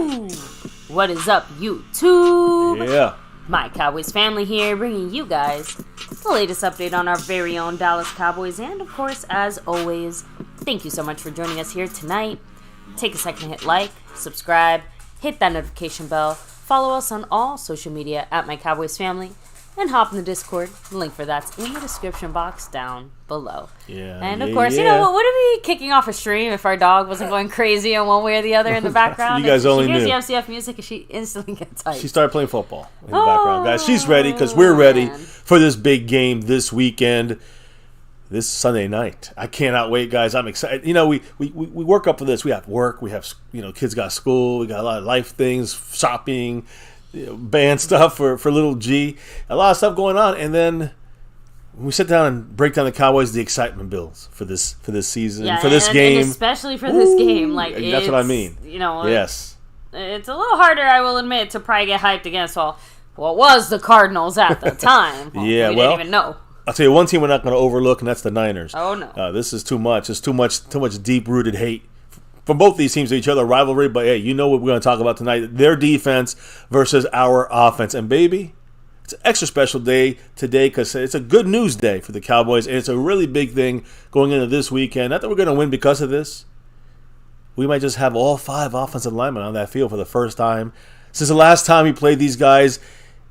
Woo! What is up, YouTube? Yeah. My Cowboys family here, bringing you guys the latest update on our very own Dallas Cowboys. And of course, as always, thank you so much for joining us here tonight. Take a second to hit like, subscribe, hit that notification bell, follow us on all social media at MyCowboysFamily, and hop in the Discord. The link for that's in the description box down below. Yeah. And of course, you know what? Would it be kicking off a stream if our dog wasn't going crazy in one way or the other in the background? You guys only knew. She hears the MCF music and she instantly gets hyped. She started playing football in the background, guys. She's ready because we're ready for this big game this weekend, this Sunday night. I cannot wait, guys. I'm excited. You know, we work up for this. We have work. We have, kids got school. We got a lot of life things, shopping, band stuff for little G. A lot of stuff going on. And then when we sit down and break down the Cowboys, the excitement builds for this season, for this game. And especially for this game. That's what I mean. Yes. It's a little harder, I will admit, to probably get hyped against what was the Cardinals at the time. We didn't even know. I'll tell you one team we're not going to overlook, and that's the Niners. Oh, no. This is too much. It's too much deep-rooted hate from both these teams to each other, rivalry. But, hey, you know what we're going to talk about tonight. Their defense versus our offense. And, baby, it's an extra special day today because it's a good news day for the Cowboys, and it's a really big thing going into this weekend. Not that we're going to win because of this. We might just have all 5 offensive linemen on that field for the first time since the last time we played these guys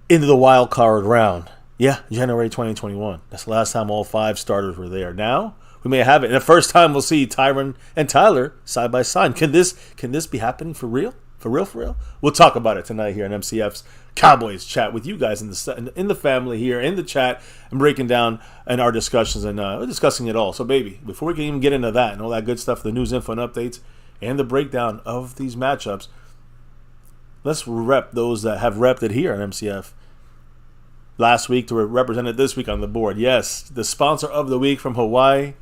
into the wild card round. Yeah, January 2021. That's the last time all 5 starters were there. Now, we may have it. And the first time we'll see Tyron and Tyler side by side. Can this be happening for real? For real? We'll talk about it tonight here on MCF's Cowboys Chat with you guys in the family here, in the chat, and breaking down and our discussions. And we're discussing it all. So, baby, before we can even get into that and all that good stuff, the news, info, and updates, and the breakdown of these matchups, let's rep those that have repped it here on MCF. Last week to represent it this week on the board. Yes, the sponsor of the week from Hawaii,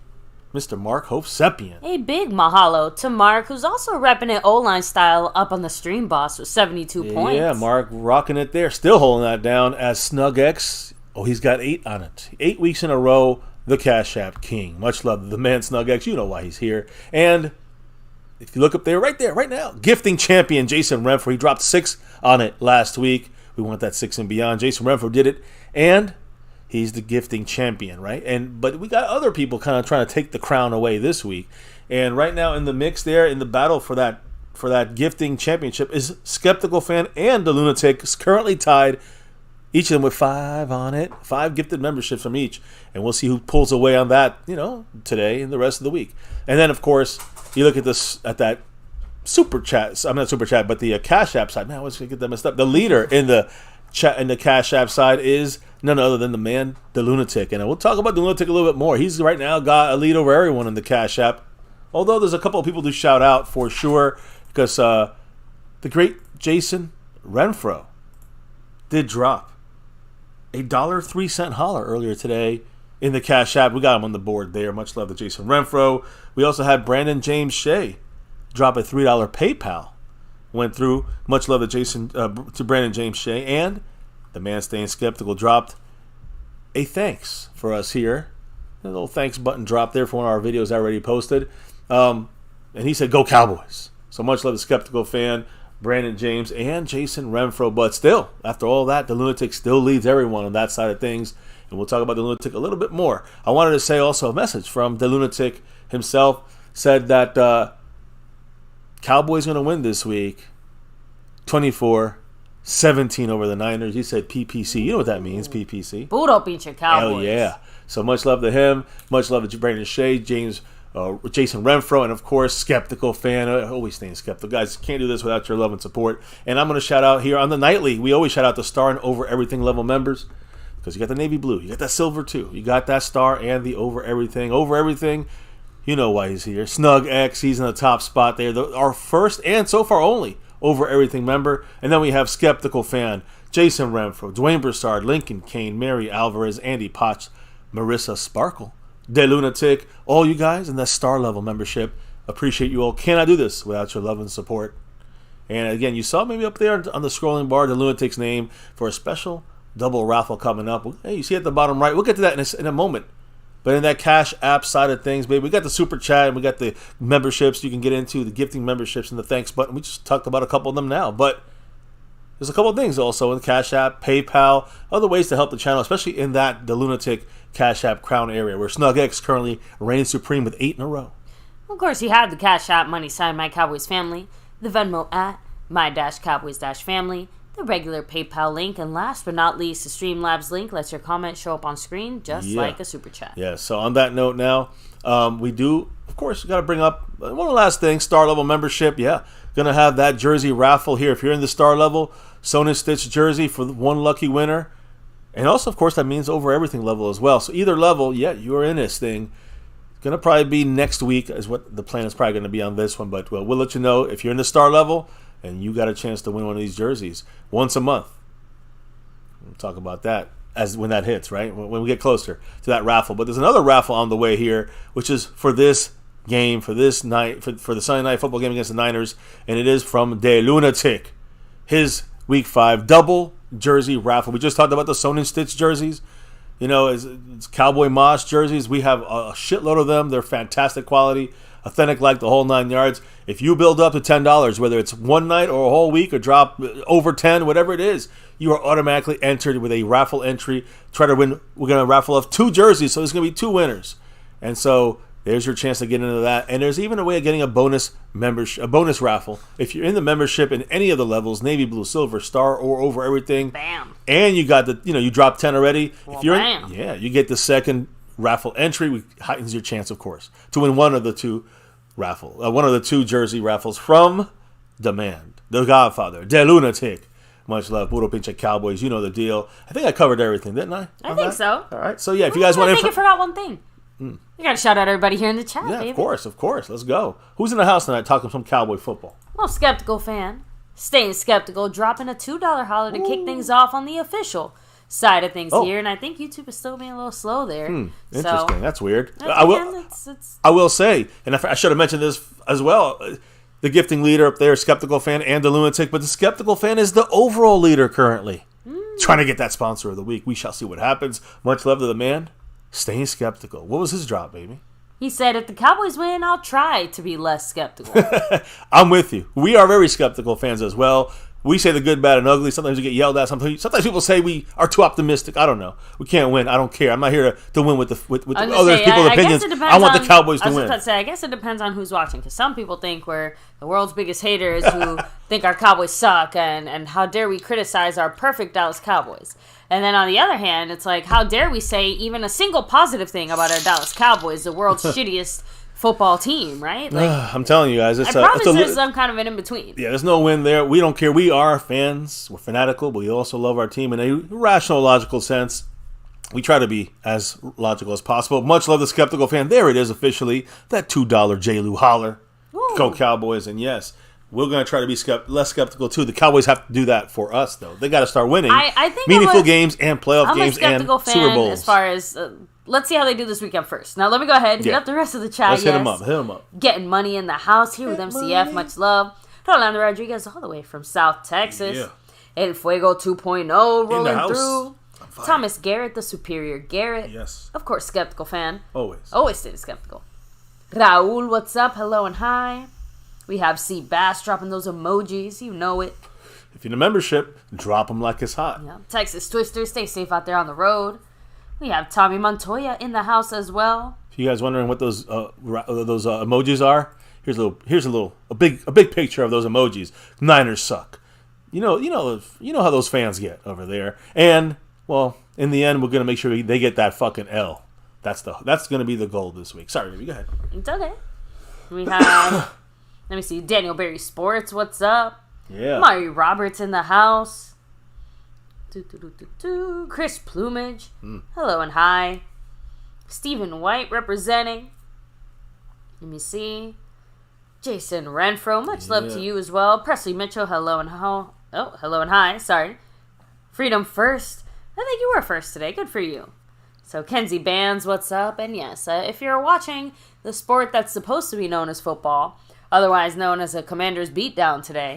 Mr. Mark Hovsepian. A big mahalo to Mark, who's also repping it O-line style up on the stream boss with 72 points. Yeah, Mark rocking it there. Still holding that down as SnugX. Oh, he's got 8 on it. 8 weeks in a row, the Cash App King. Much love to the man SnugX. You know why he's here. And if you look up there, right now, gifting champion Jason Renfro. He dropped 6 on it last week. We want that 6 and beyond. Jason Renfro did it, and he's the gifting champion, right? But we got other people kind of trying to take the crown away this week. And right now in the mix there, in the battle for that gifting championship is Skeptical Fan and the Lunatic, currently tied, each of them with 5 on it, 5 gifted memberships from each. And we'll see who pulls away on that, today and the rest of the week. And then, of course, you look at that Super Chat. I'm not Super Chat, but the Cash App side. Man, I always get that messed up. The leader in the chat in the Cash App side is none other than the Lunatic. And we'll talk about the Lunatic a little bit more. He's right now got a lead over everyone in the Cash App. Although there's a couple of people to shout out for sure, because the great Jason Renfro did drop a $1.03 holler earlier today in the Cash App. We got him on the board there. Much love to Jason Renfro. We also had Brandon James Shea drop a $3 PayPal. Went through. Much love to Brandon James Shea. And the man staying skeptical dropped a thanks for us here. A little thanks button dropped there for one of our videos already posted. And he said, "Go Cowboys." So much love to Skeptical Fan, Brandon James, and Jason Renfro. But still, after all that, the Lunatic still leads everyone on that side of things. And we'll talk about the Lunatic a little bit more. I wanted to say also a message from the Lunatic himself. Said that Cowboys going to win this week 24-17 over the Niners. He said PPC. You know what that means, PPC. Boo don't beat your Cowboys. Hell yeah. So much love to him. Much love to Brandon Shea, Jason Renfro, and of course, Skeptical Fan. Always staying skeptical. Guys, can't do this without your love and support. And I'm going to shout out here on the Nightly. We always shout out the Star and Over Everything level members because you got the Navy Blue. You got that Silver too. You got that Star and the Over Everything. Over Everything. You know why he's here. SnugX, he's in the top spot there. Our first and so far only Over Everything member. And then we have Skeptical Fan, Jason Renfro, Dwayne Broussard, Lincoln Kane, Mary Alvarez, Andy Potts, Marissa Sparkle, De Lunatic, all you guys in that star level membership. Appreciate you all. Cannot do this without your love and support. And again, you saw maybe up there on the scrolling bar, the Lunatic's name for a special double raffle coming up. Hey, you see at the bottom right. We'll get to that in a moment. But in that Cash App side of things, baby, we got the Super Chat and we got the memberships you can get into, the gifting memberships and the thanks button. We just talked about a couple of them now. But there's a couple of things also in the Cash App, PayPal, other ways to help the channel, especially in the lunatic Cash App crown area where SnugX currently reigns supreme with 8 in a row. Of course, you have the Cash App money sign MyCowboysFamily, the Venmo at My-Cowboys-Family, the regular PayPal link, and last but not least, the Streamlabs link lets your comment show up on screen just like a Super Chat. Yeah, so on that note now, we do, of course, got to bring up one last thing, star level membership. Yeah, going to have that jersey raffle here. If you're in the star level, Sewn and Stitch jersey for one lucky winner. And also, of course, that means over everything level as well. So either level, yeah, you're in this thing. It's going to probably be next week is what the plan is probably going to be on this one. But we'll let you know if you're in the star level and you got a chance to win one of these jerseys once a month. We'll talk about that when that hits, right? When we get closer to that raffle. But there's another raffle on the way here, which is for this game, for this night, for the Sunday night football game against the Niners. And it is from De Lunatic. His Week 5 double jersey raffle. We just talked about the Sewn and Stitch jerseys. You know, it's Cowboy Mosh jerseys. We have a shitload of them. They're fantastic quality, authentic like the whole 9 yards. If you build up to $10, whether it's one night or a whole week or drop over 10, whatever it is, you are automatically entered with a raffle entry. Try to win. We're going to raffle off 2 jerseys, so there's going to be 2 winners. And so there's your chance to get into that. And there's even a way of getting a bonus membership, a bonus raffle. If you're in the membership in any of the levels, navy, blue, silver, star, or over everything. Bam. And you got you dropped 10 already. Well, if you're bam. you get the second raffle entry, which heightens your chance, of course, to win one of the 2 one of the 2 jersey raffles from Demand, the Godfather, De Lunatic. Much love, Puro Pinche Cowboys. You know the deal. I think I covered everything, didn't I? I think so. All right. So, yeah, if you guys want I think you forgot one thing. You got to shout out everybody here in the chat, yeah, baby. of course. Let's go. Who's in the house tonight talking some Cowboy football? Well, Skeptical fan. Staying skeptical, dropping a $2 holler to kick things off on the official side of things here. And I think YouTube is still being a little slow there. Interesting. So, that's weird. I will say, and I should have mentioned this as well, the gifting leader up there, Skeptical fan and the Lunatic, but the Skeptical fan is the overall leader currently. Trying to get that sponsor of the week. We shall see what happens. Much love to the man. Staying skeptical. What was his drop, baby? He said, if the Cowboys win, I'll try to be less skeptical. I'm with you. We are very skeptical fans as well. We say the good, bad, and ugly. Sometimes we get yelled at. Sometimes people say we are too optimistic. I don't know. We can't win. I don't care. I'm not here to win with other people's opinions. I want the Cowboys to win. I guess it depends on who's watching, because some people think we're the world's biggest haters who think our Cowboys suck, and how dare we criticize our perfect Dallas Cowboys. And then on the other hand, it's like, how dare we say even a single positive thing about our Dallas Cowboys, the world's shittiest football team, right? Like, I'm telling you guys, I promise there's some kind of an in-between. Yeah, there's no win there. We don't care. We are fans. We're fanatical, but we also love our team in a rational, logical sense. We try to be as logical as possible. Much love the Skeptical fan. There it is officially, that $2 J-Lou holler. Woo. Go Cowboys, and yes, we're going to try to be less skeptical, too. The Cowboys have to do that for us, though. They got to start winning I think meaningful games and playoff games and fan Super Bowls. As far as, let's see how they do this weekend first. Now, let me go ahead and hit up the rest of the chat. Let's hit them up. Getting money in the house here with MCF. Much love. Rolando Rodriguez all the way from South Texas. Yeah. El Fuego 2.0 rolling through. Thomas Garrett, the superior Garrett. Yes. Of course, skeptical fan. Always stay skeptical. Raul, what's up? Hello and hi. We have C. Bass dropping those emojis. You know it. If you're in a membership, drop them like it's hot. Yeah. Texas Twister, stay safe out there on the road. We have Tommy Montoya in the house as well. If you guys wondering what those emojis are, here's a big picture of those emojis. Niners suck. You know how those fans get over there. And well, in the end, we're gonna make sure they get that fucking L. That's gonna be the goal this week. Sorry, baby, go ahead. It's okay. We have. Let me see. Daniel Berry Sports, what's up? Yeah. Mari Roberts in the house. Chris Plumage. Hello and hi. Stephen White representing. Let me see. Jason Renfro, much love to you as well. Presley Mitchell, hello and hi. Sorry. Freedom First. I think you were first today. Good for you. So Kenzie Bands, what's up? And yes, if you're watching the sport that's supposed to be known as football, otherwise known as a Commanders beatdown today.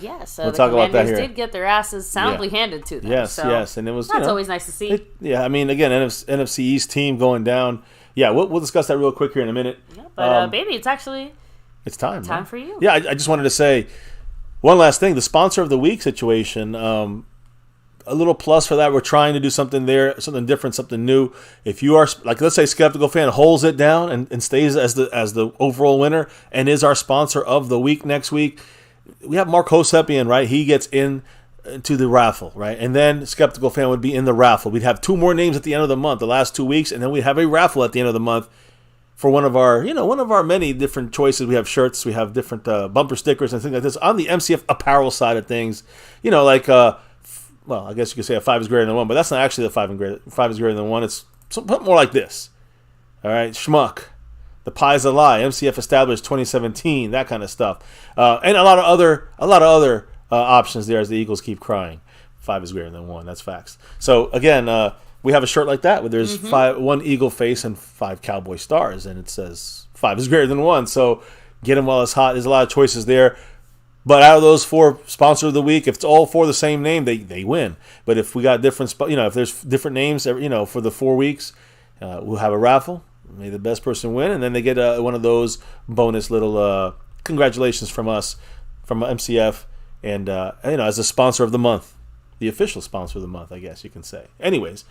Yes, we'll the talk about that Commanders here. did get their asses soundly handed to them. Yes, so yes, and it was that's always nice to see. I mean, again, NFC East team going down. Yeah, we'll discuss that real quick here in a minute. Yeah, but baby, it's actually time for you. Yeah, I just wanted to say one last thing: the sponsor of the week situation. A little plus for that. We're trying to do something there, something different, something new. If you are, like, let's say Skeptical Fan holds it down and stays as the overall winner and is our sponsor of the week next week, we have Mark Hosepian, right? He gets into the raffle, right? And then Skeptical Fan would be in the raffle. We'd have 2 more names at the end of the month, the last 2 weeks, and then we'd have a raffle at the end of the month for one of our many different choices. We have shirts, we have different bumper stickers and things like this on the MCF apparel side of things. Well, I guess you could say a 5 is greater than 1, but that's not actually the 5 is greater than 1. It's something more like this. All right, Schmuck, The Pie's a Lie, MCF established 2017, that kind of stuff, and a lot of other options there as the Eagles keep crying. 5 is greater than 1. That's facts. So again, we have a shirt like that where there's 1 Eagle face and 5 Cowboy stars, and it says 5 is greater than 1. So get them while it's hot. There's a lot of choices there. But out of those 4 sponsors of the week, if it's all 4 the same name, they win. But if we got different, if there's different names, for the 4 weeks, we'll have a raffle. May the best person win, and then they get one of those bonus little congratulations from us, from MCF, and as a sponsor of the month, the official sponsor of the month, I guess you can say. Anyways,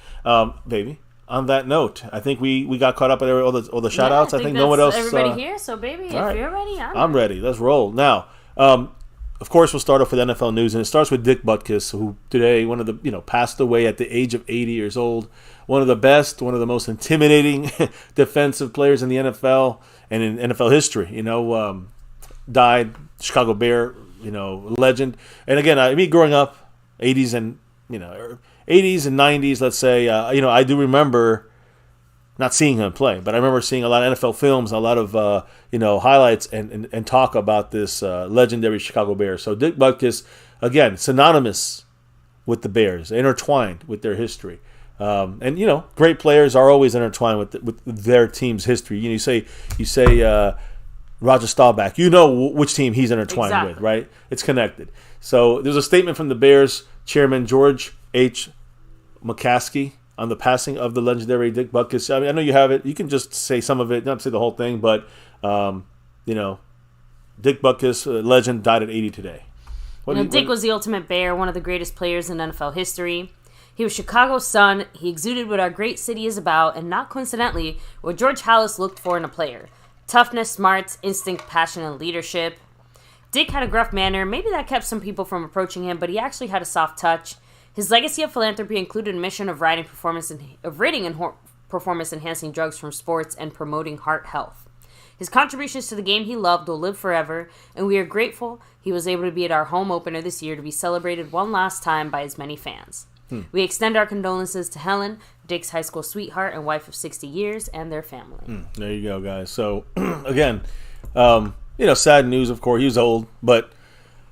baby. On that note, I think we got caught up at all the shout outs. I think no one else. Everybody here, so baby, if you're ready, I'm ready. Let's roll now. Of course, we'll start off with NFL news, and it starts with Dick Butkus, who today passed away at the age of 80 years old. One of the best, one of the most intimidating defensive players in the NFL and in NFL history. Died, Chicago Bear, legend. And again, growing up, 80s and 90s, let's say, I do remember not seeing him play, but I remember seeing a lot of NFL films, a lot of highlights and talk about this legendary Chicago Bears. So Dick Butkus, again, synonymous with the Bears, intertwined with their history, and great players are always intertwined with their team's history. You say Roger Staubach, which team he's intertwined with, right? It's connected. So there's a statement from the Bears chairman George H. McCaskey on the passing of the legendary Dick Butkus. I know you have it. You can just say some of it, not say the whole thing, but, Dick Butkus, legend, died at 80 today. Dick was the ultimate Bear, one of the greatest players in NFL history. He was Chicago's son. He exuded what our great city is about, and not coincidentally, what George Halas looked for in a player. Toughness, smarts, instinct, passion, and leadership. Dick had a gruff manner. Maybe that kept some people from approaching him, but he actually had a soft touch. His legacy of philanthropy included a mission of ridding performance-enhancing drugs from sports and promoting heart health. His contributions to the game he loved will live forever, and we are grateful he was able to be at our home opener this year to be celebrated one last time by as many fans. We extend our condolences to Helen, Dick's high school sweetheart and wife of 60 years, and their family. There you go, guys. So, again, sad news, of course. He was old, but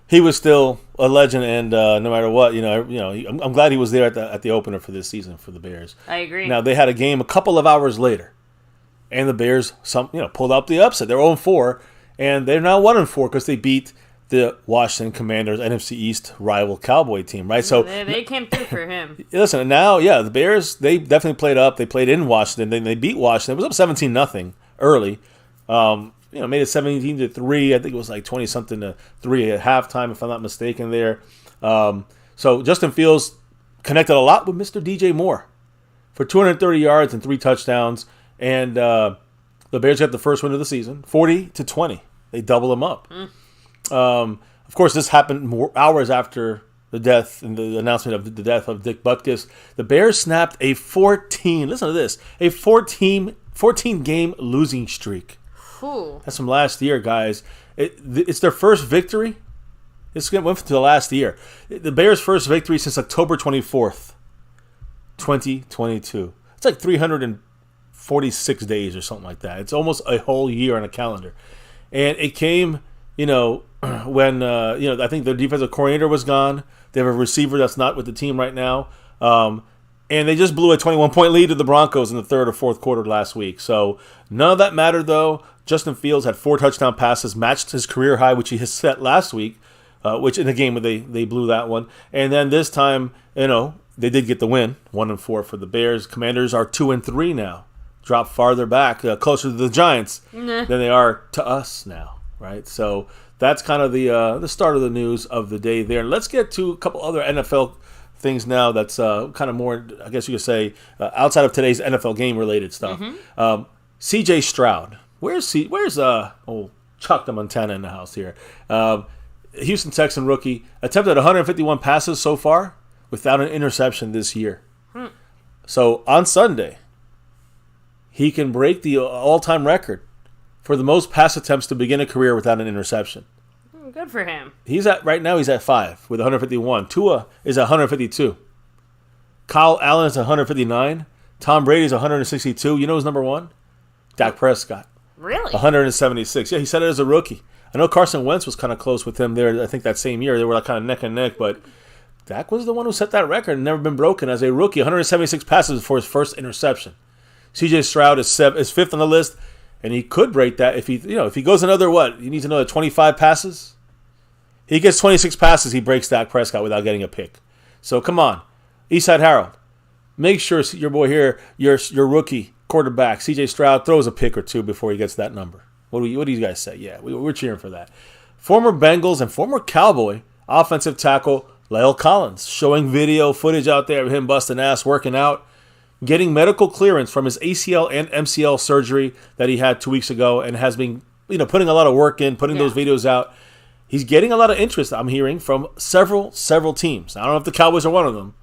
he was still a legend, and no matter what, I'm glad he was there at the opener for this season for the Bears. I agree. Now, they had a game a couple of hours later, and the Bears pulled out the upset. They're 0-4, and they're now 1-4 because they beat the Washington Commanders NFC East rival Cowboy team, right? So they came through for him. Listen, now, the Bears, they definitely played up. They played in Washington. Then they beat Washington. It was up 17-0 early. Made it 17-3. I think it was like 20-something to 3 at halftime, if I'm not mistaken there. So Justin Fields connected a lot with Mr. DJ Moore for 230 yards and 3 touchdowns. And the Bears got the first win of the season, 40-20. They double them up. Of course, this happened hours after the death and the announcement of the death of Dick Butkus. The Bears snapped a 14 game losing streak. Ooh. That's from last year, guys. It's their first victory. It's going to went to the last year. The Bears' first victory since October 24th, 2022. It's like 346 days or something like that. It's almost a whole year on a calendar. And it came, when, I think their defensive coordinator was gone. They have a receiver that's not with the team right now. And they just blew a 21-point lead to the Broncos in the third or fourth quarter last week. So none of that mattered, though. Justin Fields had 4 touchdown passes, matched his career high, which he has set last week, which in the game where they blew that one. And then this time, they did get the win, 1-4 for the Bears. Commanders are 2-3 now, drop farther back, closer to the Giants than they are to us now, right? So that's kind of the start of the news of the day there. Let's get to a couple other NFL things now that's kind of more, I guess you could say, outside of today's NFL game-related stuff. C.J. Stroud. Where's Chuck the Montana in the house here. Houston Texan rookie. Attempted 151 passes so far without an interception this year. So on Sunday, he can break the all-time record for the most pass attempts to begin a career without an interception. Good for him. Right now he's at 5 with 151. Tua is at 152. Kyle Allen is 159. Tom Brady is 162. You know who's number 1? Dak Prescott. Really? 176. Yeah, he said it as a rookie. I know Carson Wentz was kind of close with him there. I think that same year they were like kind of neck and neck, but Dak was the one who set that record and never been broken as a rookie. 176 passes for his first interception. C.J. Stroud is 5th on the list, and he could break that if he goes another He needs another 25 passes. He gets 26 passes, he breaks Dak Prescott without getting a pick. So come on, Eastside Harold, make sure your boy here, your rookie quarterback C.J. Stroud throws a pick or two before he gets that number. What do you guys say? Yeah, we're cheering for that. Former Bengals and former Cowboy offensive tackle La'el Collins showing video footage out there of him busting ass, working out, getting medical clearance from his ACL and MCL surgery that he had 2 weeks ago, and has been putting a lot of work in, putting those videos out. He's getting a lot of interest, I'm hearing, from several teams. I don't know if the Cowboys are one of them,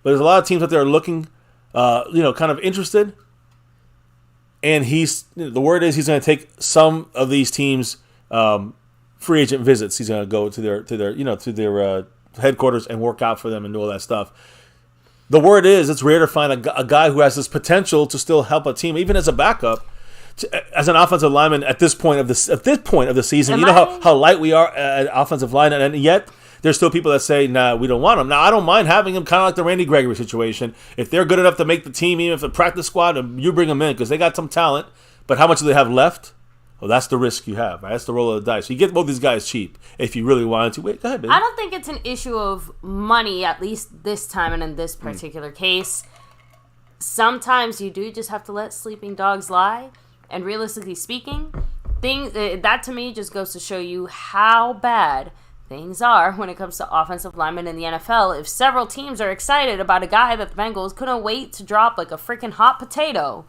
but there's a lot of teams out there looking, kind of interested. And the word is he's going to take some of these teams' free agent visits. He's going to go to their headquarters and work out for them and do all that stuff. The word is it's rare to find a guy who has this potential to still help a team, even as a backup, as an offensive lineman at this point of the season. How light we are at offensive line, and yet there's still people that say, nah, we don't want him. Now, I don't mind having him, kind of like the Randy Gregory situation. If they're good enough to make the team, even if the practice squad, you bring them in because they got some talent. But how much do they have left? Well, that's the risk you have, right? That's the roll of the dice. You get both these guys cheap if you really wanted to. Wait, go ahead, baby. I don't think it's an issue of money, at least this time and in this particular case. Sometimes you do just have to let sleeping dogs lie. And realistically speaking, that to me just goes to show you how bad things are when it comes to offensive linemen in the NFL. If several teams are excited about a guy that the Bengals couldn't wait to drop like a freaking hot potato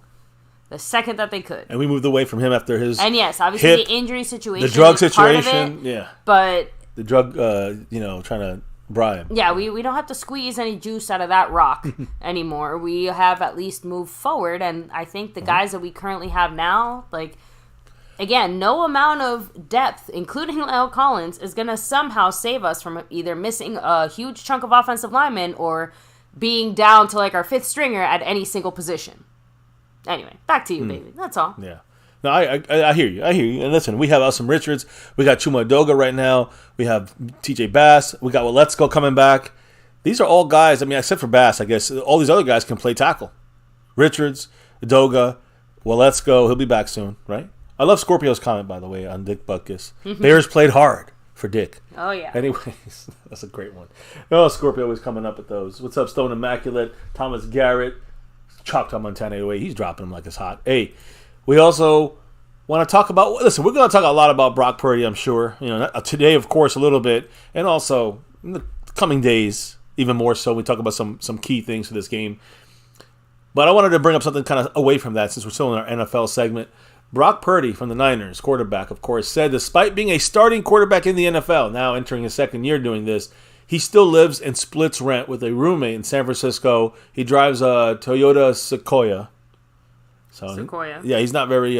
the second that they could. And we moved away from him after his yes, obviously hip, the injury situation, the drug situation, but the drug, trying to bribe. Yeah, we don't have to squeeze any juice out of that rock anymore. We have at least moved forward, and I think the guys that we currently have now, again, no amount of depth, including La'el Collins, is going to somehow save us from either missing a huge chunk of offensive linemen or being down to our 5th stringer at any single position. Anyway, back to you, baby. That's all. Yeah. No, I hear you. And listen, we have Elson Richards. We got Chuma Edoga right now. We have TJ Bass. We got Let's Go coming back. These are all guys, except for Bass, I guess. All these other guys can play tackle. Richards, Edoga, Let's Go. He'll be back soon, right? I love Scorpio's comment, by the way, on Dick Butkus. Bears played hard for Dick. Oh, yeah. Anyways, that's a great one. Oh, Scorpio is coming up with those. What's up, Stone Immaculate? Thomas Garrett. Chalked on Montana away. He's dropping them like it's hot. Hey, we also want to talk about... Listen, we're going to talk a lot about Brock Purdy, I'm sure. Today, of course, a little bit. And also, in the coming days, even more so. We talk about some key things for this game. But I wanted to bring up something kind of away from that since we're still in our NFL segment. Brock Purdy from the Niners, quarterback, of course, said despite being a starting quarterback in the NFL, now entering his second year doing this, he still lives and splits rent with a roommate in San Francisco. He drives a Toyota Sequoia. Sequoia. He's not very,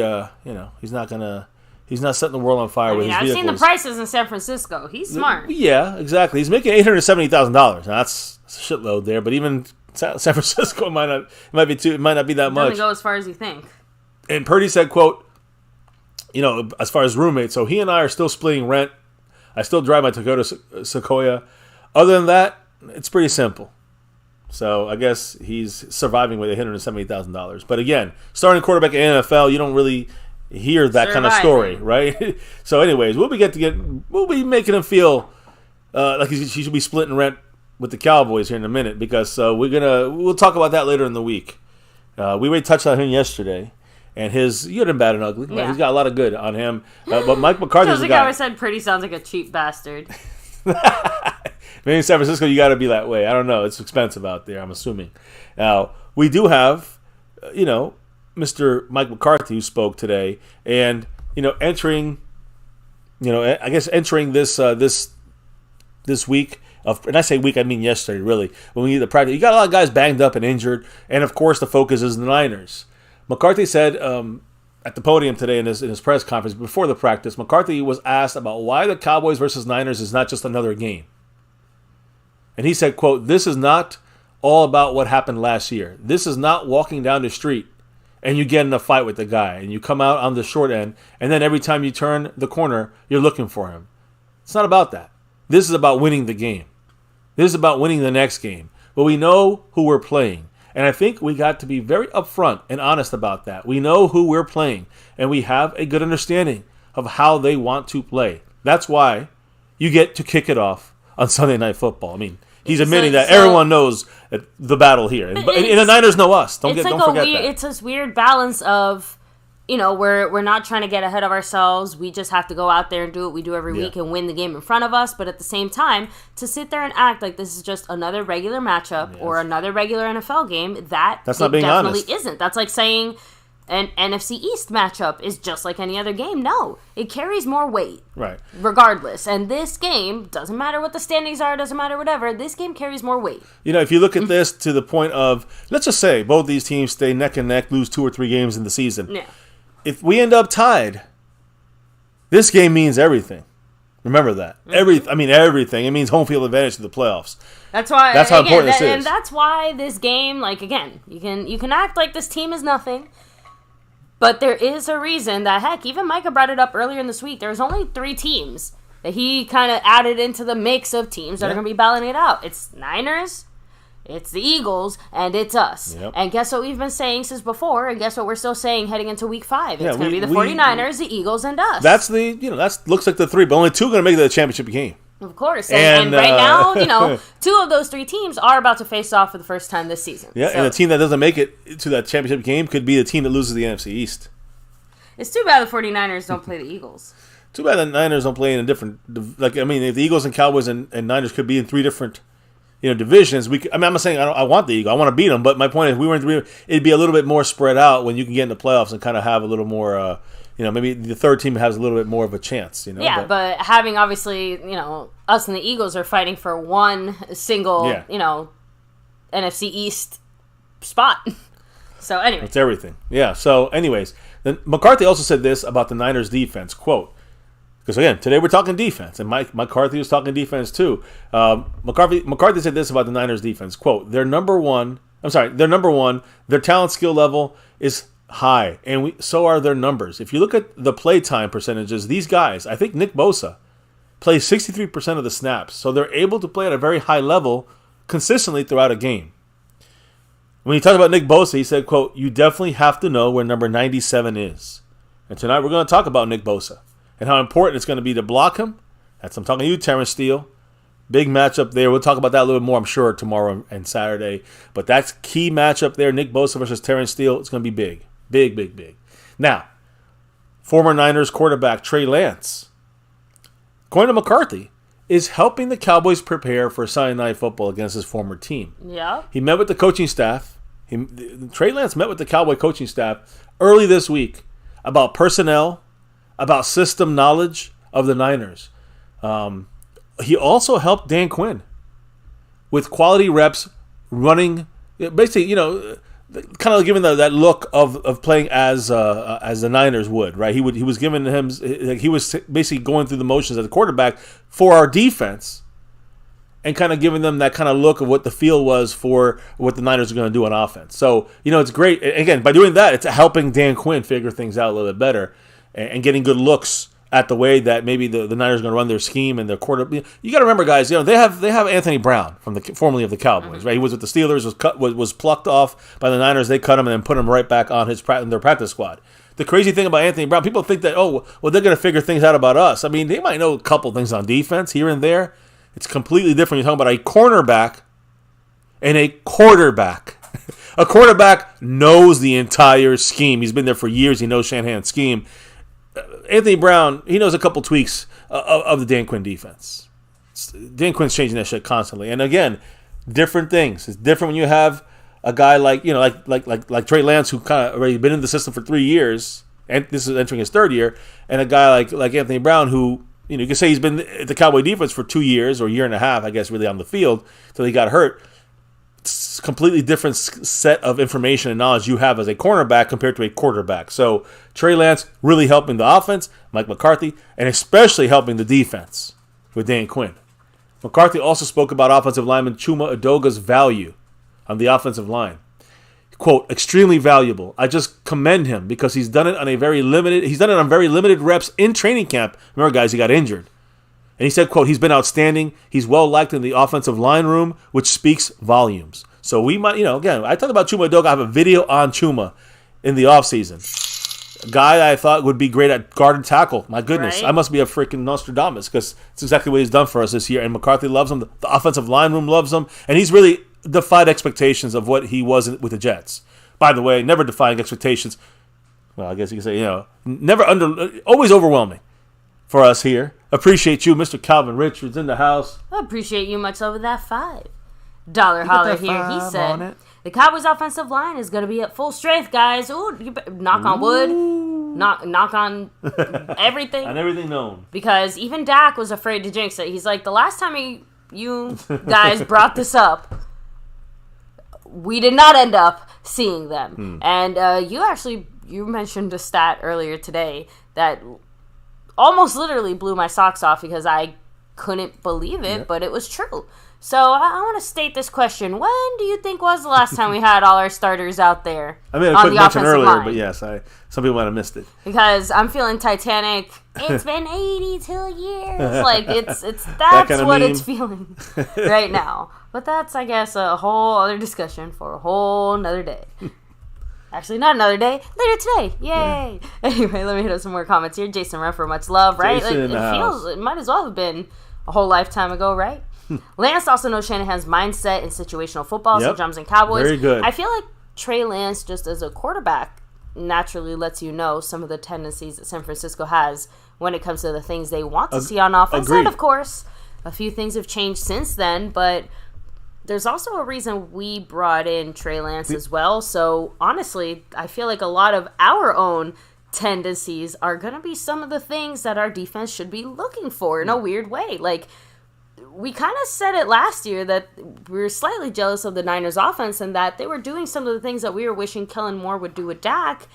he's not setting the world on fire with his vehicles. I've seen the prices in San Francisco. He's smart. Yeah, exactly. He's making $870,000. Now that's a shitload there, but even San Francisco it might not be that much. Doesn't go as far as you think. And Purdy said, quote, as far as roommates, so he and I are still splitting rent. I still drive my Toyota Sequoia. Other than that, it's pretty simple. So I guess he's surviving with $870,000. But again, starting quarterback in NFL, you don't really hear that kind of story, right? So, anyways, we'll be making him feel like he should be splitting rent with the Cowboys here in a minute, because we'll talk about that later in the week. We already touched on him yesterday, and his good and bad and ugly. Right? He's got a lot of good on him, but Mike McCarthy's the guy. I said pretty sounds like a cheap bastard. Maybe in San Francisco you got to be that way. I don't know. It's expensive out there, I'm assuming. Now, we do have, Mr. Mike McCarthy, who spoke today, and entering this week and I say week, I mean yesterday, really, when we need the practice. You got a lot of guys banged up and injured, and of course the focus is the Niners. McCarthy said at the podium today in his press conference before the practice, McCarthy was asked about why the Cowboys versus Niners is not just another game. And he said, quote, "This is not all about what happened last year. This is not walking down the street and you get in a fight with the guy and you come out on the short end, and then every time you turn the corner, you're looking for him. It's not about that. This is about winning the game. This is about winning the next game. But we know who we're playing. And I think we got to be very upfront and honest about that. We know who we're playing, and we have a good understanding of how they want to play. That's why you get to kick it off on Sunday Night Football. I mean, he's admitting that everyone knows the battle here. And the Niners know us. Don't forget that. It's this weird balance of, we're not trying to get ahead of ourselves. We just have to go out there and do what we do every week and win the game in front of us. But at the same time, to sit there and act like this is just another regular matchup or another regular NFL game, that's not being definitely honest. Isn't. That's like saying an NFC East matchup is just like any other game. No, it carries more weight. Right. Regardless. And this game, doesn't matter what the standings are, doesn't matter whatever, this game carries more weight. If you look at this to the point of, let's just say both these teams stay neck and neck, lose 2 or 3 games in the season. Yeah. If we end up tied, this game means everything. Remember that. Everything. It means home field advantage to the playoffs. That's why. That's how important this is. And that's why this game, you can act like this team is nothing, but there is a reason that, heck, even Micah brought it up earlier in this week. There's only 3 teams that he kind of added into the mix of teams that are going to be battling it out. It's Niners, it's the Eagles, and it's us. Yep. And guess what we've been saying since before, and guess what we're still saying heading into week 5? It's going to be the 49ers, the Eagles, and us. That's that looks like the 3, but only 2 are going to make it to the championship game. Of course. And right now, 2 of those 3 teams are about to face off for the first time this season. Yeah, so, and the team that doesn't make it to that championship game could be the team that loses the NFC East. It's too bad the 49ers don't play the Eagles. Too bad the Niners don't play in a different... if the Eagles and Cowboys and Niners could be in 3 different divisions. I'm not saying I want the Eagles. I want to beat them, but my point is it'd be a little bit more spread out when you can get in the playoffs and kind of have a little more... maybe the third team has a little bit more of a chance. Yeah, but having obviously, us and the Eagles are fighting for one single, NFC East spot. So anyway, it's everything. Yeah. So, anyways, then McCarthy also said this about the Niners' defense. Quote. Because again, today we're talking defense, and Mike McCarthy was talking defense too. McCarthy said this about the Niners' defense. Quote. They're number one. Their talent skill level is high, and so are their numbers. If you look at the play time percentages, these guys, I think Nick Bosa plays 63% of the snaps, so they're able to play at a very high level consistently throughout a game. When he talked about Nick Bosa, he said, quote, "You definitely have to know where number 97 is." And tonight we're going to talk about Nick Bosa and how important it's going to be to block him. I'm talking to you, Terrence Steele. Big matchup there. We'll talk about that a little bit more, I'm sure, tomorrow and Saturday. But that's key matchup there, Nick Bosa versus Terrence Steele. It's going to be big. Big, big, big. Now, former Niners quarterback Trey Lance, according to McCarthy, is helping the Cowboys prepare for Sunday Night Football against his former team. Yeah. He met with the coaching staff. Trey Lance met with the Cowboy coaching staff early this week about personnel, about system knowledge of the Niners. He also helped Dan Quinn with quality reps running, basically, kind of giving that look of playing as the Niners would, right? He was giving him, he was basically going through the motions as a quarterback for our defense, and kind of giving them that kind of look of what the feel was for what the Niners are going to do on offense. So it's great. Again, by doing that, it's helping Dan Quinn figure things out a little bit better and getting good looks at the way that maybe the Niners are going to run their scheme and their quarter. You got to remember, guys. They have Anthony Brown formerly of the Cowboys, right? He was with the Steelers, was plucked off by the Niners. They cut him and then put him right back on their practice squad. the crazy thing about Anthony Brown, people think that, oh, well, they're going to figure things out about us. I mean, they might know a couple things on defense here and there. It's completely different. You're talking about a cornerback and a quarterback. A quarterback knows the entire scheme. He's been there for years. He knows Shanahan's scheme. Anthony Brown, he knows a couple tweaks of the Dan Quinn defense. Dan Quinn's changing that shit constantly. And again, different things. It's different when you have a guy like Trey Lance, who kind of already been in the system for 3 years, and this is entering his third year, and a guy like Anthony Brown, who, you can say he's been at the Cowboy defense for 2 years or a year and a half, I guess, really on the field until he got hurt. It's a completely different set of information and knowledge you have as a cornerback compared to a quarterback. So Trey Lance really helping the offense, Mike McCarthy, and especially helping the defense with Dan Quinn. McCarthy also spoke about offensive lineman Chuma Edoga's value on the offensive line. Quote, extremely valuable. I just commend him because he's done it on very limited reps in training camp. Remember, guys, he got injured. And he said, quote, he's been outstanding. He's well-liked in the offensive line room, which speaks volumes. So we might, again, I talked about Chuma Edoga. I have a video on Chuma in the offseason. A guy I thought would be great at guard and tackle. My goodness, right? I must be a freaking Nostradamus because it's exactly what he's done for us this year. And McCarthy loves him. The offensive line room loves him. And he's really defied expectations of what he was with the Jets. By the way, never defying expectations. Well, I guess you could say, always overwhelming for us here. Appreciate you, Mr. Calvin Richards in the house. I appreciate you much over that $5 holler here. He said, the Cowboys' offensive line is going to be at full strength, guys. Ooh, knock on wood. Knock on everything. On everything known. Because even Dak was afraid to jinx it. He's like, the last time you guys brought this up, we did not end up seeing them. And you mentioned a stat earlier today that almost literally blew my socks off because I couldn't believe it, but it was true. So I want to state this question. When do you think was the last time we had all our starters out there? I made a quick mention earlier, but yes, some people might have missed it. Because I'm feeling Titanic. It's been 82 years. Like, that's what it's feeling right now. But that's, I guess, a whole other discussion for a whole nother day. Actually, not another day. Later today. Yay. Yeah. Anyway, let me hit up some more comments here. Jason Ruffer, much love, right? It might as well have been a whole lifetime ago, right? Lance also knows Shanahan's mindset in situational football, so jumps in Cowboys. Very good. I feel like Trey Lance, just as a quarterback, naturally lets you know some of the tendencies that San Francisco has when it comes to the things they want to see on offense. Agreed. And, of course, a few things have changed since then, but there's also a reason we brought in Trey Lance as well. So, honestly, I feel like a lot of our own tendencies are going to be some of the things that our defense should be looking for in a weird way. Like, we kind of said it last year that we were slightly jealous of the Niners offense and that they were doing some of the things that we were wishing Kellen Moore would do with Dak,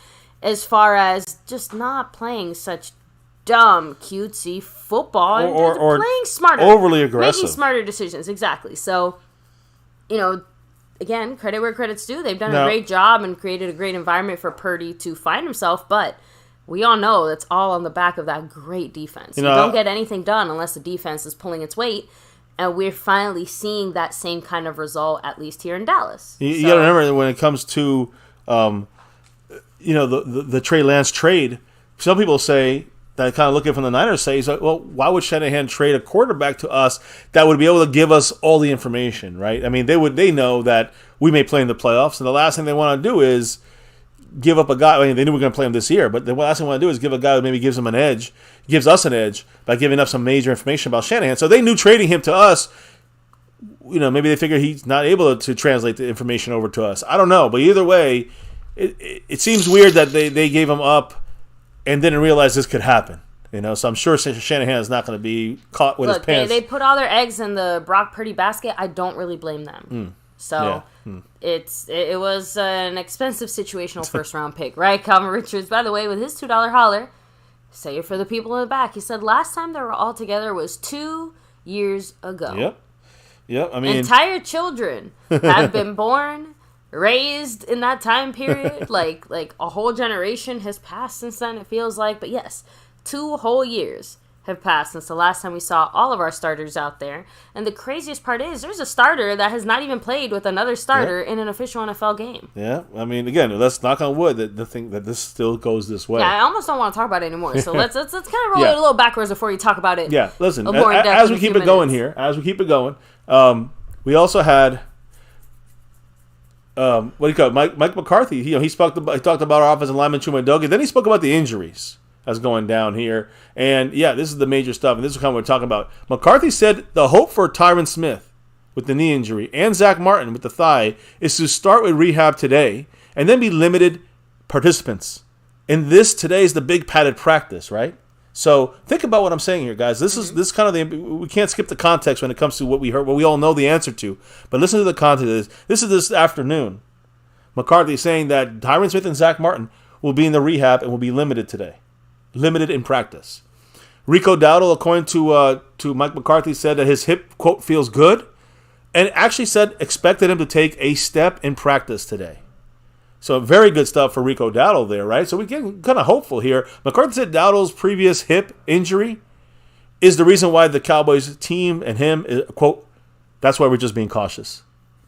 as far as just not playing such dumb, cutesy football and or playing smarter. Overly aggressive. Making smarter decisions, exactly. So, again, credit where credit's due. They've done a great job and created a great environment for Purdy to find himself, but we all know it's all on the back of that great defense. You don't get anything done unless the defense is pulling its weight, and we're finally seeing that same kind of result, at least here in Dallas. You got to remember that when it comes to, the Trey Lance trade, some people say, that kind of look at it from the Niners say, well, why would Shanahan trade a quarterback to us that would be able to give us all the information, right? I mean, they know that we may play in the playoffs, and the last thing they want to do is give up a guy. I mean, they knew we were going to play him this year, but the last thing they want to do is give a guy who maybe gives us an edge by giving up some major information about Shanahan. So they knew trading him to us, maybe they figure he's not able to translate the information over to us. I don't know, but either way, it seems weird that they gave him up and didn't realize this could happen. So I'm sure Shanahan is not going to be caught with his pants. They put all their eggs in the Brock Purdy basket. I don't really blame them. It was an expensive situational first-round pick, right? Calvin Richards, by the way, with his $2 holler, say it for the people in the back. He said last time they were all together was 2 years ago. Yep. I mean, entire children have been born, raised in that time period. like a whole generation has passed since then, it feels like. But yes, 2 whole years have passed since the last time we saw all of our starters out there. And the craziest part is there's a starter that has not even played with another starter in an official NFL game. Yeah, I mean, again, let's knock on wood that this still goes this way. Yeah, I almost don't want to talk about it anymore. So let's kind of roll it a little backwards before you talk about it. Yeah, listen, as we keep it going here, we also had what do you call it? Mike McCarthy. He talked about our offensive lineman Chumadogi. Then he spoke about the injuries that's going down here. And yeah, this is the major stuff, and this is kind of what we're talking about. McCarthy said the hope for Tyron Smith with the knee injury and Zach Martin with the thigh is to start with rehab today and then be limited participants. And today is the big padded practice, right? So think about what I'm saying here, guys. This is kind of we can't skip the context when it comes to what we heard, what we all know the answer to. But listen to the context of this. This is this afternoon. McCarthy saying that Tyron Smith and Zach Martin will be in the rehab and will be limited today. Limited in practice. Rico Dowdle, according to Mike McCarthy, said that his hip, quote, feels good, and actually said expected him to take a step in practice today. So very good stuff for Rico Dowdle there, right? So we're getting kind of hopeful here. McCarthy said Dowdle's previous hip injury is the reason why the Cowboys team and him, quote, that's why we're just being cautious,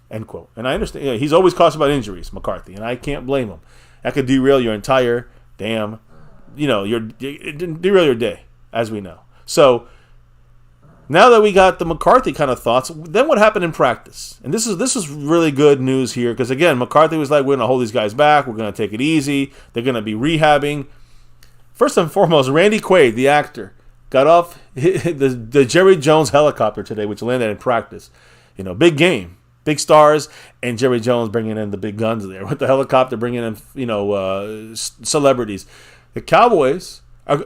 end quote. And I understand, he's always cautious about injuries, McCarthy, and I can't blame him. That could derail your entire derail your day, as we know. So now that we got the McCarthy kind of thoughts, then what happened in practice? And this is really good news here because, again, McCarthy was like, we're going to hold these guys back. We're going to take it easy. They're going to be rehabbing. First and foremost, Randy Quaid, the actor, got off the Jerry Jones helicopter today, which landed in practice. Big game, big stars, and Jerry Jones bringing in the big guns there with the helicopter, bringing in, celebrities. The Cowboys are,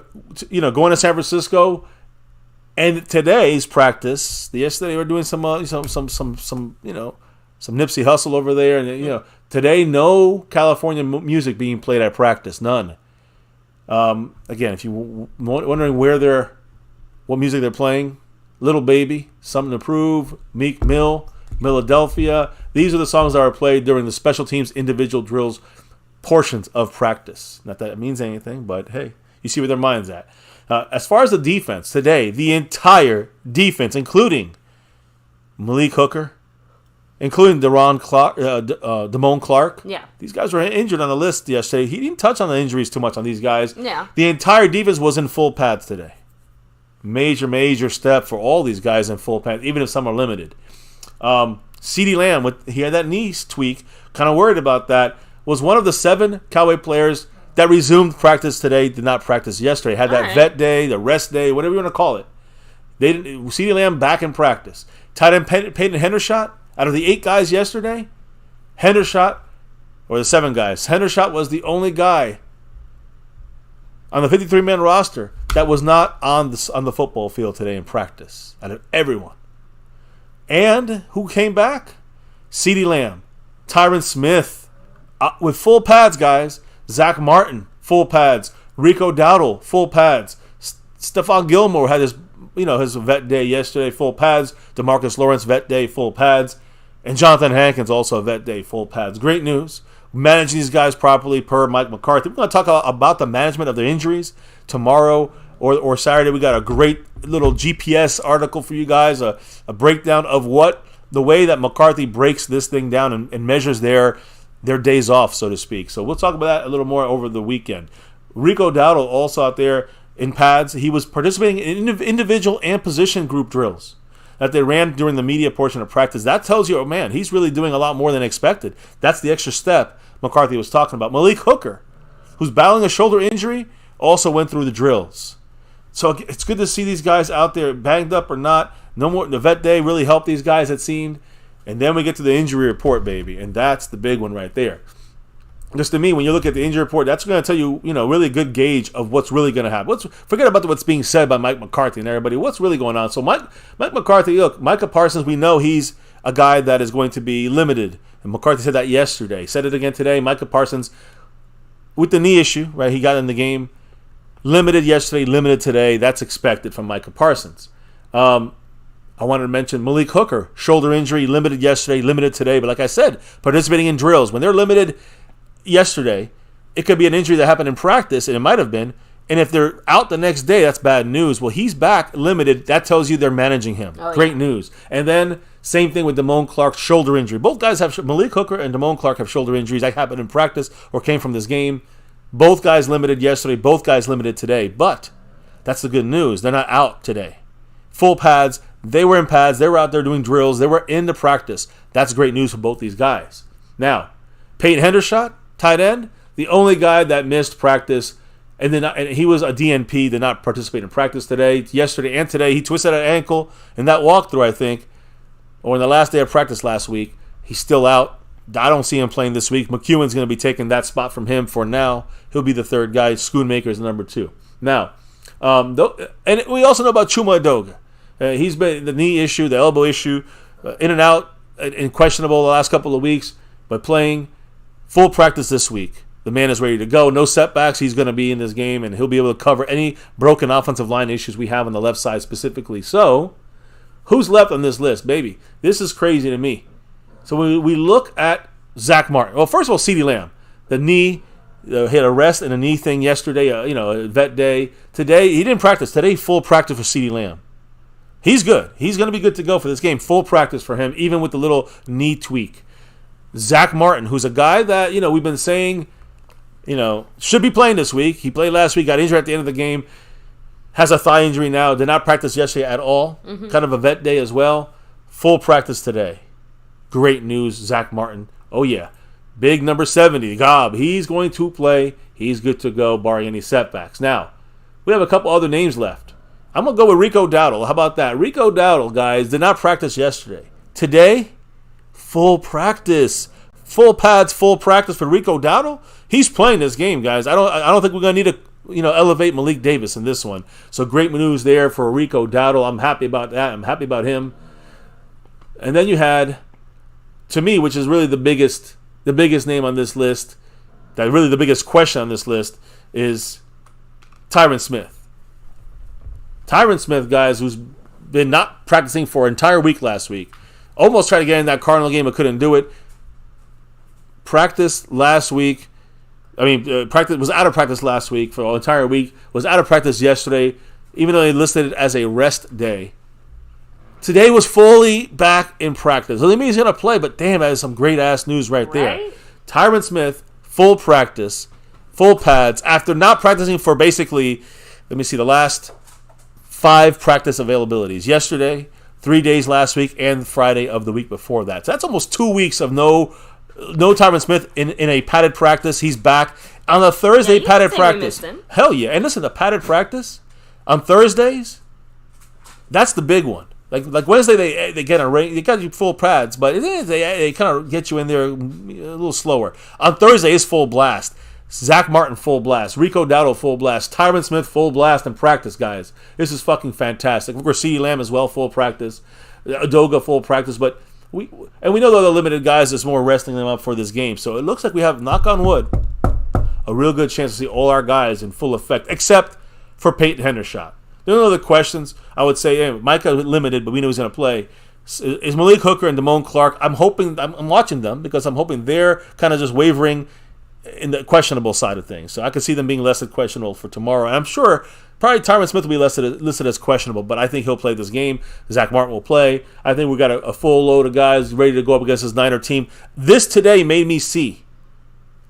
going to San Francisco. And today's practice, yesterday they were doing some Nipsey Hussle over there, and today no California music being played at practice, none. Again, if you wondering what music they're playing, Little Baby, Something to Prove, Meek Mill, Philadelphia. These are the songs that are played during the special teams individual drills portions of practice. Not that it means anything, but hey, you see where their mind's at. As far as the defense today, the entire defense, including Malik Hooker, including Damone Clark. Yeah. These guys were injured on the list yesterday. He didn't touch on the injuries too much on these guys. Yeah. The entire defense was in full pads today. Major step for all these guys in full pads, even if some are limited. CeeDee Lamb, he had that knee tweak, kind of worried about that, was one of the 7 Cowboy players that resumed practice today, did not practice yesterday. Had that vet day, the rest day, whatever you want to call it. CeeDee Lamb back in practice. Tight end Peyton Hendershot, out of the 8 guys yesterday, or the 7 guys, Hendershot was the only guy on the 53-man roster that was not on the football field today in practice, out of everyone. And who came back? CeeDee Lamb, Tyron Smith, with full pads, guys. Zach Martin, full pads. Rico Dowdle, full pads. Stephon Gilmore had his vet day yesterday, full pads. DeMarcus Lawrence, vet day, full pads. And Jonathan Hankins, also a vet day, full pads. Great news. Managing these guys properly per Mike McCarthy. We're going to talk about the management of their injuries tomorrow or Saturday. We got a great little GPS article for you guys, a breakdown of the way that McCarthy breaks this thing down and measures their days off, so to speak. So we'll talk about that a little more over the weekend. Rico Dowdle also out there in pads. He was participating in individual and position group drills that they ran during the media portion of practice. That tells you, oh man, he's really doing a lot more than expected. That's the extra step McCarthy was talking about. Malik Hooker, who's battling a shoulder injury, also went through the drills. So it's good to see these guys out there, banged up or not. No more. The vet day really helped these guys, it seemed. And then we get to the injury report, baby, and that's the big one right there. Just to me, when you look at the injury report, that's going to tell you, really a good gauge of what's really going to happen. Forget about what's being said by Mike McCarthy and everybody. What's really going on? So Mike McCarthy, look, Micah Parsons, we know he's a guy that is going to be limited. And McCarthy said that yesterday. Said it again today. Micah Parsons, with the knee issue, right? He got in the game. Limited yesterday, limited today. That's expected from Micah Parsons. I wanted to mention Malik Hooker, shoulder injury, limited yesterday, limited today. But like I said, participating in drills. When they're limited yesterday, it could be an injury that happened in practice, and it might have been, And if they're out the next day, that's bad news. Well, he's back, limited. That tells you they're managing him. Great news. And then same thing with Damone Clark's shoulder injury. Both guys have, Malik Hooker and Damone Clark have shoulder injuries. That happened in practice or came from this game. Both guys limited yesterday. Both guys limited today. But that's the good news. They're not out today. Full pads. They were in pads. They were out there doing drills. They were in the practice. That's great news for both these guys. Now, Peyton Hendershot, tight end, the only guy that missed practice. And he was a DNP, did not participate in practice today. Yesterday and today, he twisted an ankle in that walkthrough, I think, or in the last day of practice last week. He's still out. I don't see him playing this week. McEwen's going to be taking that spot from him for now. He'll be the third guy. Schoonmaker is the number 2. Now, and we also know about Chuma Edoga. He's been the knee issue, the elbow issue, in and out, and questionable the last couple of weeks, but playing full practice this week. The man is ready to go. No setbacks. He's going to be in this game, and he'll be able to cover any broken offensive line issues we have on the left side specifically. So, who's left on this list, baby? This is crazy to me. So we look at Zach Martin. Well, first of all, CeeDee Lamb. The knee, he had a rest and a knee thing yesterday, a vet day. Today, he didn't practice. Today, full practice for CeeDee Lamb. He's good. He's going to be good to go for this game. Full practice for him, even with the little knee tweak. Zach Martin, who's a guy that, we've been saying, should be playing this week. He played last week, got injured at the end of the game, has a thigh injury now, did not practice yesterday at all. Kind of a vet day as well. Full practice today. Great news, Zach Martin. Oh, yeah. Big number 70, Gob. He's going to play. He's good to go, barring any setbacks. Now, we have a couple other names left. I'm going to go with Rico Dowdle. How about that? Rico Dowdle, guys, did not practice yesterday. Today, full practice. Full pads, full practice for Rico Dowdle. He's playing this game, guys. I don't think we're going to need to elevate Malik Davis in this one. So great news there for Rico Dowdle. I'm happy about that. I'm happy about him. And then you had, to me, which is really the biggest name on this list, that really the biggest question on this list is Tyron Smith. Tyron Smith, guys, who's been not practicing for an entire week last week. Almost tried to get in that Cardinal game, but couldn't do it. Practice last week. Practice was out of practice last week for an entire week. Was out of practice yesterday, even though they listed it as a rest day. Today was fully back in practice. Doesn't mean he's going to play, but damn, that is some great-ass news right there. Tyron Smith, full practice, full pads, after not practicing for basically, the last 5 practice availabilities. Yesterday, 3 days last week, and Friday of the week before that. So that's almost 2 weeks of no Tyron Smith in a padded practice. He's back. On a Thursday padded practice. Hell yeah. And listen, the padded practice on Thursdays, that's the big one. Like Wednesday, they get they got you full pads, but they kind of get you in there a little slower. On Thursday, it's full blast. Zach Martin, full blast. Rico Dowdle, full blast. Tyron Smith, full blast in practice, guys. This is fucking fantastic. Of course, CeeDee Lamb as well, full practice. Edoga, full practice. But we know they're the limited guys. There's more resting them up for this game. So it looks like we have, knock on wood, a real good chance to see all our guys in full effect, except for Peyton Hendershot. There are no other questions. I would say, Micah limited, but we know he's going to play. Is Malik Hooker and Damone Clark? I'm watching them because I'm hoping they're kind of just wavering in the questionable side of things. So I could see them being listed questionable for tomorrow. And I'm sure probably Tyron Smith will be listed as questionable, but I think he'll play this game. Zach Martin will play. I think we got a full load of guys ready to go up against this Niner team. This today made me see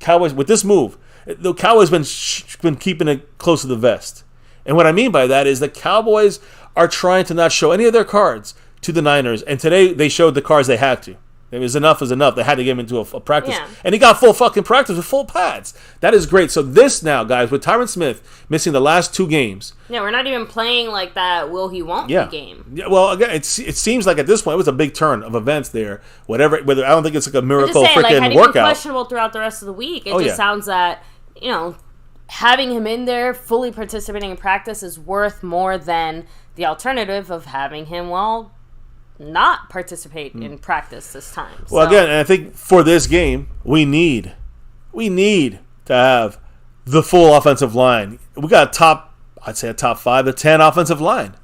Cowboys with this move. The Cowboys been keeping it close to the vest. And what I mean by that is the Cowboys are trying to not show any of their cards to the Niners. And today they showed the cards they had to. It was enough is enough. They had to get him into a practice. Yeah. And he got full fucking practice with full pads. That is great. So this now, guys, with Tyron Smith missing the last 2 games. Yeah, we're not even playing like that will he won't be game. Yeah, well, again, it seems like at this point it was a big turn of events there. Whether I don't think it's like a miracle freaking had he workout. Been questionable throughout the rest of the week. It just sounds that, having him in there fully participating in practice is worth more than the alternative of having him, not participate in practice this time. Well, again, and I think for this game, we need to have the full offensive line. We got a top 5 to 10 offensive line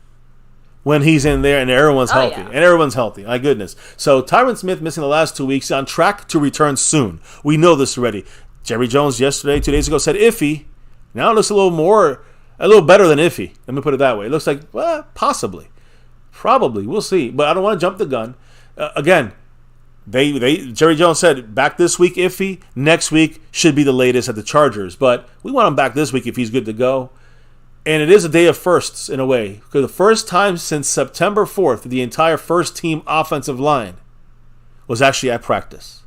when he's in there and everyone's healthy. Yeah. And everyone's healthy. My goodness. So Tyron Smith missing the last 2 weeks, on track to return soon. We know this already. Jerry Jones yesterday, 2 days ago, said iffy. Now it looks a little more A little better than iffy. Let me put it that way. It looks like, well, possibly. Probably. We'll see. But I don't want to jump the gun. Again, Jerry Jones said back this week iffy. Next week should be the latest at the Chargers. But we want him back this week if he's good to go. And it is a day of firsts in a way. Because the first time since September 4th, the entire first team offensive line was actually at practice.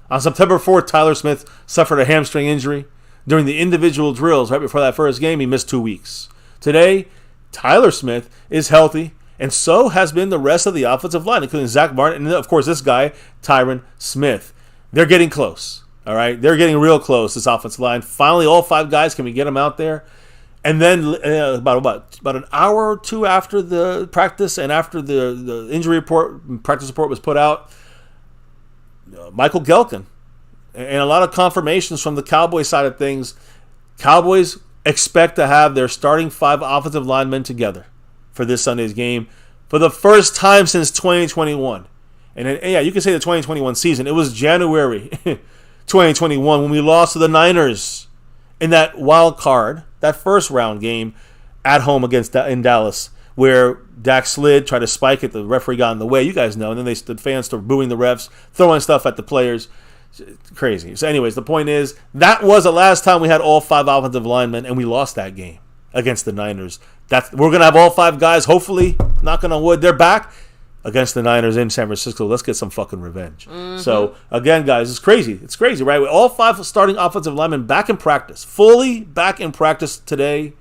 On September 4th, Tyler Smith suffered a hamstring injury. During the individual drills right before that first game, he missed 2 weeks. Today, Tyler Smith is healthy, and so has been the rest of the offensive line, including Zach Martin, and of course this guy, Tyron Smith. They're getting close, all right? They're getting real close, this offensive line. Finally, all 5 guys, can we get them out there? And then about an hour or 2 after the practice and after the injury report, practice report was put out, Michael Gelkin, and a lot of confirmations from the Cowboys side of things. Cowboys expect to have their starting 5 offensive linemen together for this Sunday's game for the first time since 2021. And yeah, you can say the 2021 season. It was January 2021 when we lost to the Niners in that wild card, that first round game at home in Dallas, where Dak slid, tried to spike it, the referee got in the way. You guys know. And then the fans started booing the refs, throwing stuff at the players. Crazy. So anyways, the point is, that was the last time we had all 5 offensive linemen, and we lost that game against the Niners. We're going to have all 5 guys, hopefully, knocking on wood, they're back against the Niners in San Francisco. Let's get some fucking revenge. Mm-hmm. So, again, guys, it's crazy. It's crazy, right? With all 5 starting offensive linemen back in practice, fully back in practice today.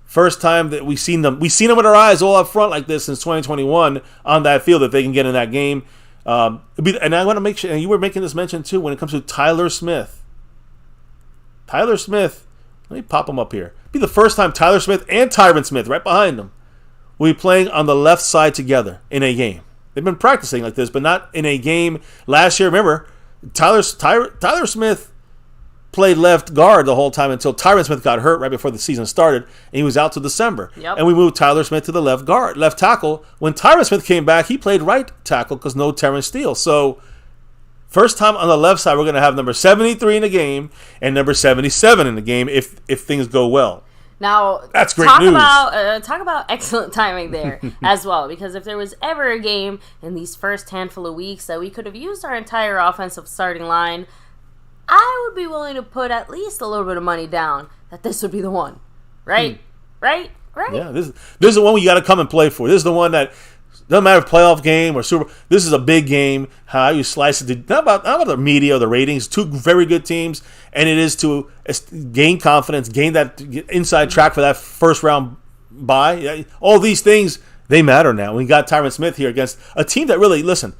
First time that we've seen them with our eyes all up front like this since 2021 on that field, that they can get in that game. And I want to make sure, and you were making this mention too, when it comes to Tyler Smith. Tyler Smith, let me pop him up here. It'll be the first time Tyler Smith and Tyron Smith, right behind him, will be playing on the left side together in a game. They've been practicing like this, but not in a game. Last year, remember, Tyler Smith played left guard the whole time until Tyron Smith got hurt right before the season started, and he was out till December. Yep. And we moved Tyler Smith to the left tackle. When Tyron Smith came back, he played right tackle because no Terrence Steele. So, first time on the left side, we're going to have number 73 in the game and number 77 in the game if things go well. Now, that's great news. Talk about excellent timing there as well, because if there was ever a game in these first handful of weeks that we could have used our entire offensive starting line, I would be willing to put at least a little bit of money down that this would be the one. Right? Right? Yeah, this is the one you got to come and play for. This is the one that doesn't matter if playoff game or Super. This is a big game. How you slice it. Not about the media or the ratings. 2 very good teams, and it is to gain confidence, gain that inside track for that first round bye. All these things, they matter now. We got Tyron Smith here against a team that really, listen,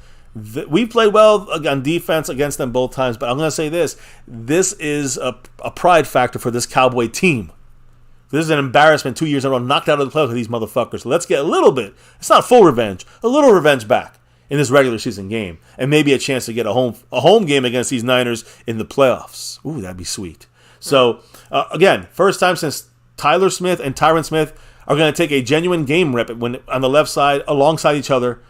we played well on defense against them both times, but I'm going to say this. This is a pride factor for this Cowboy team. This is an embarrassment 2 years in a row, knocked out of the playoffs with these motherfuckers. So let's get a little bit, it's not full revenge, a little revenge back in this regular season game. And maybe a chance to get a home game against these Niners in the playoffs. Ooh, that'd be sweet. So, again, first time since Tyler Smith and Tyron Smith are going to take a genuine game rep on the left side alongside each other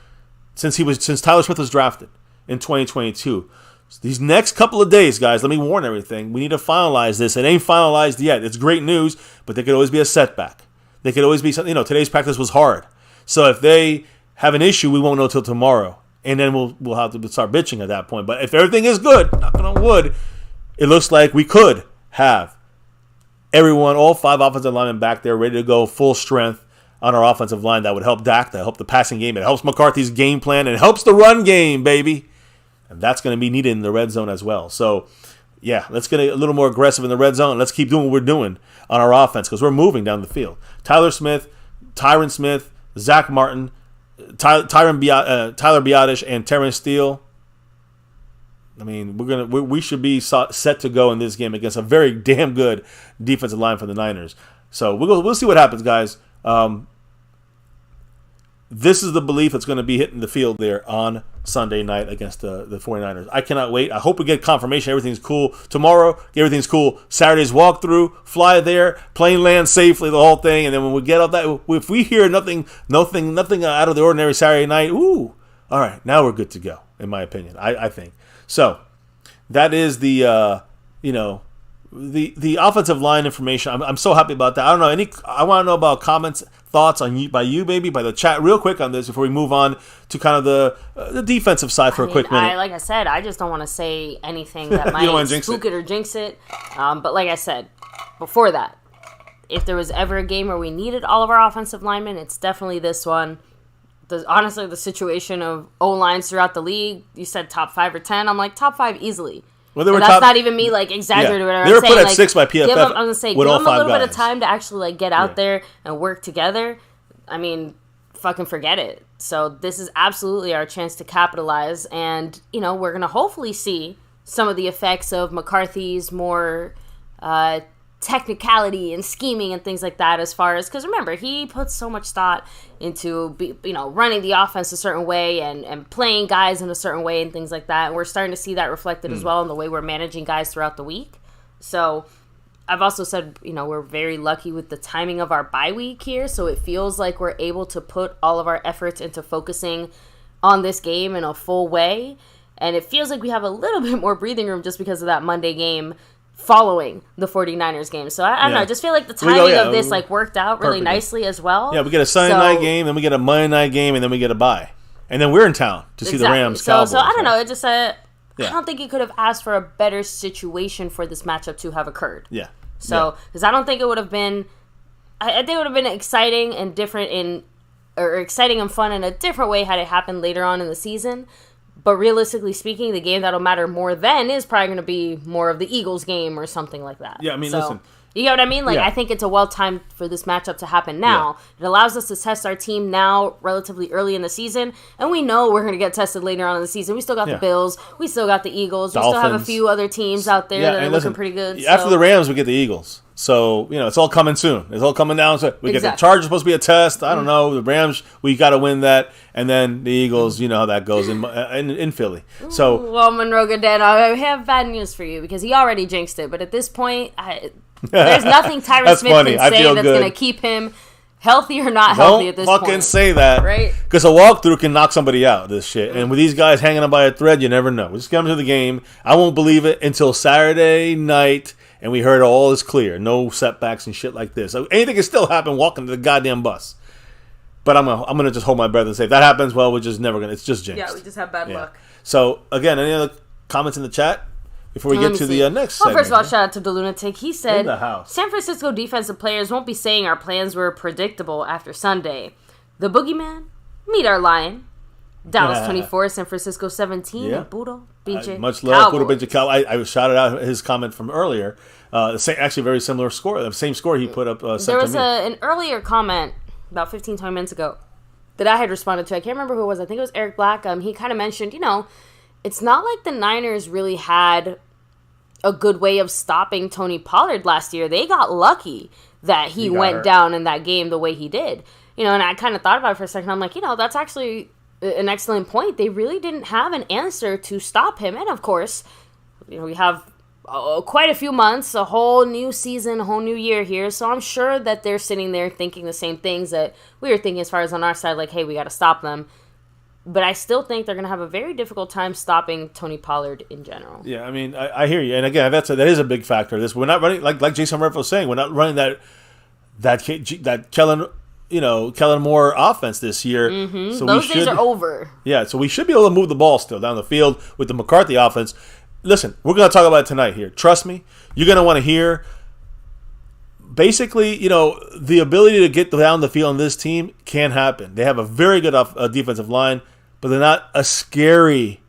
since Tyler Smith was drafted in 2022. So these next couple of days, guys, let me warn everything. We need to finalize this. It ain't finalized yet. It's great news, but there could always be a setback. There could always be something. Today's practice was hard. So if they have an issue, we won't know till tomorrow. And then we'll have to start bitching at that point. But if everything is good, knocking on wood, it looks like we could have everyone, all 5 offensive linemen back there ready to go full strength on our offensive line. That would help Dak, that help the passing game. It helps McCarthy's game plan. And it helps the run game, baby. And that's going to be needed in the red zone as well. So, yeah, let's get a little more aggressive in the red zone. Let's keep doing what we're doing on our offense because we're moving down the field. Tyler Smith, Tyron Smith, Zach Martin, Tyler Biadasz, and Terrence Steele. I mean, we should be set to go in this game against a very damn good defensive line for the Niners. So we'll see what happens, guys. This is the belief that's going to be hitting the field there on Sunday night against the 49ers. I cannot wait. I hope we get confirmation everything's cool tomorrow. Everything's cool. Saturday's walkthrough, fly there, plane land safely, the whole thing. And then when we get off that, if we hear nothing out of the ordinary Saturday night, all right, now we're good to go, in my opinion. I think. So that is the, the offensive line information. I'm so happy about that. I don't know I want to know about comments, thoughts on you by the chat real quick on this before we move on to kind of the defensive side for a quick minute. Like I said, I just don't want to say anything that might spook it or jinx it. But like I said before that, if there was ever a game where we needed all of our offensive linemen, it's definitely this one. Honestly, the situation of O-lines throughout the league, you said top 5 or 10. I'm like, top 5 easily. Well, they were that's not even me like exaggerating. Yeah. What they were I'm saying. Put at 6 by PFF. I'm gonna say, give them a little bit of time to actually like get out there and work together. I mean, fucking forget it. So this is absolutely our chance to capitalize, and we're gonna hopefully see some of the effects of McCarthy's more technicality and scheming and things like that, as far as, because remember, he puts so much thought into running the offense a certain way and playing guys in a certain way and things like that, and we're starting to see that reflected as well in the way we're managing guys throughout the week. So I've also said we're very lucky with the timing of our bye week here, so it feels like we're able to put all of our efforts into focusing on this game in a full way, and it feels like we have a little bit more breathing room just because of that Monday game following the 49ers game. So I don't know, I just feel like the timing of this worked out really nicely as well. Yeah, we get a Sunday night game, then we get a Monday night game, and then we get a bye. And then we're in town to see the Rams Cowboys. So I don't know, it just I don't think you could have asked for a better situation for this matchup to have occurred. Yeah. So, because I don't think it would have been, I think it would have been exciting and different or exciting and fun in a different way had it happened later on in the season. But realistically speaking, the game that'll matter more then is probably going to be more of the Eagles game or something like that. Yeah, I mean, listen. You get what I mean? I think it's a well-timed for this matchup to happen now. Yeah. It allows us to test our team now relatively early in the season, and we know we're going to get tested later on in the season. We still got the Bills. We still got the Eagles. Dolphins. We still have a few other teams out there that are looking pretty good. After the Rams, we get the Eagles. So, it's all coming soon. It's all coming down. So we get the Chargers supposed to be a test. I don't know. The Rams, we got to win that. And then the Eagles, you know how that goes in Philly. So, well, Monroe Goodell, I have bad news for you because he already jinxed it. But at this point, there's nothing Tyron Smith can say that's going to keep him healthy or not healthy at this point. Don't fucking say that. Right? Because a walkthrough can knock somebody out, this shit. And with these guys hanging on by a thread, you never know. We just get them to the game. I won't believe it until Saturday night, and we heard all is clear. No setbacks and shit like this. So anything can still happen walking to the goddamn bus. But I'm gonna just hold my breath and say, if that happens, well, we're just never going to. It's just jinxed. Yeah, we just have bad luck. So, again, any other comments in the chat? Before we get to the next segment. Well, first of all, shout out to the Lunatic. He said, San Francisco defensive players won't be saying our plans were predictable after Sunday. The Boogeyman, meet our lion. Dallas 24, San Francisco 17, and Puro Pinche much love, Puro Pinche Cowboy. I shouted out his comment from earlier. Actually, very similar score. The same score he put up. There was an earlier comment about 15, 20 minutes ago that I had responded to. I can't remember who it was. I think it was Eric Black. He kind of mentioned, it's not like the Niners really had a good way of stopping Tony Pollard last year. They got lucky that he went down in that game the way he did. And I kind of thought about it for a second. I'm like, that's actually an excellent point. They really didn't have an answer to stop him. And, of course, we have quite a few months, a whole new season, a whole new year here. So I'm sure that they're sitting there thinking the same things that we were thinking as far as on our side, like, hey, we got to stop them. But I still think they're going to have a very difficult time stopping Tony Pollard in general. Yeah, I mean, I hear you. And again, that is a big factor. We're not running, like Jason Murphy was saying, we're not running that Kellen Moore offense this year. Mm-hmm. So those days are over. Yeah, so we should be able to move the ball still down the field with the McCarthy offense. Listen, we're going to talk about it tonight here. Trust me, you're going to want to hear. Basically, the ability to get down the field on this team can happen. They have a very good defensive line, but they're not a scary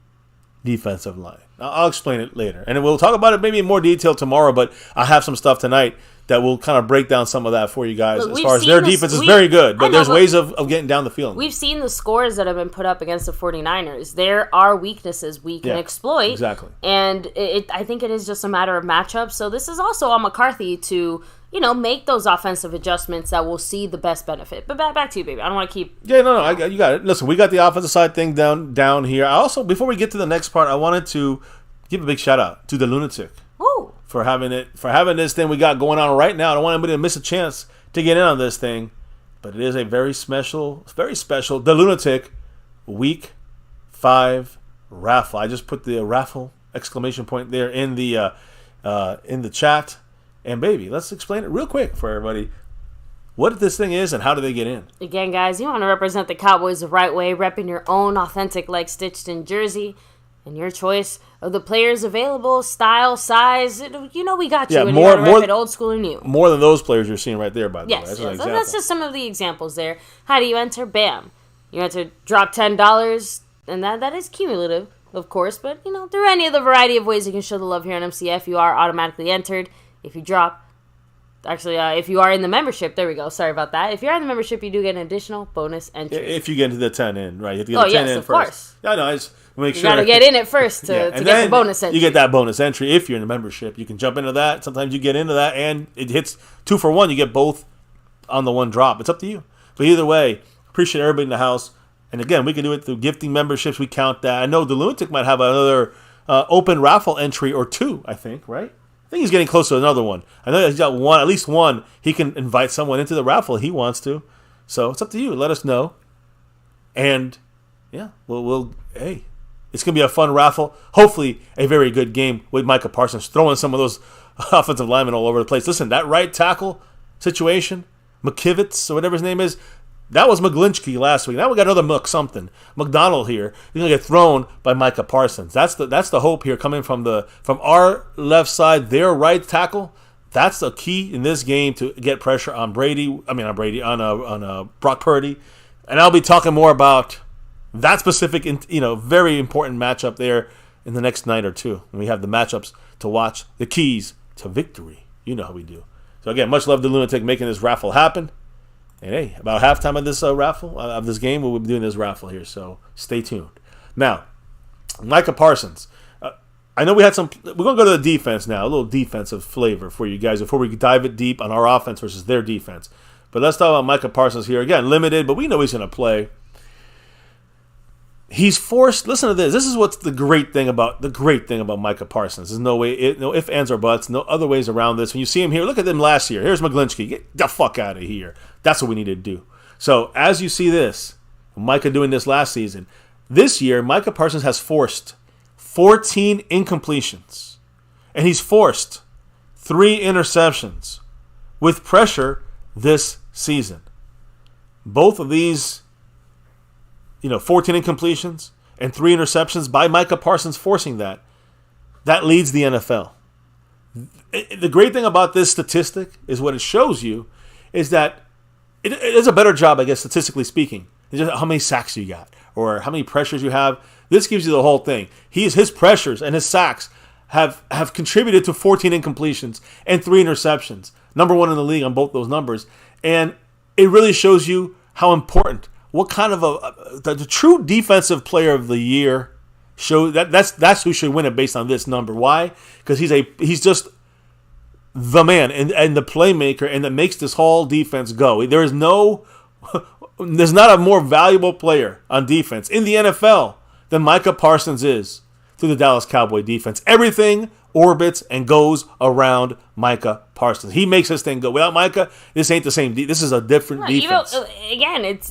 defensive line. I'll explain it later. And we'll talk about it maybe in more detail tomorrow, but I have some stuff tonight that will kind of break down some of that for you guys. As far as their defense is very good, but there's ways of getting down the field. We've seen the scores that have been put up against the 49ers. There are weaknesses we can exploit. Exactly. And I think it is just a matter of matchups. So this is also on McCarthy to make those offensive adjustments that will see the best benefit. But back to you, baby. I don't want to keep... Yeah, no, you got it. Listen, we got the offensive side thing down here. I also, before we get to the next part, I wanted to give a big shout-out to the Lunatic. Ooh. For having this thing we got going on right now. I don't want anybody to miss a chance to get in on this thing. But it is a very special, the Lunatic Week 5 Raffle. I just put the Raffle exclamation point there in the in the chat. And baby, let's explain it real quick for everybody what this thing is and how do they get in. Again, guys, you want to represent the Cowboys the right way, repping your own authentic, like, stitched-in jersey, and your choice of the players available, style, size. We got you. Yeah, and you more, gotta rep it old school or new. More than those players you're seeing right there, by the way. Yes, yes. So that's just some of the examples there. How do you enter? Bam. You enter, drop $10, and that is cumulative, of course, but, through any of the variety of ways you can show the love here on MCF, you are automatically entered. If you drop, if you are in the membership, there we go, sorry about that. If you're in the membership, you do get an additional bonus entry. If you get into the 10 in, right? You have to get the 10 in first. Course. Yeah, no, I just make sure. You got to get in it first to get the bonus entry. You get that bonus entry if you're in the membership. You can jump into that. Sometimes you get into that, and it hits 2 for 1. You get both on the one drop. It's up to you. But either way, appreciate everybody in the house. And again, we can do it through gifting memberships. We count that. I know the Lunatic might have another open raffle entry or 2, I think, right? I think he's getting close to another one. I know he's got one, at least one. He can invite someone into the raffle if he wants to. So it's up to you. Let us know. And yeah, hey, it's going to be a fun raffle. Hopefully a very good game with Micah Parsons throwing some of those offensive linemen all over the place. Listen, that right tackle situation, McKivitz or whatever his name is, that was McGlinchky last week. Now we got another McSomething. McDonald here. He's gonna get thrown by Micah Parsons. That's the hope here coming from our left side, their right tackle. That's the key in this game to get pressure on on Brock Purdy. And I'll be talking more about that specific, very important matchup there in the next night or two. And we have the matchups to watch, the keys to victory. You know how we do. So again, much love to Lunatic making this raffle happen. And hey, about halftime of this raffle, of this game, we'll be doing this raffle here, so stay tuned. Now, Micah Parsons. I know we had we're going to go to the defense now, a little defensive flavor for you guys before we dive it deep on our offense versus their defense. But let's talk about Micah Parsons here. Again, limited, but we know he's going to play. He's forced. Listen to this. This is what's the great thing about Micah Parsons. There's no ifs, ands, or buts. No other ways around this. When you see him here, look at them last year. Here's McGlinchky. Get the fuck out of here. That's what we need to do. So as you see this, Micah doing this last season, this year Micah Parsons has forced 14 incompletions, and he's forced 3 interceptions with pressure this season. Both of these, 14 incompletions and 3 interceptions by Micah Parsons forcing that leads the NFL. The great thing about this statistic is what it shows you is that it is a better job, I guess, statistically speaking. It's just how many sacks you got or how many pressures you have. This gives you the whole thing. His pressures and his sacks have contributed to 14 incompletions and 3 interceptions. Number 1 in the league on both those numbers. And it really shows you how important, what kind of the true defensive player of the year that's who should win it based on this number. Why? Because he's just the man and the playmaker, and that makes this whole defense go. There's not a more valuable player on defense in the NFL than Micah Parsons is to the Dallas Cowboy defense. Everything orbits and goes around Micah Parsons. He makes this thing go. Without Micah, this ain't the same. This is a different defense.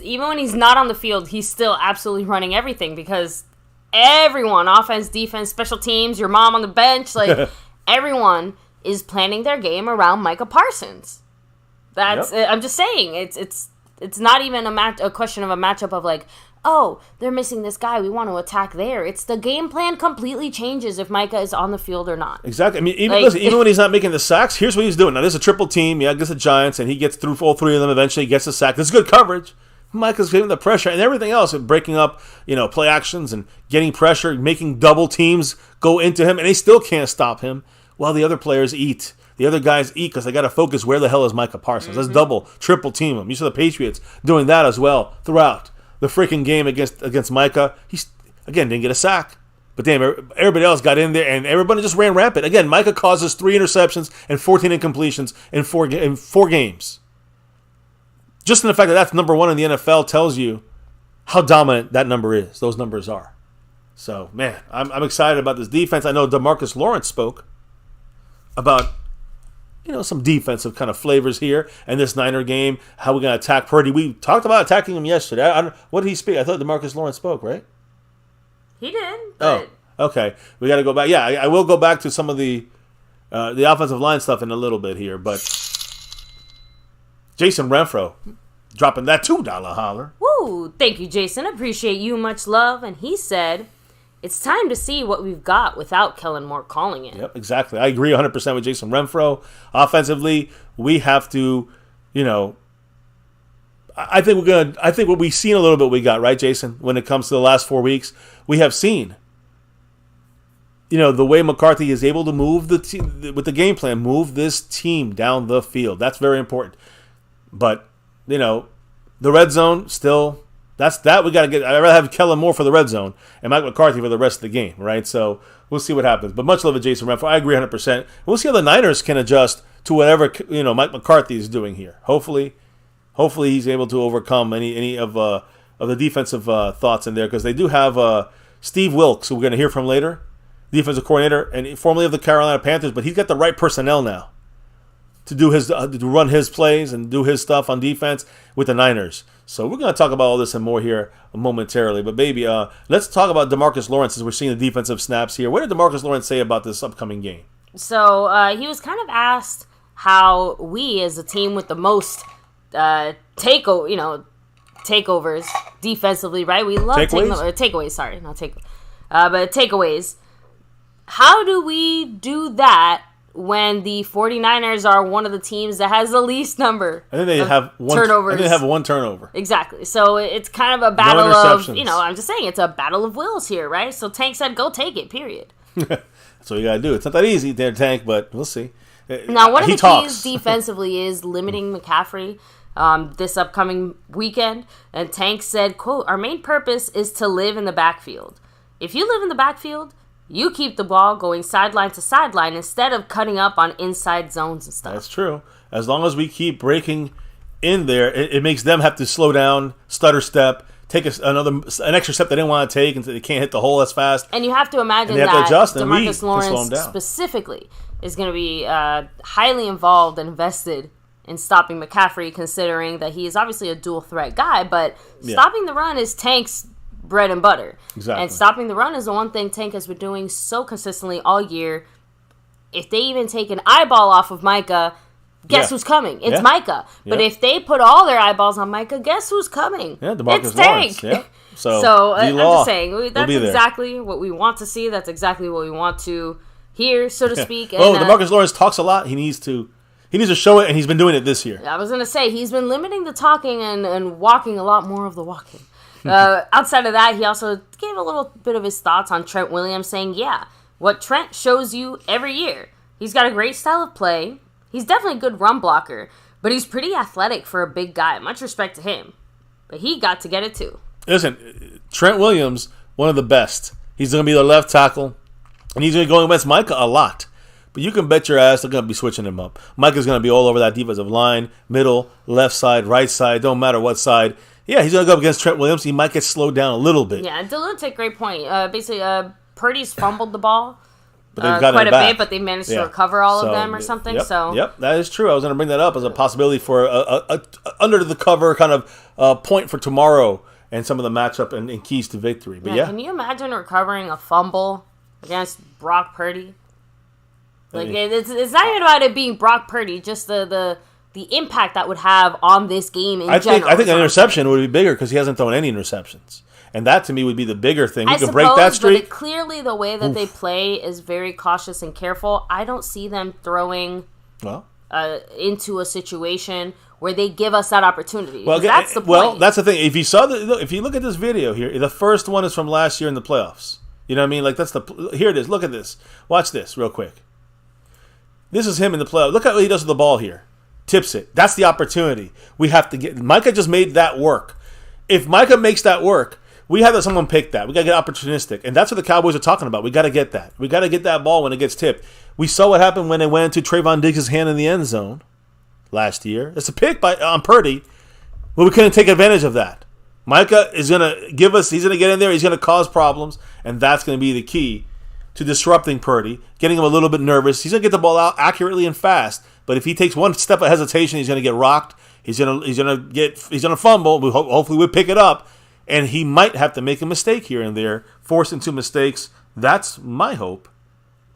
Even when he's not on the field, he's still absolutely running everything because everyone, offense, defense, special teams, your mom on the bench, everyone is planning their game around Micah Parsons. I'm just saying, it's not even a question of a matchup of they're missing this guy, we want to attack there. It's the game plan completely changes if Micah is on the field or not. Exactly. I mean, even when he's not making the sacks, here's what he's doing. Now, there's a triple team, against the Giants, and he gets through all 3 of them. Eventually, he gets a sack. This is good coverage. Micah's getting the pressure and everything else, and breaking up, play actions and getting pressure, making double teams go into him, and they still can't stop him while the other players eat. The other guys eat because they got to focus where the hell is Micah Parsons. Let's double, triple team him. You saw the Patriots doing that as well throughout the freaking game against Micah. He, again, didn't get a sack. But damn, everybody else got in there, and everybody just ran rampant. Again, Micah causes 3 interceptions and 14 incompletions in 4 games. Just in the fact that that's number 1 in the NFL tells you how dominant that number is. Those numbers are. So, man, I'm excited about this defense. I know DeMarcus Lawrence spoke about some defensive kind of flavors here in this Niner game. How we're going to attack Purdy. We talked about attacking him yesterday. What did he speak? I thought DeMarcus Lawrence spoke, right? He did. But... Oh, okay. We got to go back. Yeah, I will go back to some of the the offensive line stuff in a little bit here, but Jason Renfro dropping that $2 holler. Woo! Thank you, Jason. Appreciate you. Much love. And he said, it's time to see what we've got without Kellen Moore calling it. Yep, exactly. I agree 100% with Jason Renfro. Offensively, we have to, I think what we've seen a little bit we got, right, Jason? When it comes to the last 4 weeks, we have seen, the way McCarthy is able to move with the game plan, move this team down the field. That's very important. But, the red zone still, we got to get. I'd rather have Kellen Moore for the red zone and Mike McCarthy for the rest of the game, right? So we'll see what happens. But much love to Jason Renfro. I agree 100%. We'll see how the Niners can adjust to whatever Mike McCarthy is doing here. Hopefully he's able to overcome any of the defensive thoughts in there, because they do have Steve Wilkes, who we're going to hear from later, defensive coordinator and formerly of the Carolina Panthers, but he's got the right personnel now to do to run his plays and do his stuff on defense with the Niners. So we're going to talk about all this and more here momentarily. But baby, let's talk about DeMarcus Lawrence as we're seeing the defensive snaps here. What did DeMarcus Lawrence say about this upcoming game? So he was kind of asked how we, as a team with the most takeovers defensively, right? We love takeaways. Sorry, not take, but takeaways. How do we do that when the 49ers are one of the teams that has the least number I think they have turnovers? I think they have one turnover. Exactly. So it's kind of a battle of, I'm just saying, it's a battle of wills here, right? So Tank said, go take it, period. That's what you got to do. It's not that easy there, Tank, but we'll see. Now, one of the keys defensively is limiting McCaffrey this upcoming weekend. And Tank said, quote, our main purpose is to live in the backfield. If you live in the backfield, you keep the ball going sideline to sideline instead of cutting up on inside zones and stuff. That's true. As long as we keep breaking in there, it makes them have to slow down, stutter step, take an extra step they didn't want to take, and they can't hit the hole as fast. And you have to imagine that DeMarcus Lawrence specifically is going to be highly involved and invested in stopping McCaffrey, considering that he is obviously a dual threat guy, but stopping the run is Tank's bread and butter. Exactly. And stopping the run is the one thing Tank has been doing so consistently all year. If they even take an eyeball off of Micah, guess who's coming? It's Micah. But if they put all their eyeballs on Micah, guess who's coming? Yeah, DeMarcus it's Tank. Yeah. So I'm just saying, that's exactly what we want to see. That's exactly what we want to hear, so to speak. And, DeMarcus Lawrence talks a lot. He needs to show it, and he's been doing it this year. I was going to say, he's been limiting the talking and walking a lot more of the walking. Outside of that, he also gave a little bit of his thoughts on Trent Williams, saying, what Trent shows you every year. He's got a great style of play. He's definitely a good run blocker, but he's pretty athletic for a big guy. Much respect to him. But he got to get it too. Listen, Trent Williams, one of the best. He's going to be the left tackle, and he's going to go against Micah a lot. But you can bet your ass they're going to be switching him up. Micah's going to be all over that defensive line, middle, left side, right side, don't matter what side. Yeah, he's going to go up against Trent Williams. He might get slowed down a little bit. Yeah, Dylan, great point. Basically, Purdy's fumbled the ball but quite a bit, but they managed to recover all of them or something. Yep, that is true. I was going to bring that up as a possibility for a under the cover kind of point for tomorrow and some of the matchup and keys to victory. But can you imagine recovering a fumble against Brock Purdy? Like it's not even about it being Brock Purdy, just the impact that would have on this game in general. I think an interception would be bigger because he hasn't thrown any interceptions. And that, to me, would be the bigger thing. I can break that streak. But clearly the way that they play is very cautious and careful. I don't see them throwing into a situation where they give us that opportunity. Well, that's the point. Well, that's the thing. If you look at this video here, the first one is from last year in the playoffs. You know what I mean? Like here it is. Look at this. Watch this real quick. This is him in the playoffs. Look at what he does with the ball here. Tips it. That's the opportunity. We have to get. Micah just made that work. If Micah makes that work, we have someone pick that. We got to get opportunistic. And that's what the Cowboys are talking about. We got to get that. We got to get that ball when it gets tipped. We saw what happened when they went into Trayvon Diggs' hand in the end zone last year. It's a pick on Purdy, but we couldn't take advantage of that. Micah is going to give us, he's going to get in there, he's going to cause problems, and that's going to be the key to disrupting Purdy, getting him a little bit nervous. He's going to get the ball out accurately and fast, but if he takes one step of hesitation, he's going to get rocked. He's going to fumble. Hopefully we pick it up, and he might have to make a mistake here and there, force into mistakes. That's my hope.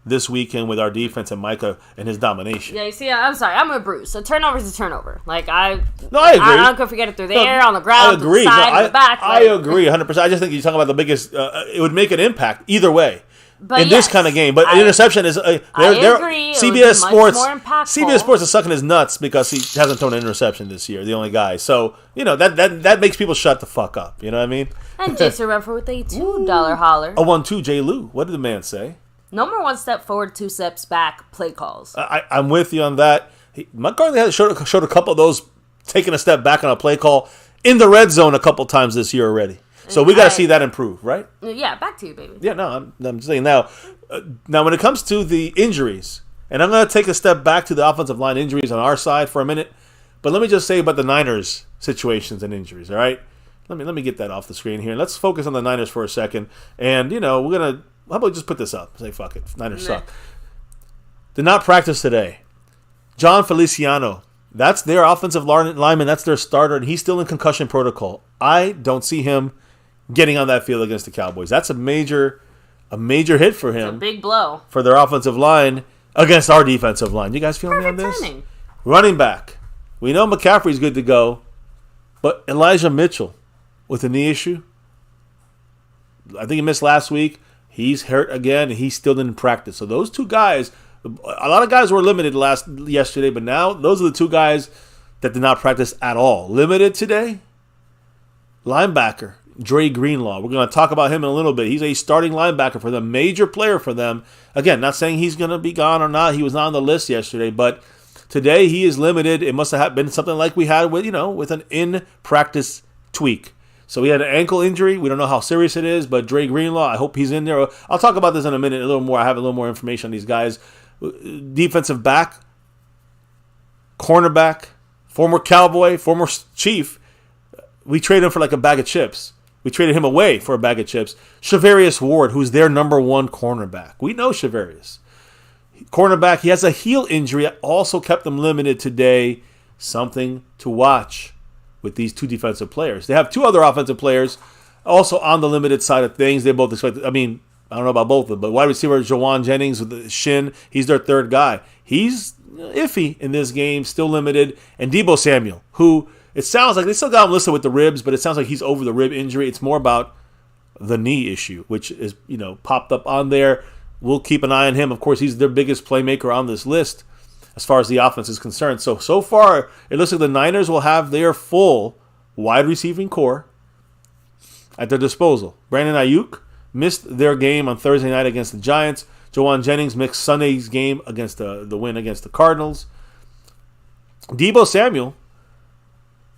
this weekend with our defense and Micah and his domination. Yeah, you see, I'm sorry. I'm a Bruce. A turnover is a turnover. Like, I agree. I don't care if we get it through the air, on the ground, I agree. the side, the back. I agree 100%. I just think you're talking about the biggest, it would make an impact either way. But in this kind of game, but interception is. I agree. CBS Sports. More CBS Sports is sucking his nuts because he hasn't thrown an interception this year. The only guy, so that makes people shut the fuck up. You know what I mean? And Jason Raffle with a $2 holler. A 1-2 J. Lou. What did the man say? No more 1 step forward, 2 steps back play calls. I'm with you on that. McCarthy showed a couple of those taking a step back on a play call in the red zone a couple times this year already. So we got to see that improve, right? Yeah, back to you, baby. Yeah, no, I'm saying now when it comes to the injuries, and I'm going to take a step back to the offensive line injuries on our side for a minute, but let me just say about the Niners situations and injuries, all right? Let me get that off the screen here. Let's focus on the Niners for a second. And, we're going to, how about we just put this up? Say, fuck it, Niners suck. Did not practice today. John Feliciano, that's their offensive lineman, that's their starter, and he's still in concussion protocol. I don't see him getting on that field against the Cowboys. That's a major hit for him. It's a big blow. For their offensive line against our defensive line. You guys feeling me on this? Timing. Running back. We know McCaffrey's good to go, but Elijah Mitchell with a knee issue. I think he missed last week. He's hurt again, and he still didn't practice. So those two guys, a lot of guys were limited yesterday, but now those are the two guys that did not practice at all. Limited today, linebacker. Dre Greenlaw. We're going to talk about him in a little bit. He's a starting linebacker for them, major player for them. Again, not saying he's going to be gone or not. He was not on the list yesterday, but today he is limited. It must have been something like we had with an in-practice tweak. So he had an ankle injury. We don't know how serious it is, but Dre Greenlaw, I hope he's in there. I'll talk about this in a minute a little more. I have a little more information on these guys. Defensive back, cornerback, former Cowboy, former Chief. We traded him for like a bag of chips. We traded him away for a bag of chips. Shavarius Ward, who's their number one cornerback. We know Shavarius. Cornerback, he has a heel injury. Also kept them limited today. Something to watch with these two defensive players. They have two other offensive players also on the limited side of things. They both expect. I don't know about both of them, but wide receiver Jawan Jennings with the shin, he's their third guy. He's iffy in this game, still limited. And Deebo Samuel, who... It sounds like they still got him listed with the ribs, but it sounds like he's over the rib injury. It's more about the knee issue, which is, popped up on there. We'll keep an eye on him. Of course, he's their biggest playmaker on this list as far as the offense is concerned. So far, it looks like the Niners will have their full wide receiving core at their disposal. Brandon Ayuk missed their game on Thursday night against the Giants. Jawan Jennings missed Sunday's game against the win against the Cardinals. Deebo Samuel,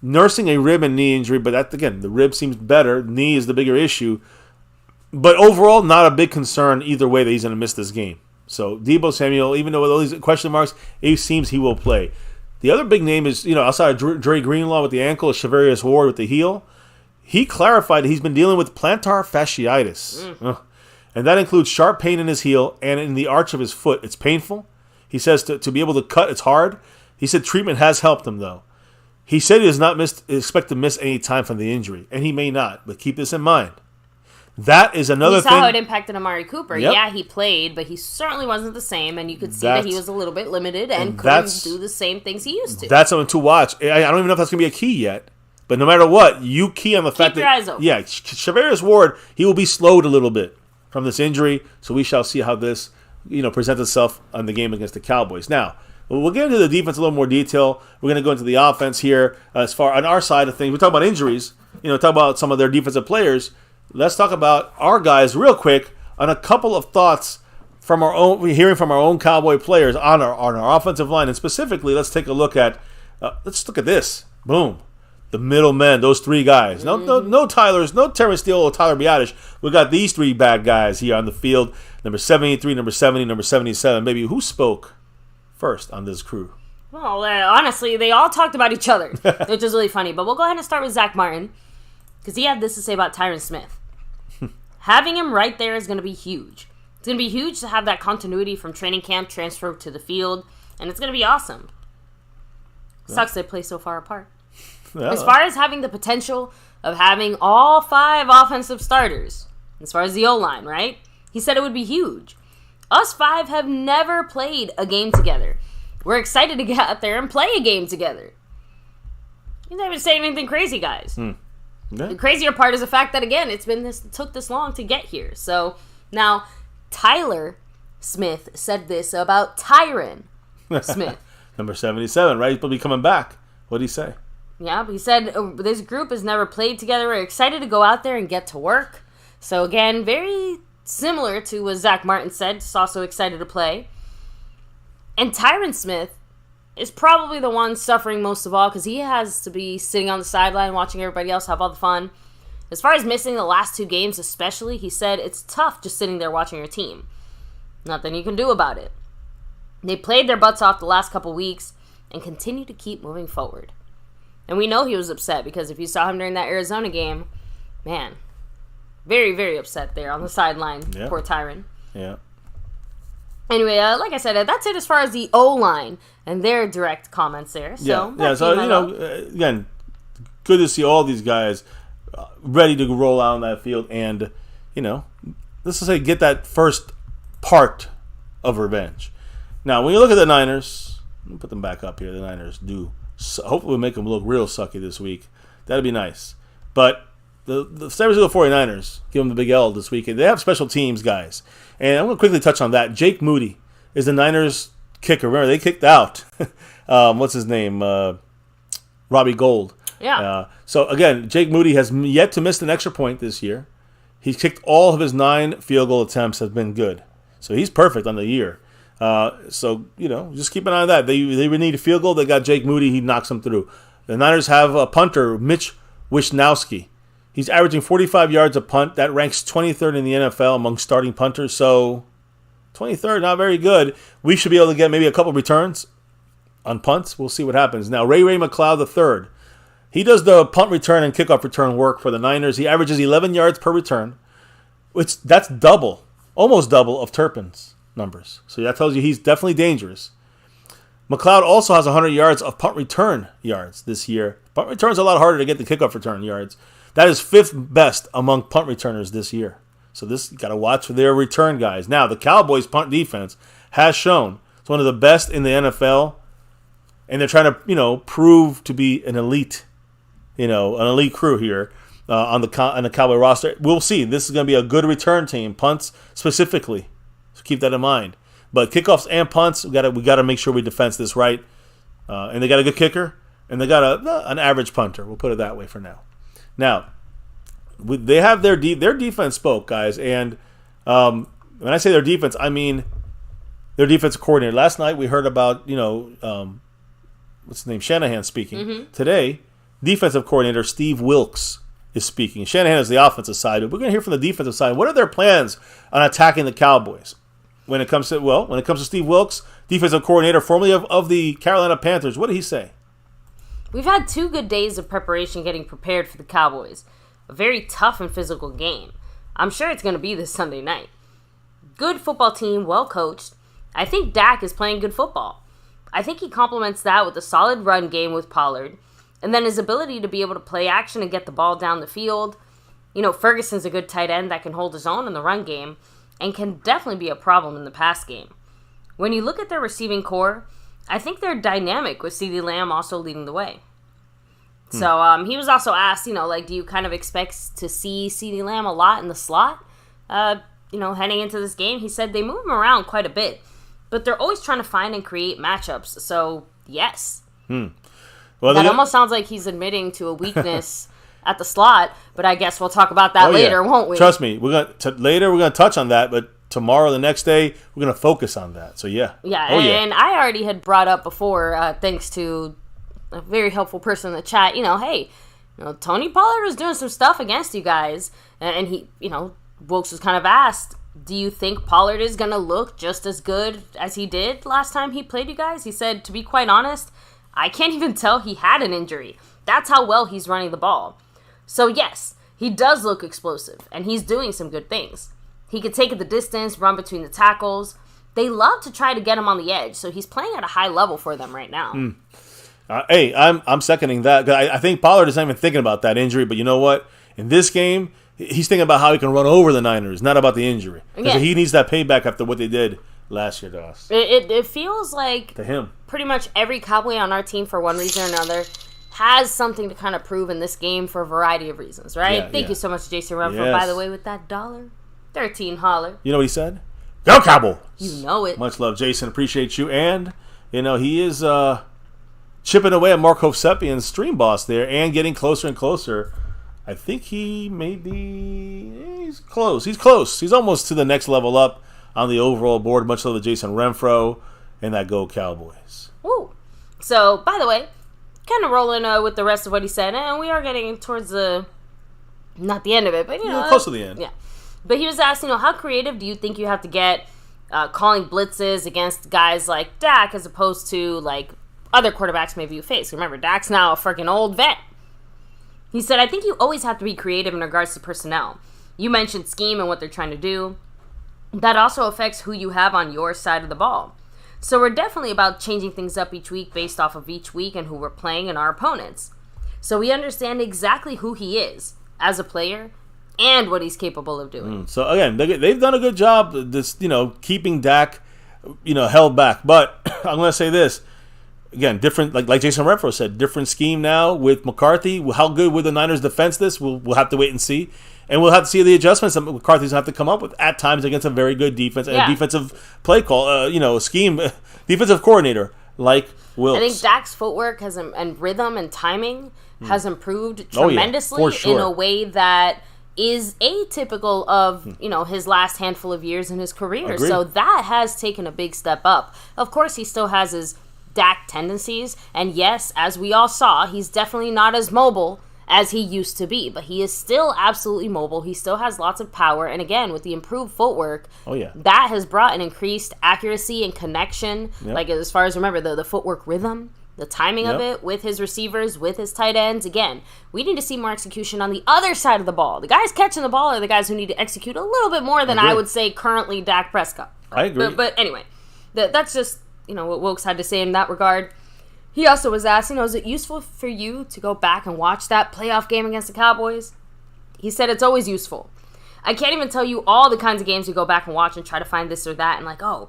nursing a rib and knee injury, but that, again, the rib seems better. Knee is the bigger issue. But overall, not a big concern either way that he's going to miss this game. So Deebo Samuel, even though with all these question marks, it seems he will play. The other big name is, outside of Dre Greenlaw with the ankle, Shavarius Ward with the heel. He clarified that he's been dealing with plantar fasciitis. And that includes sharp pain in his heel and in the arch of his foot. It's painful. He says to be able to cut, it's hard. He said treatment has helped him, though. He said he does not expect to miss any time from the injury, and he may not, but keep this in mind. That is another thing. You saw how it impacted Amari Cooper. Yep. Yeah, he played, but he certainly wasn't the same, and you could see that he was a little bit limited and couldn't do the same things he used to. That's something to watch. I don't even know if that's going to be a key yet, but no matter what, you key on the fact that... Keep your eyes open. Yeah, Shavarius Ward, he will be slowed a little bit from this injury, so we shall see how this presents itself on the game against the Cowboys. Now, we'll get into the defense a little more detail. We're going to go into the offense here as far on our side of things. We talk about injuries, talk about some of their defensive players. Let's talk about our guys real quick on a couple of thoughts from our own, hearing from our own Cowboy players on our offensive line. And specifically, let's take a look at, this. Boom. The middlemen, those three guys. No Tylers, no Terrence Steele or Tyler Biadasz. We got these three bad guys here on the field. Number 73, number 70, number 77. Maybe who spoke first on this crew? Well, honestly, they all talked about each other, which is really funny. But we'll go ahead and start with Zach Martin, because he had this to say about Tyron Smith. Having him right there is going to be huge. It's going to be huge to have that continuity from training camp transfer to the field, and it's going to be awesome. Sucks they play so far apart. Yeah. As far as having the potential of having all 5 offensive starters, as far as the O-line, right? He said it would be huge. Us five have never played a game together. We're excited to get out there and play a game together. He's not even saying anything crazy, guys. Yeah. The crazier part is the fact that, again, it took this long to get here. So, now, Tyler Smith said this about Tyron Smith. Number 77, right? He'll be coming back. What did he say? Yeah, he said, this group has never played together. We're excited to go out there and get to work. So, again, very similar to what Zach Martin said. Just also excited to play. And Tyron Smith is probably the one suffering most of all because he has to be sitting on the sideline watching everybody else have all the fun. As far as missing the last 2 games especially, he said it's tough just sitting there watching your team. Nothing you can do about it. They played their butts off the last couple weeks and continue to keep moving forward. And we know he was upset because if you saw him during that Arizona game, man, very, very upset there on the sideline. Yeah. Poor Tyron. Yeah. Anyway, like I said, that's it as far as the O-line and their direct comments there. So, again, good to see all these guys ready to roll out on that field and, let's just say get that first part of revenge. Now, when you look at the Niners, let me put them back up here. The Niners do. Hopefully we'll make them look real sucky this week. That'd be nice. But the San Francisco 49ers, give them the big L this weekend. They have special teams, guys. And I'm going to quickly touch on that. Jake Moody is the Niners kicker. Remember, they kicked out, what's his name? Robbie Gould. Yeah. So, again, Jake Moody has yet to miss an extra point this year. He's kicked all of his 9 field goal attempts have been good. So, he's perfect on the year. Just keep an eye on that. They need a field goal. They got Jake Moody. He knocks them through. The Niners have a punter, Mitch Wishnowski. He's averaging 45 yards a punt. That ranks 23rd in the NFL among starting punters. So, 23rd, not very good. We should be able to get maybe a couple returns on punts. We'll see what happens. Now, Ray McLeod III. He does the punt return and kickoff return work for the Niners. He averages 11 yards per return. That's almost double of Turpin's numbers. So that tells you he's definitely dangerous. McLeod also has 100 yards of punt return yards this year. Punt return's a lot harder to get the kickoff return yards. That is 5th best among punt returners this year. So you got to watch for their return guys. Now, the Cowboys' punt defense has shown it's one of the best in the NFL, and they're trying to, prove to be an elite crew here on the Cowboy roster. We'll see. This is going to be a good return team, punts specifically. So keep that in mind. But kickoffs and punts, we got to make sure we defense this right. And they got a good kicker, and they got an average punter. We'll put it that way for now. Now, they have their defense spoke, guys, and when I say their defense, I mean their defensive coordinator. Last night we heard about what's his name, Shanahan speaking. Mm-hmm. Today, defensive coordinator Steve Wilks is speaking. Shanahan is the offensive side, but we're going to hear from the defensive side. What are their plans on attacking the Cowboys? When it comes to Steve Wilks, defensive coordinator formerly of the Carolina Panthers, what did he say? We've had 2 good days of preparation getting prepared for the Cowboys. A very tough and physical game. I'm sure it's going to be this Sunday night. Good football team, well coached. I think Dak is playing good football. I think he complements that with a solid run game with Pollard, and then his ability to be able to play action and get the ball down the field. Ferguson's a good tight end that can hold his own in the run game and can definitely be a problem in the pass game. When you look at their receiving core, I think they're dynamic with CeeDee Lamb also leading the way. So he was also asked, do you kind of expect to see CeeDee Lamb a lot in the slot? Heading into this game, he said they move him around quite a bit, but they're always trying to find and create matchups. So, yes. Well, that almost sounds like he's admitting to a weakness at the slot, but I guess we'll talk about that later, won't we? Trust me, we're gonna touch on that, but tomorrow, the next day, we're going to focus on that. So, yeah. Yeah, and I already had brought up before, thanks to a very helpful person in the chat, hey, Tony Pollard was doing some stuff against you guys, and he, Wilkes was kind of asked, do you think Pollard is going to look just as good as he did last time he played you guys? He said, to be quite honest, I can't even tell he had an injury. That's how well he's running the ball. So, yes, he does look explosive, and he's doing some good things. He could take it the distance, run between the tackles. They love to try to get him on the edge, so he's playing at a high level for them right now. Hey, I'm seconding that. I think Pollard is not even thinking about that injury, but you know what? In this game, he's thinking about how he can run over the Niners, not about the injury. Because Yeah. he needs that payback after what they did last year to us. It feels like To him. pretty much every Cowboy on our team, for one reason or another, has something to kind of prove in this game for a variety of reasons, right? Yeah, Thank you so much, Jason Raffle, Yes. by the way, with that $13 holler. You know what he said? Go Cowboys! You know it. Much love, Jason. Appreciate you. And, he is chipping away at Mark Hovsepian's stream boss there and getting closer and closer. I think he may be... He's close. He's close. He's almost to the next level up on the overall board. Much love to Jason Renfro and that Go Cowboys. Woo. So, by the way, kind of rolling with the rest of what he said, and we are getting towards not the end of it, but Close to the end. Yeah. But he was asked, how creative do you think you have to get calling blitzes against guys like Dak as opposed to like other quarterbacks maybe you face? Remember, Dak's now a freaking old vet. He said, I think you always have to be creative in regards to personnel. You mentioned scheme and what they're trying to do. That also affects who you have on your side of the ball. So we're definitely about changing things up each week based off of each week and who we're playing and our opponents. So we understand exactly who he is as a player and what he's capable of doing. So again, they've done a good job, keeping Dak, held back. But I'm going to say this again: different, like Jason Renfro said, different scheme now with McCarthy. How good will the Niners defense this? We'll have to wait and see, and we'll have to see the adjustments that McCarthy's going to have to come up with at times against a very good defense and a defensive play call, scheme, defensive coordinator like Wilks. I think Dak's footwork and rhythm and timing has improved tremendously for sure. in a way that is atypical of, his last handful of years in his career. Agreed. So that has taken a big step up. Of course, he still has his Dak tendencies. And yes, as we all saw, he's definitely not as mobile as he used to be. But he is still absolutely mobile. He still has lots of power. And again, with the improved footwork, that has brought an increased accuracy and connection. Yep. Like as far as, remember, the footwork rhythm, the timing of it with his receivers, with his tight ends. Again, we need to see more execution on the other side of the ball. The guys catching the ball are the guys who need to execute a little bit more than I would say currently Dak Prescott. I agree. But anyway, that's just, what Wilkes had to say in that regard. He also was asked, is it useful for you to go back and watch that playoff game against the Cowboys? He said it's always useful. I can't even tell you all the kinds of games we go back and watch and try to find this or that and like, are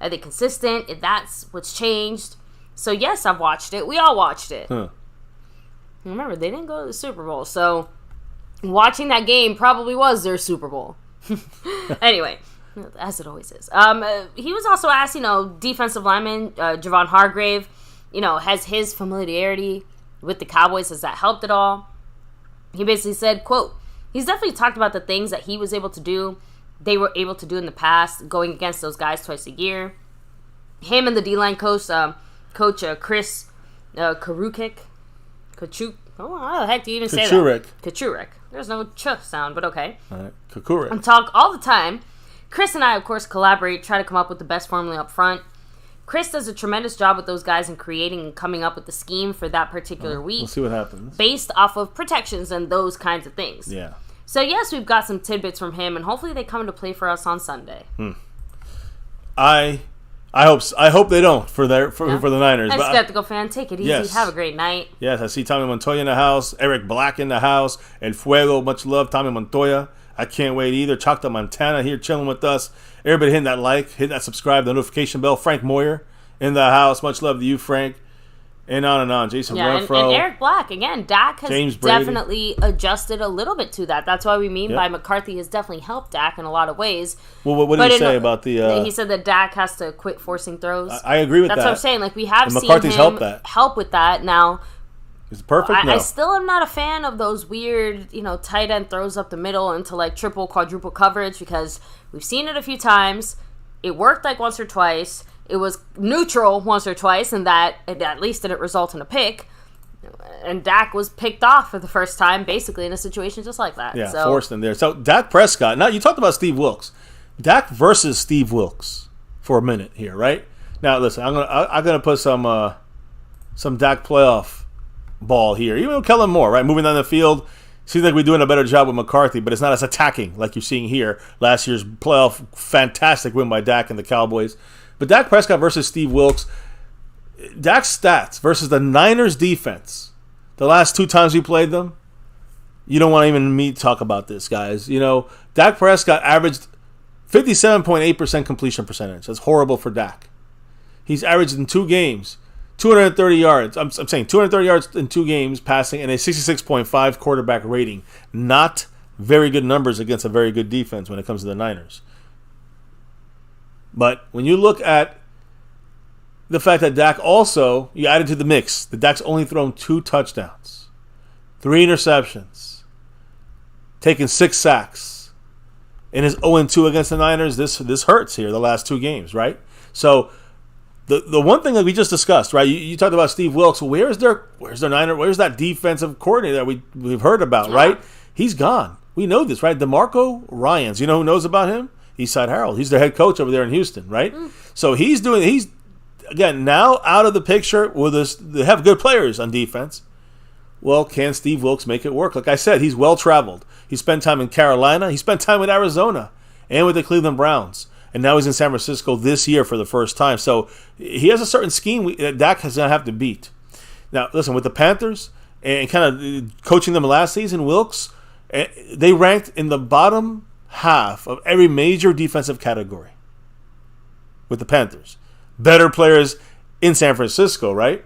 they consistent? If that's what's changed. So, yes, I've watched it. We all watched it. Huh. Remember, they didn't go to the Super Bowl, so watching that game probably was their Super Bowl. Anyway, as it always is. He was also asked, defensive lineman Javon Hargrave, has his familiarity with the Cowboys, has that helped at all? He basically said, quote, he's definitely talked about the things that he was able to do, they were able to do in the past, going against those guys twice a year. Him and the D-line coach, Chris Kachuk. How the heck do you even say that? Kachurek. There's no ch sound, but okay. All right. Kakurek. And talk all the time. Chris and I, of course, collaborate, try to come up with the best formula up front. Chris does a tremendous job with those guys in creating and coming up with the scheme for that particular week. We'll see what happens. Based off of protections and those kinds of things. Yeah. So, yes, we've got some tidbits from him, and hopefully they come into play for us on Sunday. I hope they don't for the Niners. And Skeptical fan, take it easy. Yes. Have a great night. Yes, I see Tommy Montoya in the house, Eric Black in the house, El Fuego, much love, Tommy Montoya. I can't wait either. Choctaw Montana here chilling with us. Everybody hitting that like, hitting that subscribe, the notification bell. Frank Moyer in the house. Much love to you, Frank. And on and on. Jason Renfro. And Eric Black. Again, Dak has definitely adjusted a little bit to that. That's why we mean by McCarthy has definitely helped Dak in a lot of ways. Well, what did he say about the... he said that Dak has to quit forcing throws. I agree with that. That's what I'm saying. Like, we have seen McCarthy's him help with that. Now... Is it perfect? No. I still am not a fan of those weird, tight end throws up the middle into like triple, quadruple coverage because we've seen it a few times. It worked like once or twice. It was neutral once or twice, and that it at least didn't result in a pick. And Dak was picked off for the first time, basically in a situation just like that. Yeah, forced in there. So Dak Prescott. Now you talked about Steve Wilks. Dak versus Steve Wilks for a minute here, right? Now listen, I'm gonna put some Dak playoff ball here. Even Kellen Moore, right? Moving down the field. Seems like we're doing a better job with McCarthy, but it's not as attacking like you're seeing here. Last year's playoff, fantastic win by Dak and the Cowboys. But Dak Prescott versus Steve Wilks. Dak's stats versus the Niners defense. The last two times we played them, you don't want even me to talk about this, guys. You know, Dak Prescott averaged 57.8% completion percentage. That's horrible for Dak. He's averaged in 2 games 230 yards. I'm saying 230 yards in 2 games passing and a 66.5 quarterback rating. Not very good numbers against a very good defense when it comes to the Niners. But when you look at the fact that Dak also, you added to the mix, that Dak's only thrown 2 touchdowns, 3 interceptions, taken 6 sacks, and is 0-2 against the Niners. This hurts here the last 2 games, right? So the one thing that we just discussed, right? You talked about Steve Wilks. Where's that defensive coordinator that we've heard about, right? He's gone. We know this, right? DeMarco Ryans. You know who knows about him? Eastside Harold. He's their head coach over there in Houston, right? So he's again now out of the picture. They have good players on defense. Well, can Steve Wilks make it work? Like I said, he's well traveled. He spent time in Carolina. He spent time with Arizona and with the Cleveland Browns. And now he's in San Francisco this year for the first time. So he has a certain scheme that Dak is going to have to beat. Now, listen, with the Panthers and kind of coaching them last season, Wilks, they ranked in the bottom half of every major defensive category with the Panthers. Better players in San Francisco, right?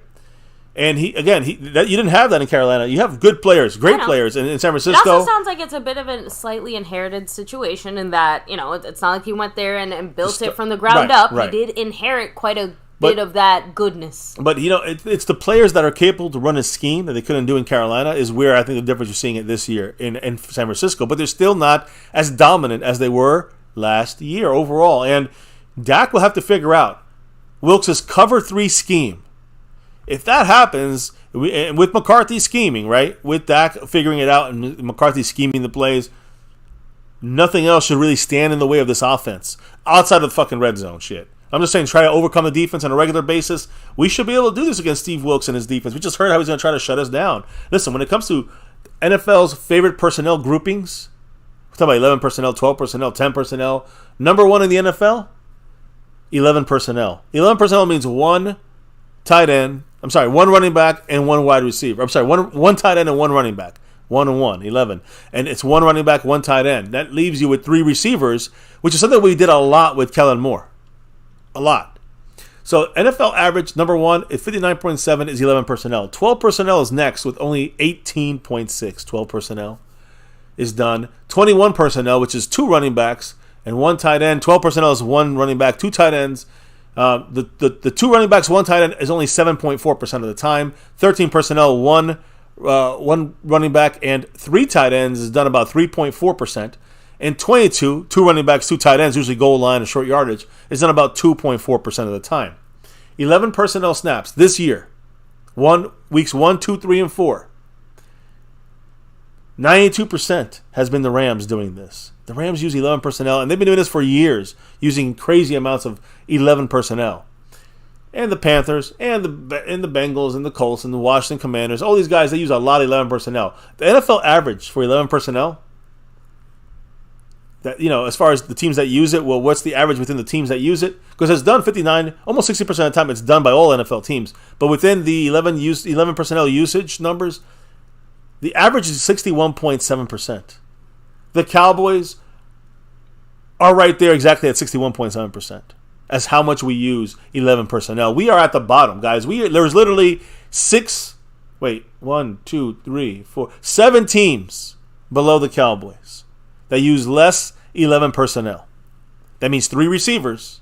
And you didn't have that in Carolina. You have good players, great players in San Francisco. It also sounds like it's a bit of a slightly inherited situation in that, you know, it's not like you went there and built it from the ground up. Right. You did inherit quite a bit of that goodness. But, you know, it's the players that are capable to run a scheme that they couldn't do in Carolina is where I think the difference you're seeing it this year in San Francisco. But they're still not as dominant as they were last year overall. And Dak will have to figure out Wilks' cover 3 scheme. If that happens, with McCarthy scheming, right? With Dak figuring it out and McCarthy scheming the plays, nothing else should really stand in the way of this offense outside of the fucking red zone shit. I'm just saying, try to overcome the defense on a regular basis. We should be able to do this against Steve Wilks and his defense. We just heard how he's going to try to shut us down. Listen, when it comes to NFL's favorite personnel groupings, we're talking about 11 personnel, 12 personnel, 10 personnel. Number 1 in the NFL, 11 personnel. 11 personnel means 1 tight end. I'm sorry, 1 running back and 1 wide receiver. I'm sorry, one tight end and 1 running back. 1 and 1, 11. And it's 1 running back, 1 tight end. That leaves you with 3 receivers, which is something we did a lot with Kellen Moore. A lot. So NFL average, number 1, at 59.7 is 11 personnel. 12 personnel is next with only 18.6. 12 personnel is done. 21 personnel, which is 2 running backs and 1 tight end. 12 personnel is 1 running back, 2 tight ends. The 2 running backs, 1 tight end is only 7.4% of the time. 13 personnel, 1 running back, and 3 tight ends is done about 3.4%. And 22, 2 running backs, 2 tight ends, usually goal line and short yardage, is done about 2.4% of the time. 11 personnel snaps this year. Weeks 1, 2, 3, and 4. 92% has been the Rams doing this. The Rams use 11 personnel, and they've been doing this for years, using crazy amounts of 11 personnel. And the Panthers, and the Bengals, and the Colts, and the Washington Commanders, all these guys, they use a lot of 11 personnel. The NFL average for 11 personnel, that, you know, as far as the teams that use it, well, what's the average within the teams that use it? Because it's done 59, almost 60% of the time, it's done by all NFL teams. But within the 11 personnel usage numbers, the average is 61.7%. The Cowboys are right there exactly at 61.7% as how much we use 11 personnel. We are at the bottom, guys. There's literally 7 teams below the Cowboys that use less 11 personnel. That means 3 receivers,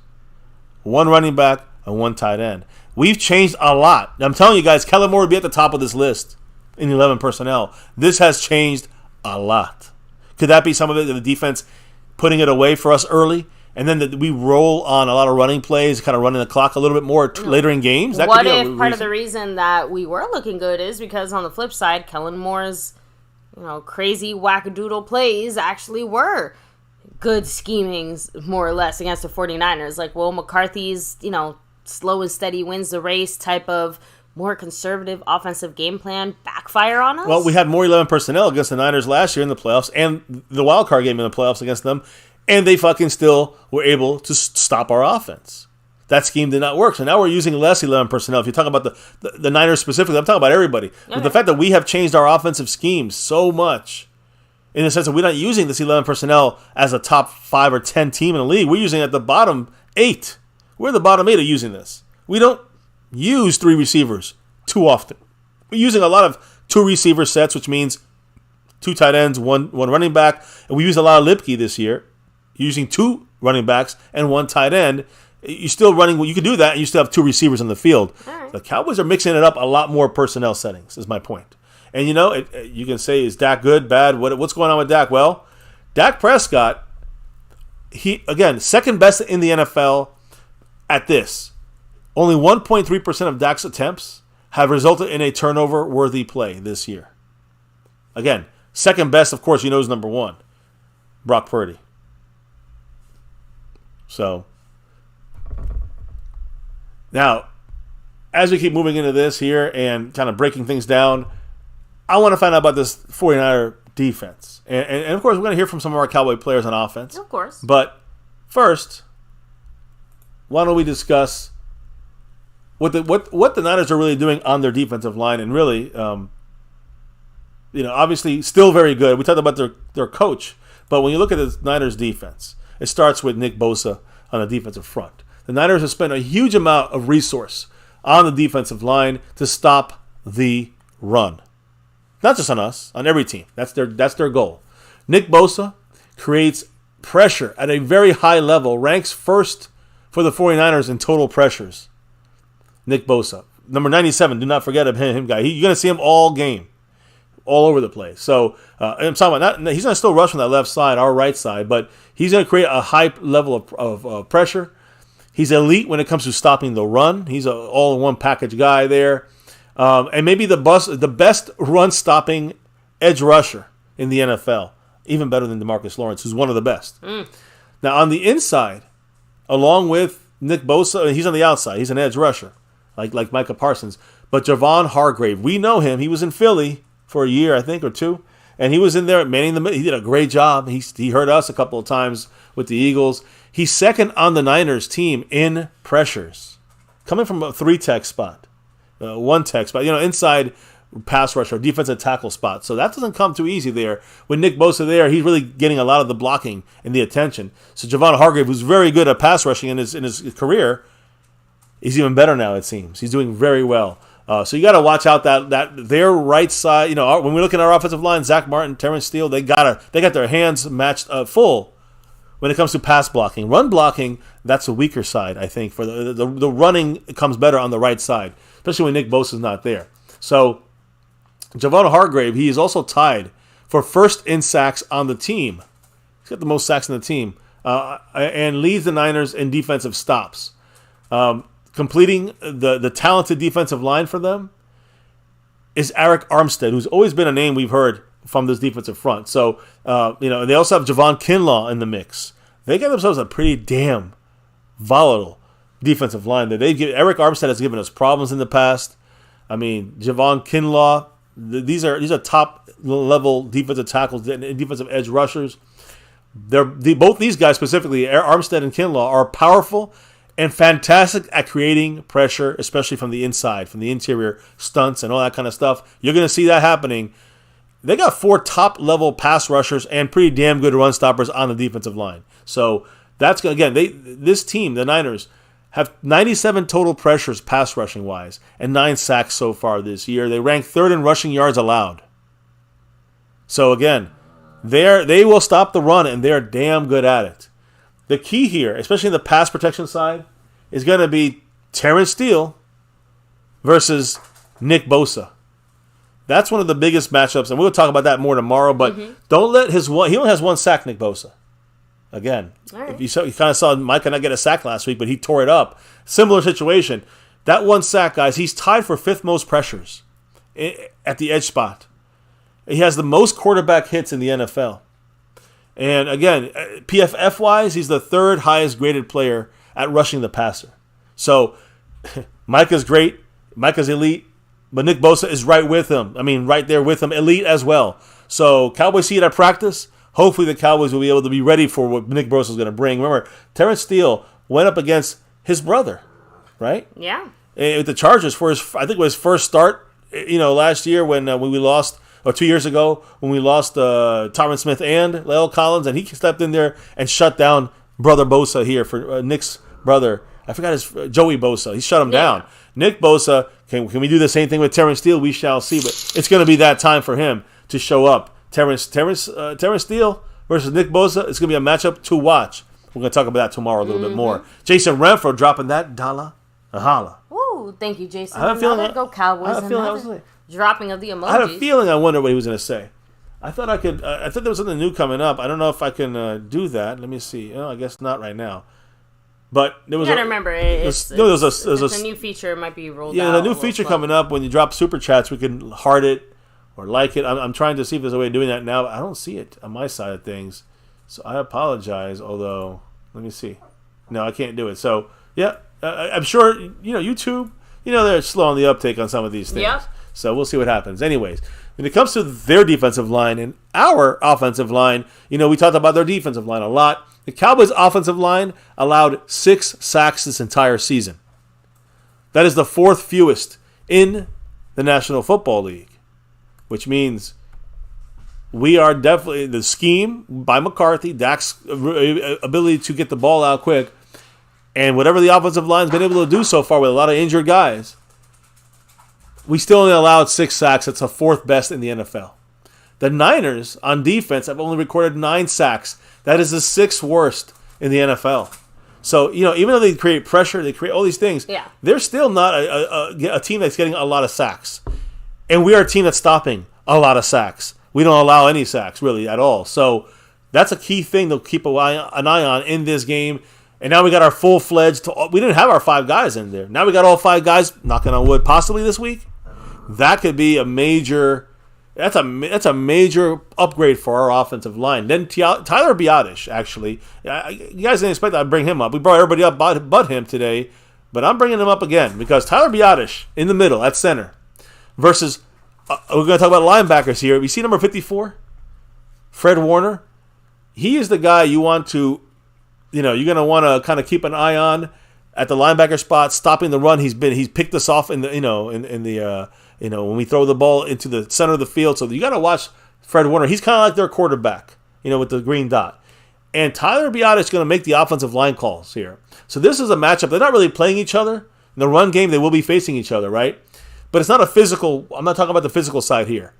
1 running back, and 1 tight end. We've changed a lot. I'm telling you guys, Kellen Moore would be at the top of this list in 11 personnel. This has changed a lot. Could that be some of it, the defense putting it away for us early, and then we roll on a lot of running plays, kind of running the clock a little bit more later in games? That what if part of the reason that we were looking good is because on the flip side, Kellen Moore's crazy wackadoodle plays actually were good schemings, more or less, against the 49ers. Like, well, McCarthy's, slow and steady wins the race type of more conservative offensive game plan backfire on us? Well, we had more 11 personnel against the Niners last year in the playoffs and the wild card game in the playoffs against them, and they fucking still were able to stop our offense. That scheme did not work. So now we're using less 11 personnel. If you talk about the Niners specifically, I'm talking about everybody. Okay. But the fact that we have changed our offensive schemes so much in the sense that we're not using this 11 personnel as a top 5 or 10 team in the league. We're using it at the bottom 8. We're the bottom 8 of using this. We don't use 3 receivers too often. We're using a lot of 2 receiver sets, which means 2 tight ends, one running back. And we use a lot of Lipke this year, using 2 running backs and 1 tight end. You're still running. Well, you can do that, and you still have 2 receivers on the field. Right. The Cowboys are mixing it up a lot more personnel settings, is my point. And, you can say, is Dak good, bad? What's going on with Dak? Well, Dak Prescott, again, second best in the NFL at this. Only 1.3% of Dak's attempts have resulted in a turnover-worthy play this year. Again, second best, of course, is number 1, Brock Purdy. So, now, as we keep moving into this here and kind of breaking things down, I want to find out about this 49er defense. And of course, we're going to hear from some of our Cowboy players on offense. Of course. But first, why don't we discuss what the Niners are really doing on their defensive line, and really, obviously still very good. We talked about their coach, but when you look at the Niners defense, it starts with Nick Bosa on the defensive front. The Niners have spent a huge amount of resource on the defensive line to stop the run. Not just on us, on every team. That's their goal. Nick Bosa creates pressure at a very high level, ranks first for the 49ers in total pressures. Nick Bosa. Number 97, do not forget of him guy. You're going to see him all game, all over the place. So I'm talking about he's going to still rush from that left side, our right side, but he's going to create a high level of pressure. He's elite when it comes to stopping the run. He's an all-in-one package guy there. And maybe the best run-stopping edge rusher in the NFL, even better than DeMarcus Lawrence, who's one of the best. Now, on the inside, along with Nick Bosa, he's on the outside. He's an edge rusher, like Micah Parsons. But Javon Hargrave, we know him. He was in Philly for a year, I think, or 2. And he was in there manning the middle. He did a great job. He hurt us a couple of times with the Eagles. He's second on the Niners team in pressures, coming from a 3-tech spot, 1-tech spot, inside pass rush or defensive tackle spot. So that doesn't come too easy there. With Nick Bosa there, he's really getting a lot of the blocking and the attention. So Javon Hargrave, who's very good at pass rushing in his career, is even better now, it seems. He's doing very well. So you got to watch out that their right side. When we look at our offensive line, Zach Martin, Terrence Steele, they got their hands matched full when it comes to pass blocking. Run blocking, that's a weaker side, I think. For the running comes better on the right side, especially when Nick Bosa is not there. So Javon Hargrave, he is also tied for first in sacks on the team. He's got the most sacks on the team, and leads the Niners in defensive stops. Completing the talented defensive line for them is Arik Armstead, who's always been a name we've heard from this defensive front. So, they also have Javon Kinlaw in the mix. They got themselves a pretty damn volatile defensive line. Arik Armstead has given us problems in the past. I mean, Javon Kinlaw, these are top level defensive tackles and defensive edge rushers. Both these guys specifically, Armstead and Kinlaw, are powerful and fantastic at creating pressure, especially from the inside, from the interior stunts and all that kind of stuff. You're going to see that happening. They got 4 top-level pass rushers and pretty damn good run stoppers on the defensive line. So that's, again, this team, the Niners, have 97 total pressures pass rushing wise and 9 sacks so far this year. They rank 3rd in rushing yards allowed. So again, they will stop the run, and they're damn good at it. The key here, especially in the pass protection side, is going to be Terrence Steele versus Nick Bosa. That's one of the biggest matchups, and we'll talk about that more tomorrow. But don't let he only has 1 sack, Nick Bosa. Again, if you kind of saw Micah not get a sack last week, but he tore it up. Similar situation. That 1 sack, guys, he's tied for 5th most pressures at the edge spot. He has the most quarterback hits in the NFL. And again, PFF-wise, he's the 3rd highest graded player at rushing the passer. So Micah's great. Micah's elite. But Nick Bosa is right with him. I mean, right there with him. Elite as well. So Cowboys see it at practice. Hopefully the Cowboys will be able to be ready for what Nick Bosa is going to bring. Remember, Terrence Steele went up against his brother, right? Yeah. With the Chargers for his first start, last year when we lost or 2 years ago when we lost Tyron Smith and Lyle Collins, and he stepped in there and shut down brother Bosa here for Nick's brother. I forgot his Joey Bosa. He shut him down. Nick Bosa, can we do the same thing with Terrence Steele? We shall see, but it's going to be that time for him to show up. Terrence Steele versus Nick Bosa. It's going to be a matchup to watch. We're going to talk about that tomorrow a little bit more. Jason Renfro dropping that dollar a holla. Woo, thank you, Jason. I have a feeling Go Cowboys. Dropping of the emojis. I had a feeling I wonder what he was going to say. I thought I could. I thought there was something new coming up. I don't know if I can do that. Let me see. I guess not right now. But there was. You gotta remember, it's a new feature. It might be rolled out. Yeah, the new feature coming up when you drop super chats, we can heart it or like it. I'm trying to see if there's a way of doing that now. But I don't see it on my side of things, so I apologize. Although, let me see. No, I can't do it. So yeah, I'm sure YouTube. They're slow on the uptake on some of these things. Yeah. So we'll see what happens. Anyways, when it comes to their defensive line and our offensive line, we talked about their defensive line a lot. The Cowboys' offensive line allowed 6 sacks this entire season. That is the 4th fewest in the National Football League, which means we are definitely the scheme by McCarthy, Dak's ability to get the ball out quick, and whatever the offensive line's been able to do so far with a lot of injured guys, we still only allowed 6 sacks. It's the 4th best in the NFL. The Niners on defense have only recorded 9 sacks. That is the 6th worst in the NFL. So, even though they create pressure, they create all these things, they're still not a team that's getting a lot of sacks. And we are a team that's stopping a lot of sacks. We don't allow any sacks, really, at all. So that's a key thing to keep an eye on in this game. And now we got our full-fledged, we didn't have our 5 guys in there. Now we got all 5 guys, knocking on wood, possibly this week. That could be a major... That's a major upgrade for our offensive line. Then Tyler Biadasz, actually. You guys didn't expect I'd bring him up. We brought everybody up but him today. But I'm bringing him up again because Tyler Biadasz in the middle at center versus, we're going to talk about linebackers here. You see number 54? Fred Warner. He is the guy you want to, you're going to want to kind of keep an eye on at the linebacker spot, stopping the run. He's picked us off in the, when we throw the ball into the center of the field. So you got to watch Fred Warner. He's kind of like their quarterback, with the green dot. And Tyler Biadasz is going to make the offensive line calls here. So this is a matchup. They're not really playing each other. In the run game, they will be facing each other, right? But it's not a physical. I'm not talking about the physical side here.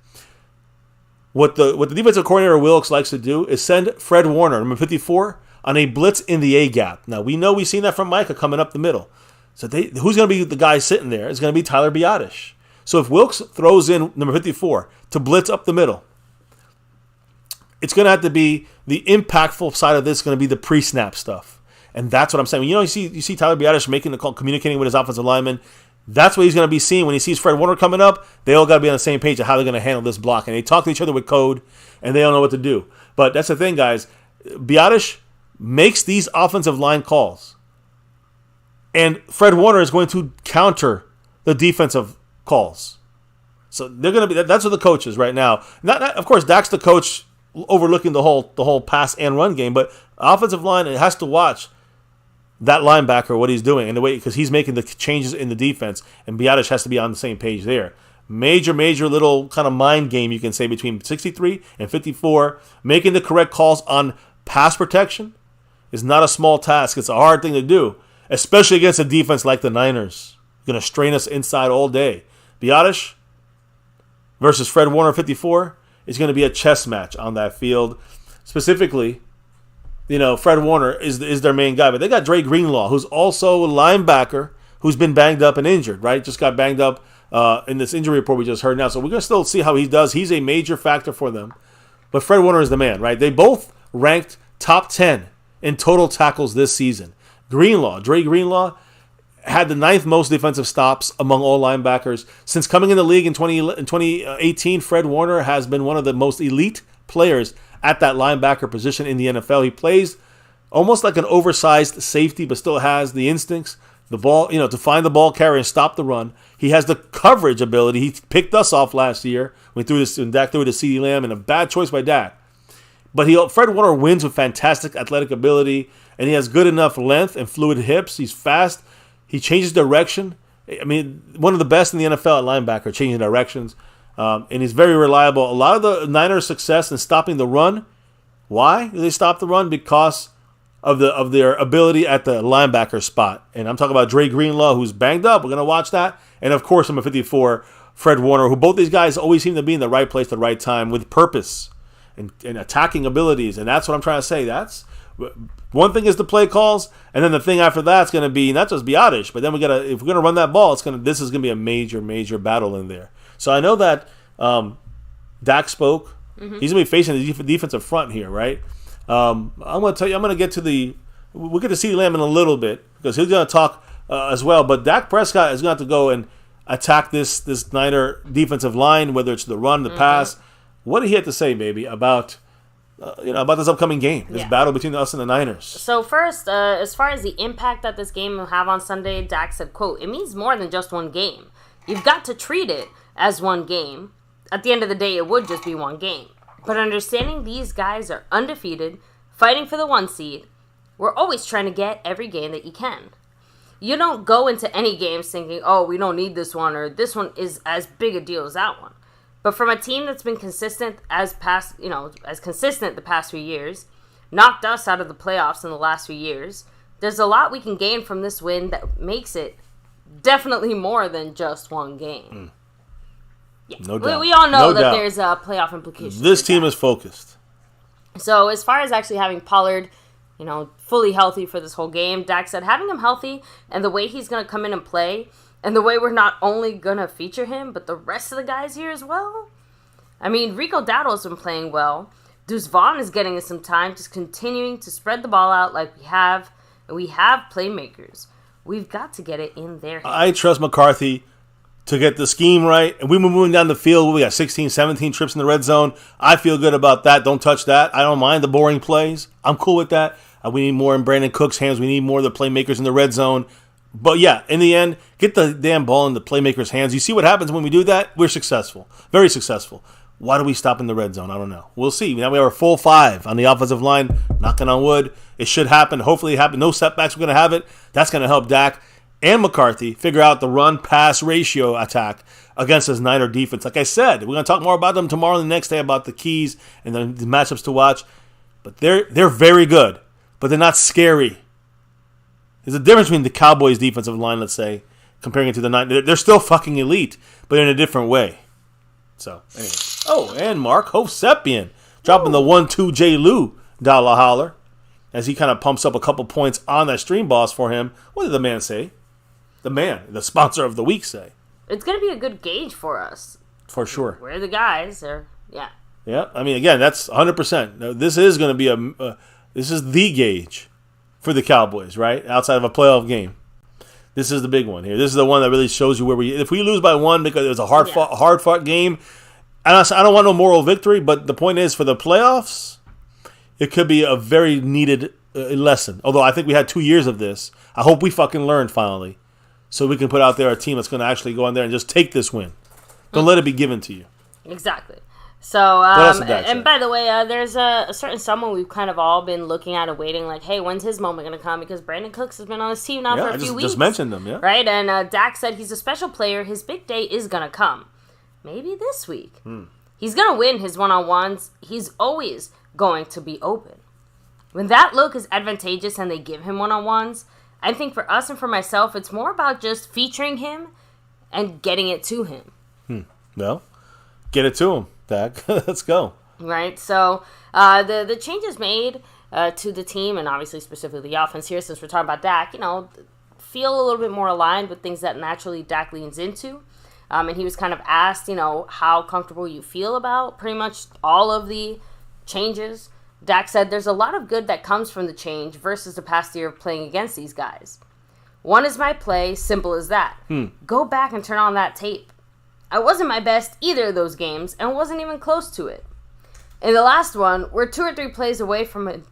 What the defensive coordinator Wilkes likes to do is send Fred Warner, number 54, on a blitz in the A gap. Now, we know we've seen that from Micah coming up the middle. So who's going to be the guy sitting there? It's going to be Tyler Biadasz. So if Wilkes throws in number 54 to blitz up the middle, it's going to have to be the impactful side of this is going to be the pre-snap stuff. And that's what I'm saying. You see Tyler Biadasz making the call, communicating with his offensive lineman. That's what he's going to be seeing when he sees Fred Warner coming up. They all got to be on the same page of how they're going to handle this block. And they talk to each other with code, and they don't know what to do. But that's the thing, guys. Biadasz makes these offensive line calls. And Fred Warner is going to counter the defensive calls. So they're going to be. That's what the coach is right now. Not of course, Dak's the coach overlooking the whole pass and run game, but offensive line, it has to watch that linebacker, what he's doing, and the way, because he's making the changes in the defense, and Biadasz has to be on the same page there. Major little kind of mind game, you can say, between 63 and 54. Making the correct calls on pass protection is not a small task. It's a hard thing to do, especially against a defense like the Niners. Going to strain us inside all day. Biadasz versus Fred Warner, 54, is going to be a chess match on that field. Specifically, Fred Warner is their main guy. But they got Dre Greenlaw, who's also a linebacker who's been banged up and injured, right? Just got banged up in this injury report we just heard now. So we're going to still see how he does. He's a major factor for them. But Fred Warner is the man, right? They both ranked top 10 in total tackles this season. Dre Greenlaw, had the 9th most defensive stops among all linebackers. Since coming in the league in 2018, Fred Warner has been one of the most elite players at that linebacker position in the NFL. He plays almost like an oversized safety, but still has the instincts, the ball, to find the ball carrier and stop the run. He has the coverage ability. He picked us off last year when Dak threw it to CeeDee Lamb, and a bad choice by Dak. But Fred Warner wins with fantastic athletic ability, and he has good enough length and fluid hips. He's fast. He changes direction. I mean, one of the best in the NFL at linebacker, changing directions. and he's very reliable. A lot of the Niners' success in stopping the run, why do they stop the run? Because of their ability at the linebacker spot. And I'm talking about Dre Greenlaw, who's banged up. We're going to watch that. And, of course, number 54, Fred Warner, who both these guys always seem to be in the right place at the right time with purpose and attacking abilities. And that's what I'm trying to say. That's one thing is the play calls, and then the thing after that's going to be not just Biotish, but then if we're going to run that ball, this is going to be a major battle in there. So I know that Dak spoke. Mm-hmm. He's going to be facing the defensive front here, right? I'm going to tell you. I'm going to get to we'll get to CeeDee Lamb in a little bit because he's going to talk as well. But Dak Prescott is going to have to go and attack this Niner defensive line, whether it's the run, the pass. What did he have to say, maybe, about this upcoming game, this battle between us and the Niners? So first, as far as the impact that this game will have on Sunday, Dak said, quote, "It means more than just one game. You've got to treat it as one game. At the end of the day, it would just be one game. But understanding these guys are undefeated, fighting for the 1 seed, we're always trying to get every game that you can. You don't go into any games thinking, oh, we don't need this one, or this one is as big a deal as that one. But from a team that's been consistent as consistent the past few years, knocked us out of the playoffs in the last few years, there's a lot we can gain from this win that makes it definitely more than just one game." Yeah. No doubt. We all know that there's playoff implications. This team is focused. So as far as actually having Pollard, fully healthy for this whole game, Dak said having him healthy and the way he's going to come in and play, and the way we're not only going to feature him, but the rest of the guys here as well. I mean, Rico Dowdle's been playing well. Deuce Vaughn is getting us some time, just continuing to spread the ball out like we have. And we have playmakers. We've got to get it in their hands. I trust McCarthy to get the scheme right. And we were moving down the field. We got 16, 17 trips in the red zone. I feel good about that. Don't touch that. I don't mind the boring plays. I'm cool with that. We need more in Brandon Cook's hands. We need more of the playmakers in the red zone. But yeah, in the end, get the damn ball in the playmakers' hands. You see what happens when we do that? We're successful. Very successful. Why do we stop in the red zone? I don't know. We'll see. Now we have a full 5 on the offensive line. Knocking on wood. It should happen. Hopefully it happens. No setbacks. We're going to have it. That's going to help Dak and McCarthy figure out the run-pass ratio attack against this Niner defense. Like I said, we're going to talk more about them tomorrow and the next day about the keys and the matchups to watch. But they're very good. But they're not scary. There's a difference between the Cowboys' defensive line, let's say, comparing it to the Niners. They're still fucking elite, but in a different way. So, anyway. Oh, and Mark Hovsepian dropping the 1-2 J. Lou dollar holler as he kind of pumps up a couple points on that stream boss for him. What did the man say? The sponsor of the week, say? It's going to be a good gauge for us. For sure. We're the guys. Yeah, I mean, again, that's 100%. Now, this is going to be this is the gauge for the Cowboys, right? Outside of a playoff game. This is the big one here. This is the one that really shows you if we lose by 1 because it was a hard-fought game, and I don't want no moral victory, but the point is for the playoffs, it could be a very needed lesson. Although I think we had 2 years of this. I hope we fucking learned finally so we can put out there a team that's going to actually go in there and just take this win. Don't let it be given to you. Exactly. So, and by the way, there's a certain someone we've kind of all been looking at and waiting, like, hey, when's his moment going to come? Because Brandon Cooks has been on his team now for a few weeks. Just mentioned him, yeah. Right? And Dak said he's a special player. His big day is going to come. Maybe this week. He's going to win his one-on-ones. He's always going to be open. When that look is advantageous and they give him one-on-ones, I think for us and for myself, it's more about just featuring him and getting it to him. Well, get it to him. Let's go. Right, so the changes made to the team, and obviously specifically the offense here, since we're talking about Dak, feel a little bit more aligned with things that naturally Dak leans into. And he was kind of asked, how comfortable you feel about pretty much all of the changes. Dak said there's a lot of good that comes from the change versus the past year of playing against these guys. One is my play, simple as that. Go back and turn on that tape. I wasn't my best either of those games and wasn't even close to it. In the last one, we're 2 or 3 plays away from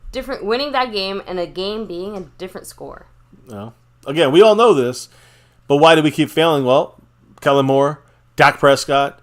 winning that game and a game being a different score. Well, again, we all know this, but why do we keep failing? Well, Kellen Moore, Dak Prescott,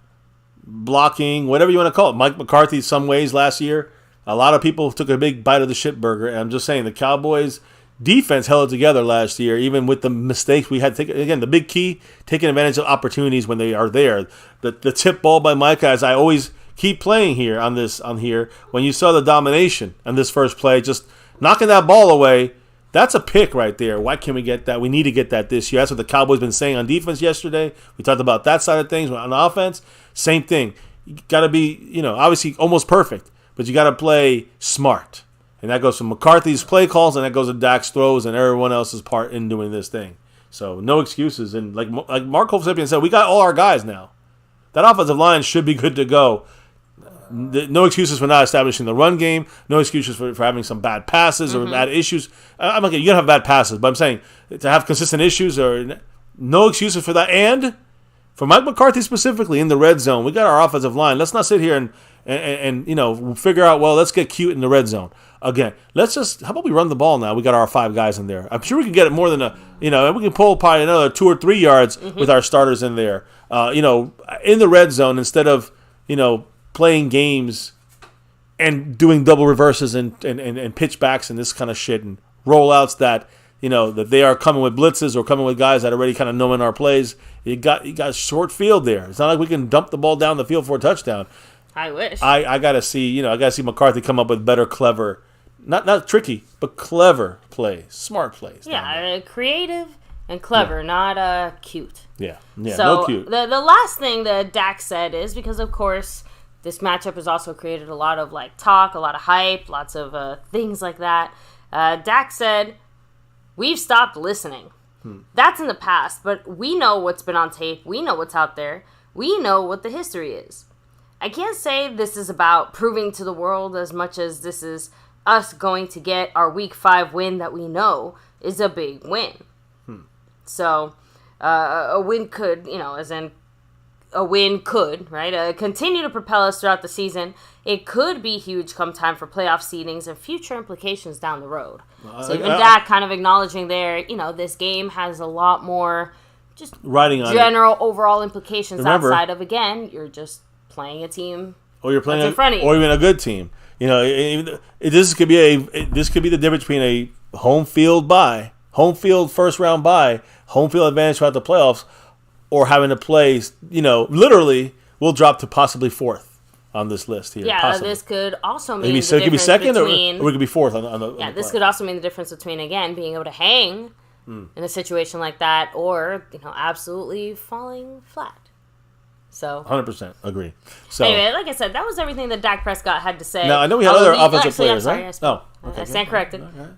blocking, whatever you want to call it. Mike McCarthy, some ways last year, a lot of people took a big bite of the shit burger, and I'm just saying the Cowboys defense held it together last year, even with the mistakes we had to take. Again, the big key, taking advantage of opportunities when they are there. The tip ball by Micah, as I always keep playing here on here, when you saw the domination on this first play, just knocking that ball away, that's a pick right there. Why can't we get that? We need to get that this year. That's what the Cowboys been saying on defense yesterday. We talked about that side of things. On offense, same thing. You got to be, obviously almost perfect, but you got to play smart. And that goes from McCarthy's play calls, and that goes to Dak's throws and everyone else's part in doing this thing. So no excuses. And like Mark Hovsepian said, we got all our guys now. That offensive line should be good to go. No excuses for not establishing the run game. No excuses for having some bad passes or bad issues. I'm okay, you're going to have bad passes, but I'm saying to have consistent issues, or no excuses for that. And for Mike McCarthy specifically in the red zone, we got our offensive line. Let's not sit here and figure out, well, let's get cute in the red zone. Again, how about we run the ball now? We got our 5 guys in there. I'm sure we can get it more than we can pull probably another 2 or 3 yards with our starters in there. In the red zone instead of, playing games and doing double reverses and pitchbacks and this kind of shit and rollouts that, that they are coming with blitzes or coming with guys that already kind of knowing our plays. You got short field there. It's not like we can dump the ball down the field for a touchdown. I wish. I gotta see, McCarthy come up with better, clever, not tricky, but clever plays, smart plays. Yeah, creative and clever, not cute. Yeah, so no cute. The last thing that Dak said is, because of course this matchup has also created a lot of talk, a lot of hype, lots of things like that. Dak said, "We've stopped listening." That's in the past, but we know what's been on tape. We know what's out there. We know what the history is. I can't say this is about proving to the world as much as this is us going to get our Week 5 win that we know is a big win. So, a win could, as in a win could, right, continue to propel us throughout the season. It could be huge come time for playoff seedings and future implications down the road. So even Dak kind of acknowledging there, this game has a lot more just riding on general overall implications. Outside of, again, you're just playing a team or you're playing in front of you. Or even a good team. This could be the difference between a home field first round bye, home field advantage throughout the playoffs, or having to play, literally, we'll drop to possibly 4th on this list here. Yeah, possibly. This could also mean maybe the it could be second between, or we could be 4th on the. Yeah, this could also mean the difference between, again, being able to hang in a situation like that, or absolutely falling flat. So 100% agree. So anyway, like I said, that was everything that Dak Prescott had to say. Now I know we had other offensive players, right? I stand corrected. Okay.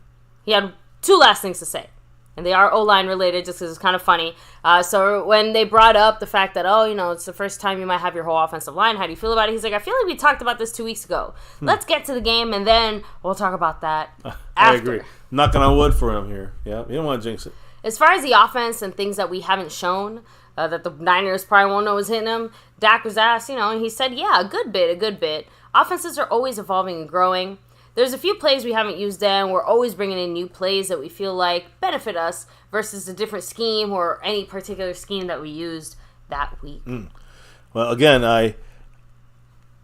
He had 2 last things to say. And they are O-line related just because it's kind of funny. So when they brought up the fact that, it's the first time you might have your whole offensive line, how do you feel about it? He's like, I feel like we talked about this 2 weeks ago. Let's get to the game, and then we'll talk about that after. I agree. Knocking on wood for him here. Yeah, you don't want to jinx it. As far as the offense and things that we haven't shown, that the Niners probably won't know is hitting him, Dak was asked, and he said, yeah, a good bit. Offenses are always evolving and growing. There's a few plays we haven't used and we're always bringing in new plays that we feel like benefit us versus a different scheme or any particular scheme that we used that week. Well, again,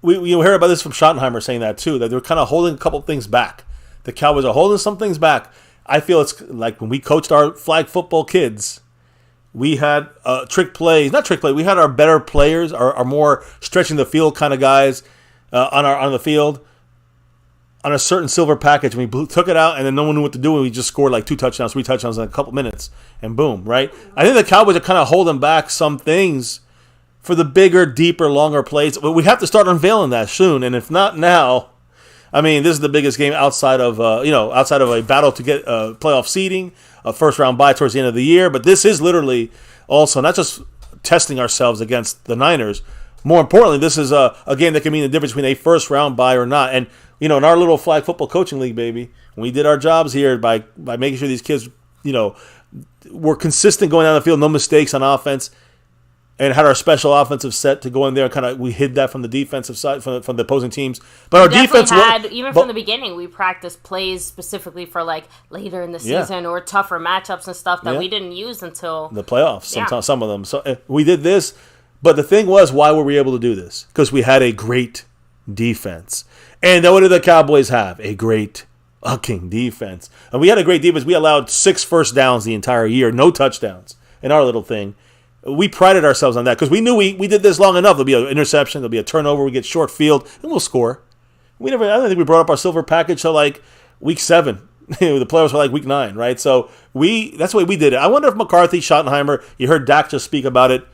we heard about this from Schottenheimer saying that too, that they're kind of holding a couple things back. The Cowboys are holding some things back. I feel it's like when we coached our flag football kids, we had we had our better players, our more stretching the field kind of guys on the field. On a certain silver package, and we took it out, and then no one knew what to do, and we just scored 2 touchdowns, 3 touchdowns in a couple minutes, and boom, right? I think the Cowboys are kind of holding back some things for the bigger, deeper, longer plays. But we have to start unveiling that soon, and if not now, this is the biggest game outside of a battle to get playoff seeding, a first round bye towards the end of the year. But this is literally also not just testing ourselves against the Niners. More importantly, this is a game that can mean the difference between a first round bye or not. And in our little flag football coaching league, baby, we did our jobs here by making sure these kids, were consistent going down the field, no mistakes on offense, and had our special offensive set to go in there and we hid that from the defensive side, from the opposing teams. But our defense from the beginning, we practiced plays specifically for later in the season or tougher matchups and stuff that we didn't use until the playoffs. Sometimes some of them. So we did this, but the thing was, why were we able to do this? Because we had a great defense. And what do the Cowboys have? A great fucking defense. And we had a great defense. We allowed 6 first downs the entire year, no touchdowns in our little thing. We prided ourselves on that because we knew we did this long enough. There'll be an interception, there'll be a turnover, we get short field, and we'll score. I don't think we brought up our silver package till like week 7. The playoffs were like week 9, right? So that's the way we did it. I wonder if McCarthy, Schottenheimer, you heard Dak just speak about it,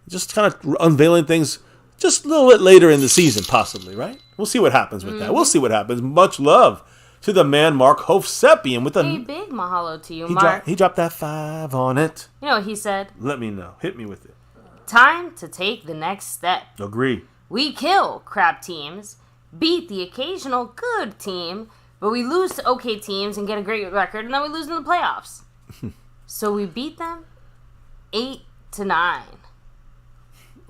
just kind of unveiling things just a little bit later in the season, possibly, right? We'll see what happens with that. We'll see what happens. Much love to the man, Mark Hovsepian. With a big mahalo to you, Mark. He dropped that 5 on it. You know what he said? Let me know. Hit me with it. Time to take the next step. Agree. We kill crap teams, beat the occasional good team, but we lose to okay teams and get a great record, and then we lose in the playoffs. So we beat them 8-9.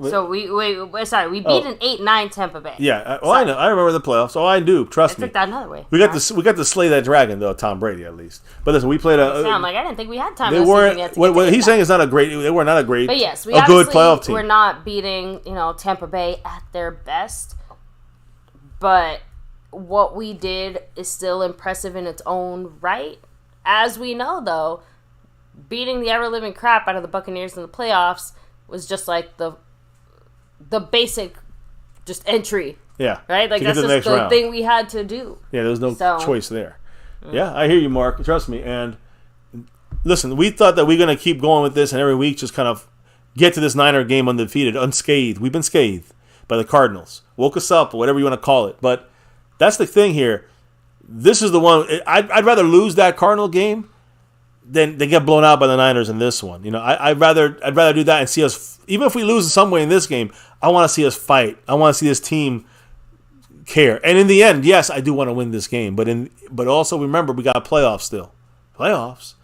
So we beat an 8-9 Tampa Bay. Yeah, I know. I remember the playoffs. I do. Trust me. I took that another way. We got to slay that dragon though, Tom Brady at least. But listen, we played a. Sound like I didn't think we had time. They weren't. What he's saying is not a great. They were not a great. But yes, a good playoff team. We're not beating Tampa Bay at their best, but what we did is still impressive in its own right. As we know, though, beating the ever-living crap out of the Buccaneers in the playoffs was just like the basic just entry. Yeah. Right? Like that's just the thing we had to do. Yeah, there was no choice there. Yeah, I hear you, Mark. Trust me. And listen, we thought that we were going to keep going with this and every week just kind of get to this Niner game undefeated, unscathed. We've been scathed by the Cardinals. Woke us up, or whatever you want to call it. But that's the thing here. This is the one. I'd rather lose that Cardinal game than they get blown out by the Niners in this one. I'd rather do that and see us. Even if we lose in some way in this game, I want to see us fight. I want to see this team care. And in the end, yes, I do want to win this game. But also remember, we got playoffs still. Playoffs.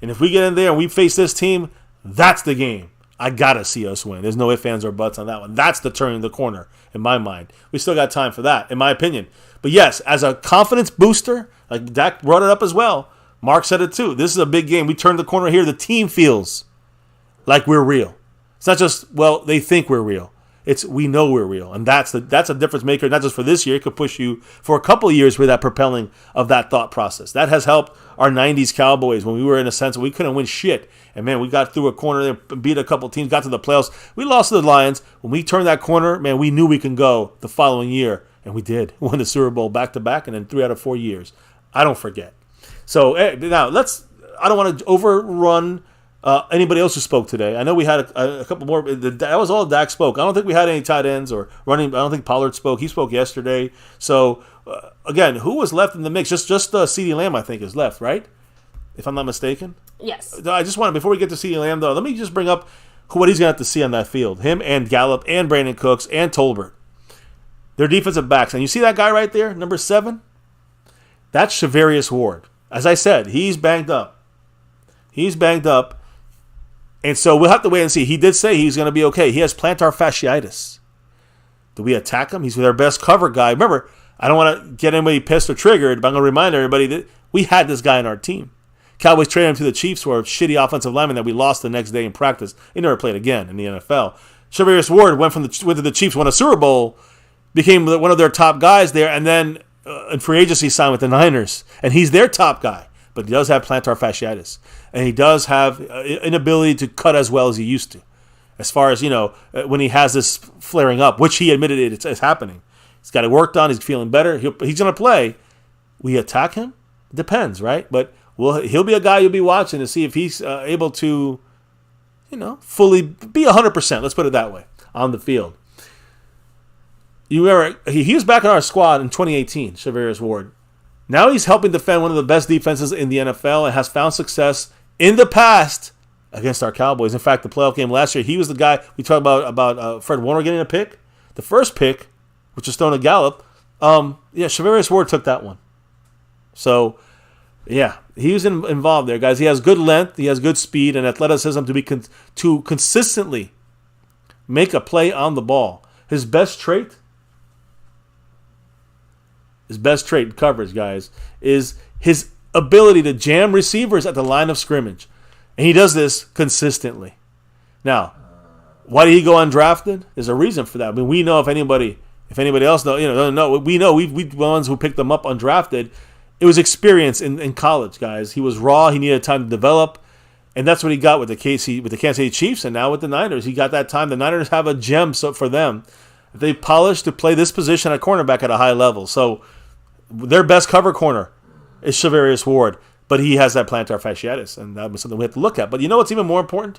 And if we get in there and we face this team, that's the game. I gotta see us win. There's no ifs, ands, or buts on that one. That's the turning the corner in my mind. We still got time for that, in my opinion. But yes, as a confidence booster, like Dak brought it up as well. Mark said it too. This is a big game. We turned the corner here. The team feels like we're real. It's not just, they think we're real. It's we know we're real. And that's a difference maker, not just for this year. It could push you for a couple of years with that propelling of that thought process. That has helped our 90s Cowboys when we were in a sense we couldn't win shit. And, man, we got through a corner there, beat a couple teams, got to the playoffs. We lost to the Lions. When we turned that corner, man, we knew we can go the following year. And we did. Won the Super Bowl back-to-back and then 3 out of 4 years. I don't forget. So, now, I don't want to overrun anybody else who spoke today. I know we had a couple more. That was all Dak spoke. I don't think we had any tight ends or running. I don't think Pollard spoke. He spoke yesterday. So, again, who was left in the mix? Just CeeDee Lamb, I think, is left, right? If I'm not mistaken. Yes. I just want to, before we get to CeeDee Lamb, though, let me just bring up what he's going to have to see on that field. Him and Gallup and Brandon Cooks and Tolbert. They're defensive backs. And you see that guy right there, number 7? That's Shavarius Ward. As I said, he's banged up. And so we'll have to wait and see. He did say he's going to be okay. He has plantar fasciitis. Do we attack him? He's their best cover guy. Remember, I don't want to get anybody pissed or triggered, but I'm going to remind everybody that we had this guy on our team. Cowboys traded him to the Chiefs for a shitty offensive lineman that we lost the next day in practice. He never played again in the NFL. Shavarius Ward went to the Chiefs, won a Super Bowl, became one of their top guys there, and then in free agency signed with the Niners. And he's their top guy, but he does have plantar fasciitis. And he does have an ability to cut as well as he used to. As far as, when he has this flaring up, which he admitted it's happening. He's got it worked on. He's feeling better. He's going to play. We attack him? It depends, right? But he'll be a guy you'll be watching to see if he's able to, fully be 100%. Let's put it that way, on the field. You remember, he was back in our squad in 2018, Shavarius Ward. Now he's helping defend one of the best defenses in the NFL and has found success in the past against our Cowboys. In fact, the playoff game last year, he was the guy we talked about Fred Warner getting a pick. The first pick, which was thrown to Gallup, Shavarius Ward took that one. So, yeah, he was involved there, guys. He has good length, he has good speed and athleticism to consistently make a play on the ball. His best trait in coverage, guys, is his ability to jam receivers at the line of scrimmage. And he does this consistently. Now, why did he go undrafted? There's a reason for that. I mean, we know if anybody else doesn't know, we know we the ones who picked them up undrafted. It was experience in college, guys. He was raw. He needed time to develop. And that's what he got with the Kansas City Chiefs and now with the Niners. He got that time. The Niners have a gem for them. They polished to play this position at cornerback at a high level. So their best cover corner is Charvarius Ward. But he has that plantar fasciitis, and that was something we have to look at. But you know what's even more important?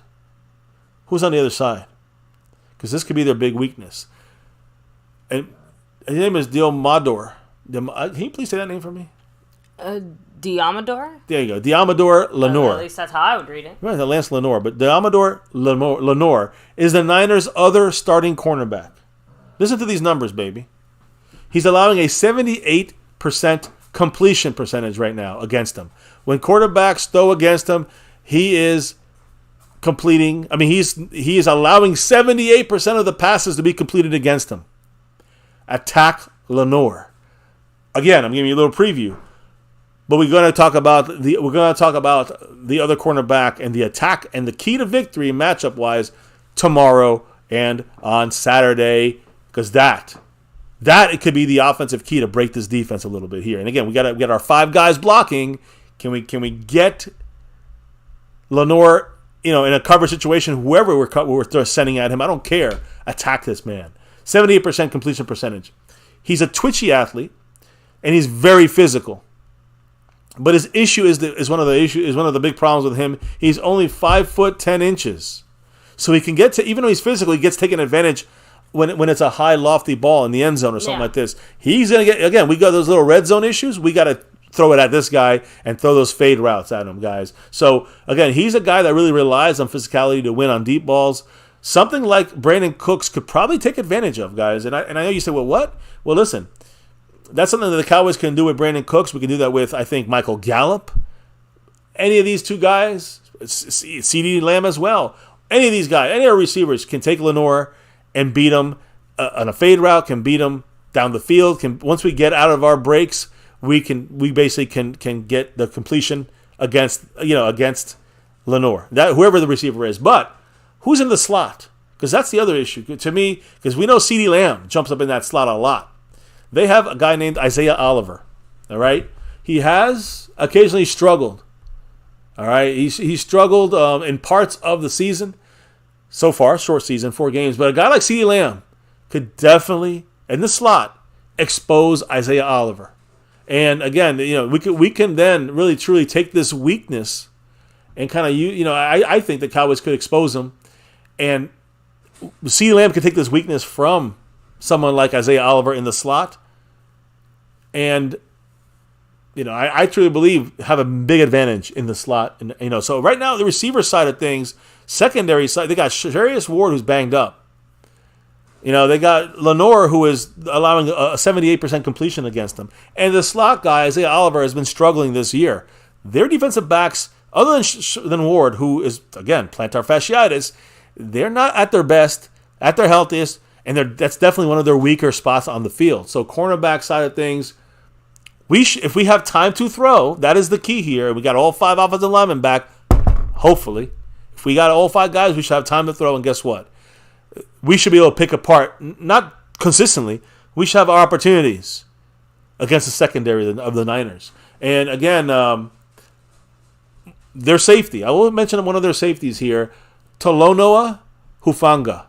Who's on the other side? Because this could be their big weakness. And his name is Diomador. Can you please say that name for me? Diamador? There you go. Diamador Lenore. At least that's how I would read it. Right, Lance Lenore. But Diamador Lenore is the Niners' other starting cornerback. Listen to these numbers, baby. He's allowing a 78% completion percentage right now against them. When quarterbacks throw against him, he is completing. I mean, he is allowing 78% of the passes to be completed against him. Attack Lenore. Again, I'm giving you a little preview, but we're going to talk about the other cornerback and the attack and the key to victory matchup wise tomorrow and on Saturday, because that it could be the offensive key to break this defense a little bit here. And again, we got our 5 guys blocking. Can we get Lenore, in a cover situation, whoever we're sending at him, I don't care. Attack this man. 78% completion percentage. He's a twitchy athlete, and he's very physical. But his issue is one of the big problems with him. He's only 5'10". So he can get to, even though he's physical, he gets taken advantage when it's a high lofty ball in the end zone or something like this. He's gonna get, again, we got those little red zone issues. We got to throw it at this guy and throw those fade routes at him, guys. So, again, he's a guy that really relies on physicality to win on deep balls. Something like Brandon Cooks could probably take advantage of, guys. And I know you say, well, what? Well, listen, that's something that the Cowboys can do with Brandon Cooks. We can do that with, I think, Michael Gallup. Any of these 2 guys, CeeDee Lamb as well. Any of these guys, any of our receivers can take Lenore and beat him on a fade route, can beat him down the field. Once we get out of our breaks, we basically can get the completion against Lenore, that whoever the receiver is. But who's in the slot? Because that's the other issue to me. Because we know CeeDee Lamb jumps up in that slot a lot. They have a guy named Isaiah Oliver. All right, he has occasionally struggled. All right, he struggled in parts of the season so far, short season, 4 games. But a guy like CeeDee Lamb could definitely in the slot expose Isaiah Oliver. And again, we can then really truly take this weakness and kind of I think the Cowboys could expose them, and CeeDee Lamb could take this weakness from someone like Isaiah Oliver in the slot, and I truly believe have a big advantage in the slot. And so right now the receiver side of things, secondary side, they got Charvarius Ward who's banged up. They got Lenore, who is allowing a 78% completion against them. And the slot guy, Isaiah Oliver, has been struggling this year. Their defensive backs, other than Ward, who is, again, plantar fasciitis, they're not at their best, at their healthiest, and that's definitely one of their weaker spots on the field. So cornerback side of things, if we have time to throw, that is the key here. We got all 5 offensive linemen back, hopefully. If we got all 5 guys, we should have time to throw, and guess what? We should be able to pick apart, not consistently, we should have our opportunities against the secondary of the Niners. And again, their safety. I will mention one of their safeties here, Tolonoa Hufanga.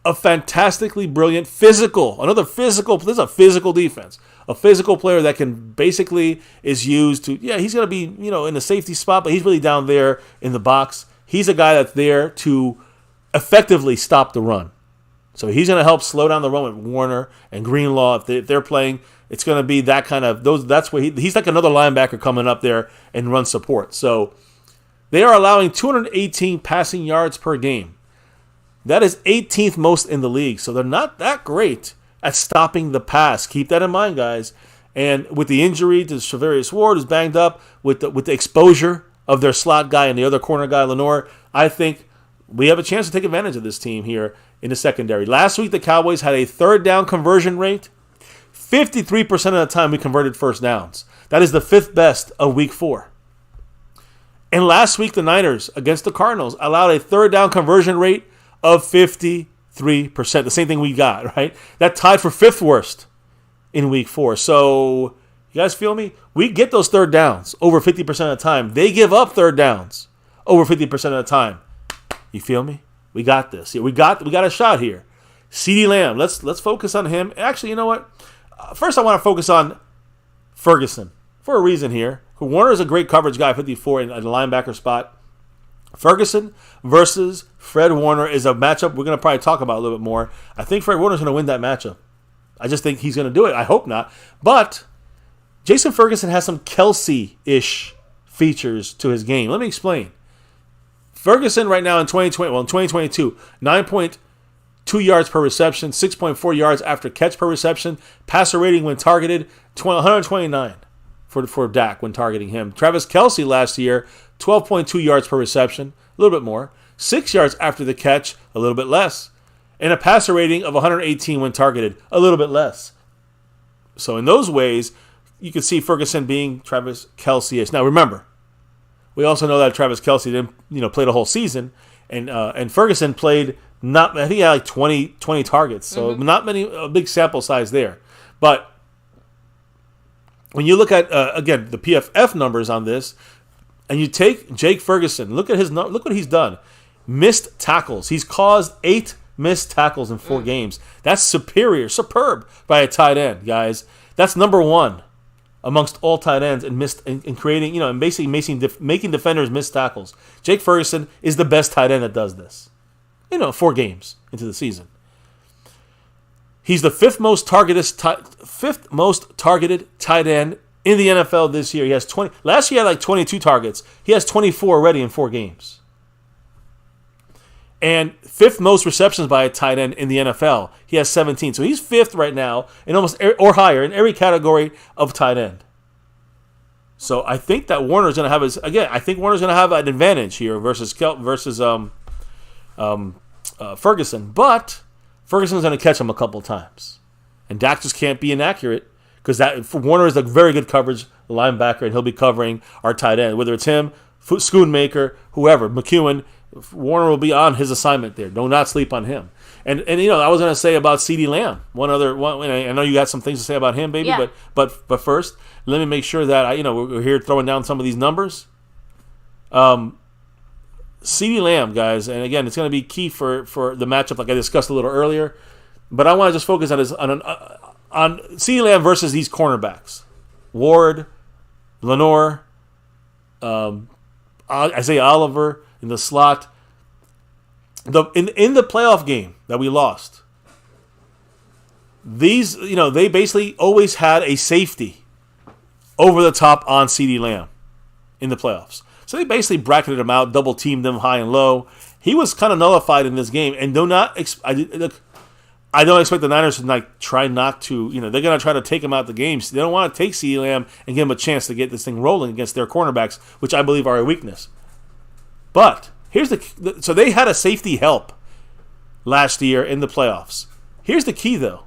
A fantastically brilliant this is a physical defense. A physical player that can basically is used to, he's going to be, in the safety spot, but he's really down there in the box. He's a guy that's there to effectively stop the run. So he's going to help slow down the run with Warner and Greenlaw. If they're playing, it's going to be that kind of those. That's where he's like another linebacker coming up there and run support. So they are allowing 218 passing yards per game. That is 18th most in the league. So they're not that great at stopping the pass. Keep that in mind, guys. And with the injury to Charvarius Ward, who's banged up, with the exposure of their slot guy and the other corner guy, Lenore, I think we have a chance to take advantage of this team here in the secondary. Last week, the Cowboys had a 3rd down conversion rate. 53% of the time, we converted first downs. That is the 5th best of week 4. And last week, the Niners, against the Cardinals, allowed a 3rd down conversion rate of 53%. The same thing we got, right? That tied for 5th worst in week 4. So, You guys feel me? We get those third downs over 50% of the time. They give up third downs over 50% of the time. You feel me? We got this. We got a shot here. CeeDee Lamb. Let's focus on him. Actually, you know what? First, I want to focus on Ferguson for a reason here. Warner is a great coverage guy, 54 in the linebacker spot. Ferguson versus Fred Warner is a matchup we're going to probably talk about a little bit more. I think Fred Warner's going to win that matchup. I just think he's going to do it. I hope not. But Jason Ferguson has some Kelsey-ish features to his game. Let me explain. Ferguson right now in 2022, 9.2 yards per reception, 6.4 yards after catch per reception. Passer rating when targeted, 129 for Dak when targeting him. Travis Kelce last year, 12.2 yards per reception, a little bit more. 6 yards after the catch, a little bit less. And a passer rating of 118 when targeted, a little bit less. So in those ways, you can see Ferguson being Travis Kelce-ish. Now remember, we also know that Travis Kelce didn't, play the whole season, and Ferguson played I think he had like 20 targets, so not many a big sample size there. But when you look at again the PFF numbers on this, and you take Jake Ferguson, look what he's done. Missed tackles. He's caused 8 missed tackles in 4 games. That's superb by a tight end, guys. That's number 1 amongst all tight ends and creating, and basically making defenders miss tackles. Jake Ferguson is the best tight end that does this. 4 games into the season. He's the fifth most targeted tight end in the NFL this year. He has 20. Last year he had like 22 targets. He has 24 already in 4 games. And 5th most receptions by a tight end in the NFL. He has 17. So he's 5th right now in almost or higher in every category of tight end. So I think that Warner's going to have I think Warner's going to have an advantage here versus Ferguson. But Ferguson's going to catch him a couple times. And Dak just can't be inaccurate because Warner is a very good coverage linebacker, and he'll be covering our tight end. Whether it's him, Schoonmaker, whoever, McEwen, Warner will be on his assignment there. Do not sleep on him. And I was going to say about CeeDee Lamb. One. I know you got some things to say about him, baby. Yeah. But first, let me make sure that we're here throwing down some of these numbers. CeeDee Lamb, guys, and again, it's going to be key for the matchup, like I discussed a little earlier. But I want to just focus on CeeDee Lamb versus these cornerbacks: Ward, Lenore, Isaiah Oliver in the slot. In the playoff game that we lost, these they basically always had a safety over the top on CeeDee Lamb in the playoffs. So they basically bracketed him out, double teamed him high and low. He was kind of nullified in this game, and I don't expect the Niners to try not to. They're going to try to take him out the games. They don't want to take CeeDee Lamb and give him a chance to get this thing rolling against their cornerbacks, which I believe are a weakness. But here's so they had a safety help last year in the playoffs. Here's the key, though,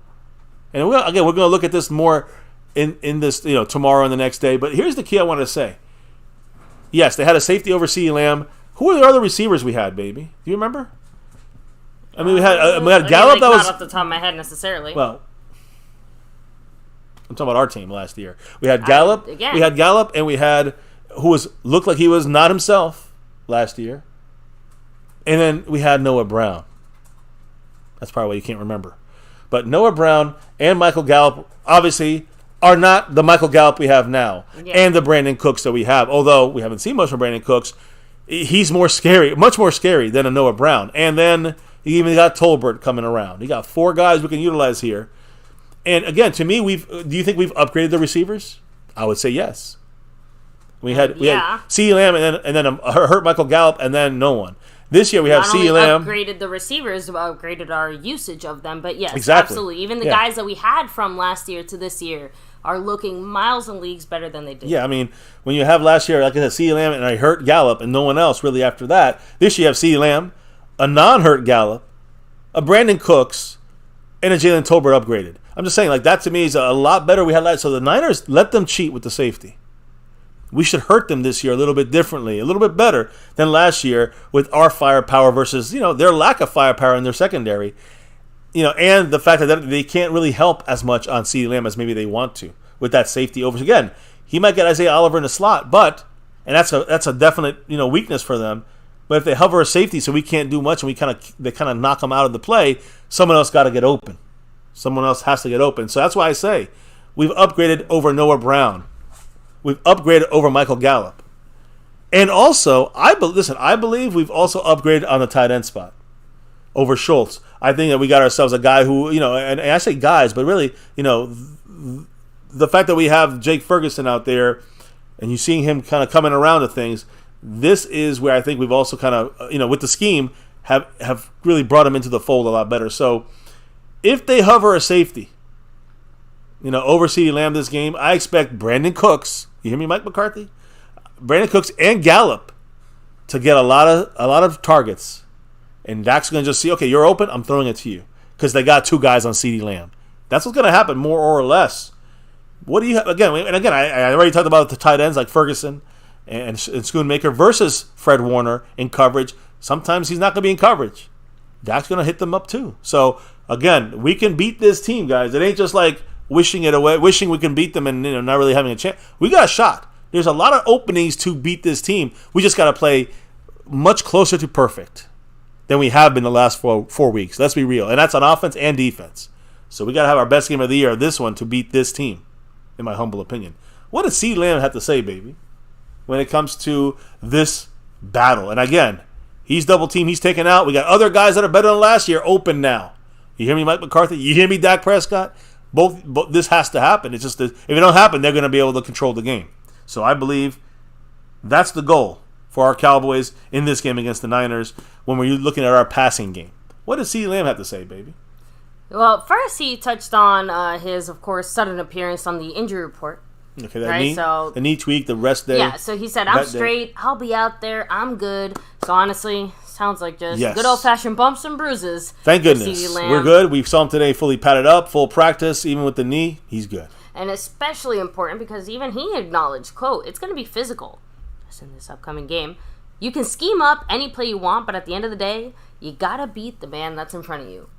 and we're going to look at this more in this tomorrow and the next day. But here's the key I want to say. Yes, they had a safety over CeeDee Lamb. Who are the other receivers we had, baby? Do you remember? I mean, we had Gallup. That was not off the top of my head necessarily. Well, I'm talking about our team last year. We had Gallup. We had Gallup, and we had looked like he was not himself last year. And then we had Noah Brown. That's probably why you can't remember. But Noah Brown and Michael Gallup obviously are not the Michael Gallup we have now, and the Brandon Cooks that we have. Although we haven't seen much from Brandon Cooks, he's much more scary than a Noah Brown. And then you even got Tolbert coming around. You got 4 guys we can utilize here. And again, to me, do you think we've upgraded the receivers? I would say yes. We had CeeDee Lamb and then hurt Michael Gallup and then no one. This year we have CeeDee Lamb. Upgraded the receivers, upgraded our usage of them, but yes, exactly. Absolutely. Even the guys that we had from last year to this year are looking miles and leagues better than they did. Yeah, I mean, when you have last year, like I said, CeeDee Lamb and I hurt Gallup and no one else really after that. This year you have CeeDee Lamb, a non-hurt Gallup, a Brandon Cooks, and a Jalen Tolbert upgraded. I'm just saying, that to me is a lot better we had last. So the Niners, let them cheat with the safety. We should hurt them this year a little bit differently, a little bit better than last year with our firepower versus, their lack of firepower in their secondary. And the fact that they can't really help as much on CeeDee Lamb as maybe they want to. with that safety over. Again, he might get Isaiah Oliver in the slot, and that's a definite weakness for them. But if they hover a safety, so we can't do much, and they kind of knock them out of the play, someone else got to get open. Someone else has to get open. So that's why I say we've upgraded over Noah Brown. We've upgraded over Michael Gallup. And also, I believe we've also upgraded on the tight end spot over Schultz. I think that we got ourselves a guy who, and I say guys, but really, the fact that we have Jake Ferguson out there and you seeing him kind of coming around to things, this is where I think we've also kind of, with the scheme, have really brought him into the fold a lot better. So if they hover a safety, over CeeDee Lamb this game, I expect Brandon Cooks, you hear me, Mike McCarthy? Brandon Cooks and Gallup to get a lot of targets. And Dak's going to just see, okay, you're open, I'm throwing it to you. Because they got 2 guys on CeeDee Lamb. That's what's going to happen, more or less. What do you have? Again, I already talked about the tight ends like Ferguson and Schoonmaker versus Fred Warner in coverage. Sometimes he's not going to be in coverage. Dak's going to hit them up too. So, again, we can beat this team, guys. It ain't just like wishing it away, wishing we can beat them and not really having a chance. We got a shot. There's a lot of openings to beat this team. We just got to play much closer to perfect than we have been the last 4 weeks. Let's be real. And that's on offense and defense. So we got to have our best game of the year, this one, to beat this team, in my humble opinion. What does CeeDee Lamb have to say, baby, when it comes to this battle? And again, he's double teamed. He's taken out. We got other guys that are better than last year open now. You hear me, Mike McCarthy? You hear me, Dak Prescott? Both this has to happen. It's just that if it don't happen, they're going to be able to control the game. So I believe that's the goal for our Cowboys in this game against the Niners when we're looking at our passing game. What does CeeDee Lamb have to say, baby? Well, first he touched on his, of course, sudden appearance on the injury report. Okay, the knee tweak, the rest day. Yeah, so he said, I'm straight, I'll be out there, I'm good. So honestly, sounds like just good old-fashioned bumps and bruises. Thank goodness. We're good. We saw him today fully padded up, full practice, even with the knee. He's good. And especially important because even he acknowledged, quote, it's going to be physical just in this upcoming game. You can scheme up any play you want, but at the end of the day, you got to beat the man that's in front of you.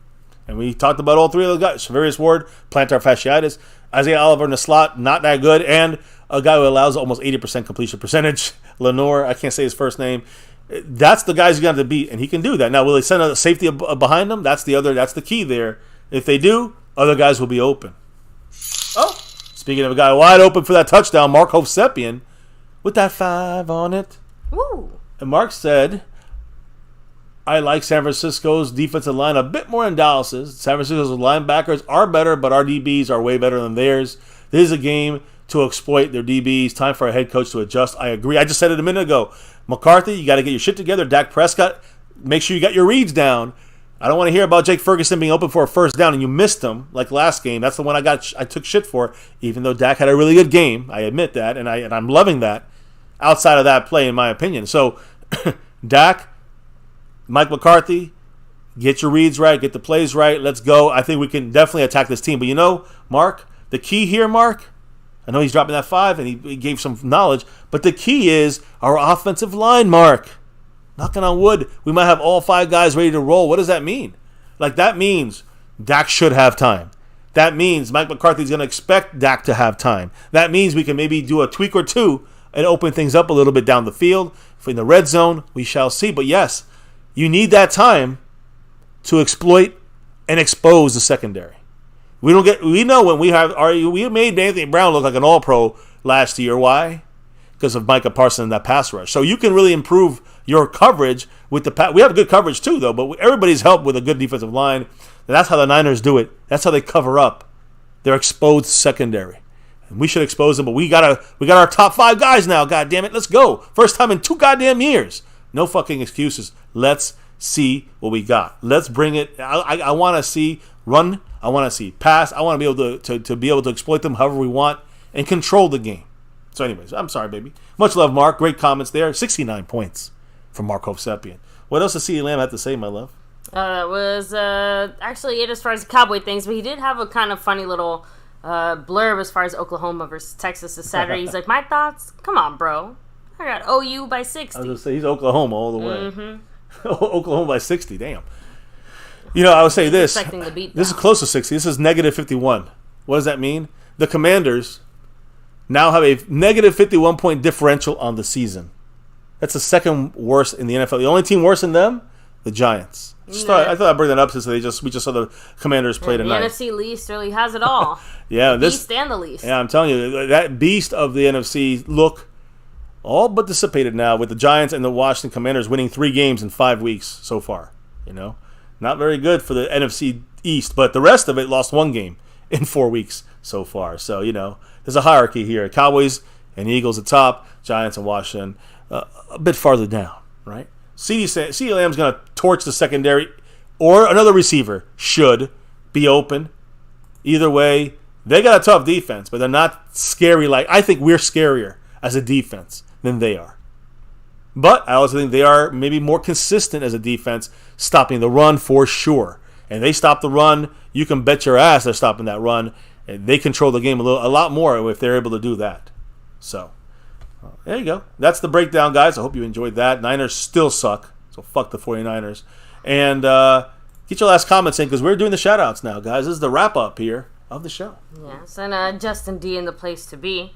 And we talked about all 3 of the guys. Severius Ward, plantar fasciitis. Isaiah Oliver in the slot, not that good. And a guy who allows almost 80% completion percentage. Lenore, I can't say his first name. That's the guys you got to beat, and he can do that. Now, will they send a safety behind him? That's the key there. If they do, other guys will be open. Oh, speaking of a guy wide open for that touchdown, Mark Hovsepian with that 5 on it. Woo. And Mark said, I like San Francisco's defensive line a bit more than Dallas's. San Francisco's linebackers are better, but our DBs are way better than theirs. This is a game to exploit their DBs. Time for a head coach to adjust. I agree. I just said it a minute ago. McCarthy, you got to get your shit together. Dak Prescott, make sure you got your reads down. I don't want to hear about Jake Ferguson being open for a first down and you missed him like last game. That's the one I took shit for, even though Dak had a really good game. I admit that, and I'm loving that outside of that play, in my opinion. So, Dak, Mike McCarthy, get your reads right, get the plays right. Let's go. I think we can definitely attack this team. But Mark, the key here, Mark, I know he's dropping that 5 and he gave some knowledge, but the key is our offensive line, Mark. Knocking on wood, we might have all 5 guys ready to roll. What does that mean? That means Dak should have time. That means Mike McCarthy's going to expect Dak to have time. That means we can maybe do a tweak or 2 and open things up a little bit down the field. In the red zone, we shall see. But yes, you need that time to exploit and expose the secondary. We know when we made Anthony Brown look like an all-pro last year. Why? Because of Micah Parsons and that pass rush. So you can really improve your coverage with the pass. We have good coverage too, though, but everybody's helped with a good defensive line. And that's how the Niners do it. That's how they cover up their exposed secondary. And we should expose them, but we got our top 5 guys now. God damn it, let's go. First time in 2 goddamn years. No fucking excuses. Let's see what we got. Let's bring it. I want to see run. I want to see pass. I want to be able to be able to exploit them however we want and control the game. So anyways, I'm sorry, baby. Much love, Mark. Great comments there. 69 points from Mark Hovsepian. What else does CeeDee Lamb have to say, my love? Was actually it as far as the Cowboy things, but he did have a kind of funny little blurb as far as Oklahoma versus Texas this Saturday. He's like, my thoughts? Come on, bro. I got OU by 60. I was going to say, he's Oklahoma all the way. Mm-hmm. Oklahoma by 60, damn. I would say this. This is close to 60. This is negative 51. What does that mean? The Commanders now have a negative 51-point differential on the season. That's the second worst in the NFL. The only team worse than them, the Giants. I thought I'd bring that up since we just saw the Commanders play tonight. The NFC least really has it all. Yeah, the beast and the least. Yeah, I'm telling you, that beast of the NFC look all but dissipated now with the Giants and the Washington Commanders winning 3 games in 5 weeks so far. Not very good for the NFC East, but the rest of it lost 1 game in 4 weeks so far. So, there's a hierarchy here. Cowboys and Eagles at top, Giants and Washington a bit farther down, right? CeeDee Lamb's going to torch the secondary, or another receiver should be open. Either way, they got a tough defense, but they're not scary. I think we're scarier as a defense than they are. But I also think they are maybe more consistent as a defense, stopping the run for sure. And they stop the run, you can bet your ass they're stopping that run. And they control the game a lot more if they're able to do that. So, there you go. That's the breakdown, guys. I hope you enjoyed that. Niners still suck, so fuck the 49ers. And get your last comments in because we're doing the shout-outs now, guys. This is the wrap-up here of the show. Yes, and Justin D in the place to be.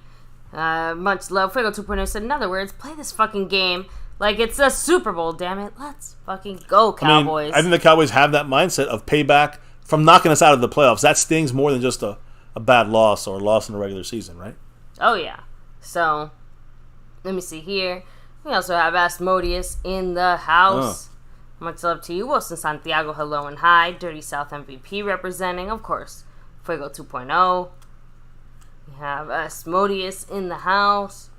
Much love. Fuego 2.0 said, in other words, play this fucking game like it's a Super Bowl, damn it. Let's fucking go, Cowboys. I think the Cowboys have that mindset of payback from knocking us out of the playoffs. That stings more than just a bad loss or a loss in the regular season, right? Oh, yeah. So, let me see here. We also have Asmodeus in the house. Much love to you. Wilson Santiago, hello and hi. Dirty South MVP representing, of course, Fuego 2.0. We have Asmodeus in the house.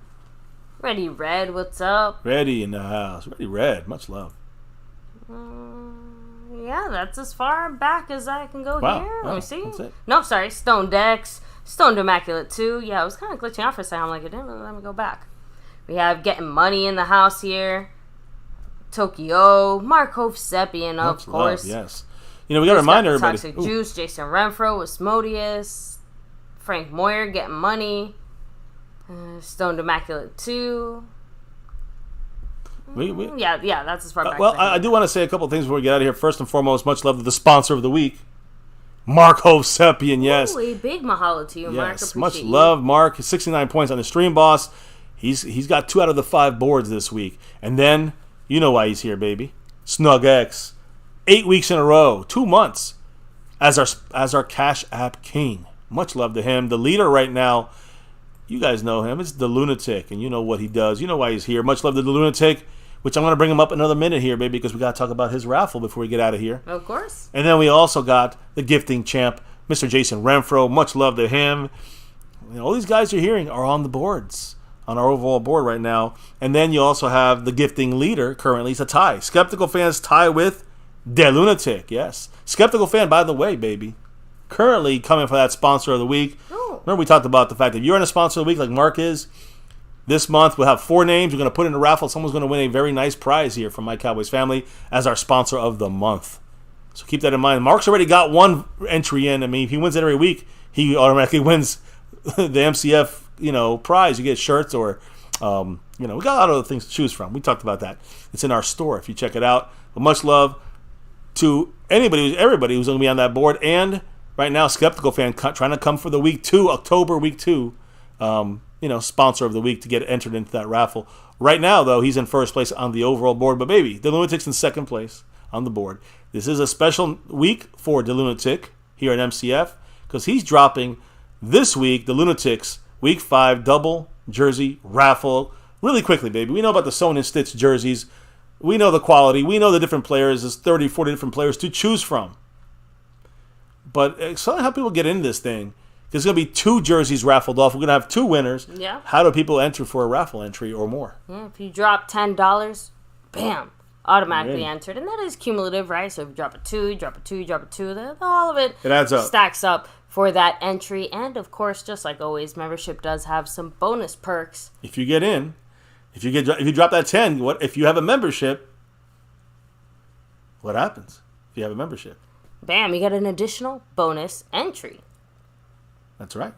Ready Red, what's up? Ready in the house. Ready Red, much love. Yeah, that's as far back as I can go here. Let me see. That's it. Nope, sorry. Stone Dex. Stoned Immaculate 2. Yeah, I was kind of glitching out for a second. I'm like, it didn't really let me go back. We have Getting Money in the house here. Tokyo. Mark Hovsepian, of course. Love, yes. We got to remind everybody. Toxic Juice. Jason Renfro. Asmodeus. Frank Moyer. Getting Money. Stoned Immaculate 2. Yeah, that's as far back. Well, I do want to say a couple of things before we get out of here. First and foremost, much love to the sponsor of the week, Mark Hovsepian. Yes, a big mahalo to you, Mark. Yes, much love, Mark. 69 points on the Stream Boss. He's got 2 out of the 5 boards this week, and then you know why he's here, baby. Snug X, 8 weeks in a row, 2 months as our Cash App King. Much love to him. The leader right now, you guys know him. It's the Lunatic, and you know what he does. You know why he's here. Much love to the Lunatic. Which I'm going to bring him up another minute here, baby, because we got to talk about his raffle before we get out of here. Of course. And then we also got the gifting champ, Mr. Jason Renfro. Much love to him. All these guys you're hearing are on the boards, on our overall board right now. And then you also have the gifting leader currently. It's a tie. Skeptical fans tie with De Lunatic. Yes. Skeptical fan, by the way, baby. Currently coming for that sponsor of the week. Oh. Remember we talked about the fact that if you're in a sponsor of the week like Mark is, this month, we'll have 4 names. We're going to put in a raffle. Someone's going to win a very nice prize here from MyCowboysFamily as our sponsor of the month. So keep that in mind. Mark's already got 1 entry in. I mean, if he wins it every week, he automatically wins the MCF, prize. You get shirts or, we got a lot of other things to choose from. We talked about that. It's in our store if you check it out. But much love to everybody who's going to be on that board. And right now, Skeptical Fan trying to come for the week 2, October week 2. Sponsor of the week to get entered into that raffle. Right now, though, he's in first place on the overall board. But, baby, the Lunatic's in second place on the board. This is a special week for the Lunatic here at MCF because he's dropping this week, the Lunatics, week 5 double jersey raffle. Really quickly, baby. We know about the sewn and stitched jerseys. We know the quality. We know the different players. There's 30, 40 different players to choose from. But explain how people get into this thing. There's going to be 2 jerseys raffled off. We're going to have 2 winners. Yeah. How do people enter for a raffle entry or more? Yeah, if you drop $10, bam, automatically entered. And that is cumulative, right? So if you drop a 2, you drop a 2, you drop a 2, then all of it adds up. Stacks up for that entry. And, of course, just like always, membership does have some bonus perks. If you get in, if you drop that 10, if you have a membership, what happens if you have a membership? Bam, you get an additional bonus entry. That's right.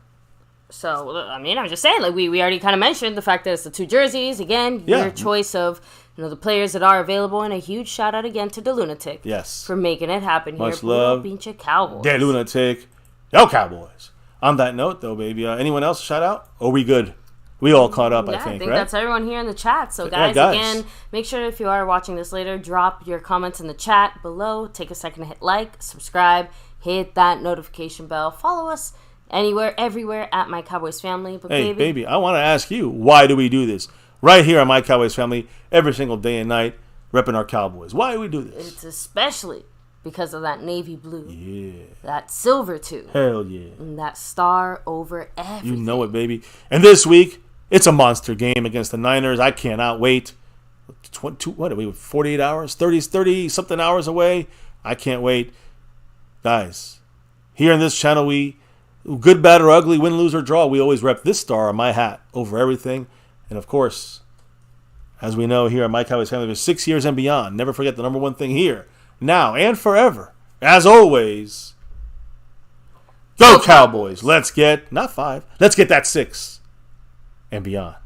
So, I mean, I'm just saying, like, we already kind of mentioned the fact that it's the 2 jerseys. Again, your choice of, the players that are available. And a huge shout out again to the Lunatic. Yes. For making it happen Much here. love. Pinche Cowboys. The Lunatic. Yo, Cowboys. On that note, though, baby, anyone else shout out? Or are we good? We all caught up, I think, right? That's everyone here in the chat. So, guys, again, make sure if you are watching this later, drop your comments in the chat below. Take a second to hit like, subscribe, hit that notification bell. Follow us anywhere, everywhere at MyCowboysFamily. But, hey, baby, I want to ask you, why do we do this? Right here on My Cowboys Family, every single day and night, repping our Cowboys. Why do we do this? It's especially because of that navy blue. Yeah. That silver, too. Hell yeah. And that star over everything. You know it, baby. And this week, it's a monster game against the Niners. I cannot wait. What are we, 48 hours? 30-something hours away? I can't wait. Guys, here on this channel, we, good, bad, or ugly, win, lose, or draw, we always rep this star on my hat over everything. And, of course, as we know here at My Cowboys Family, for 6 years and beyond, never forget the number one thing here, now and forever, as always, go Cowboys. Let's get, not 5, let's get that 6 and beyond.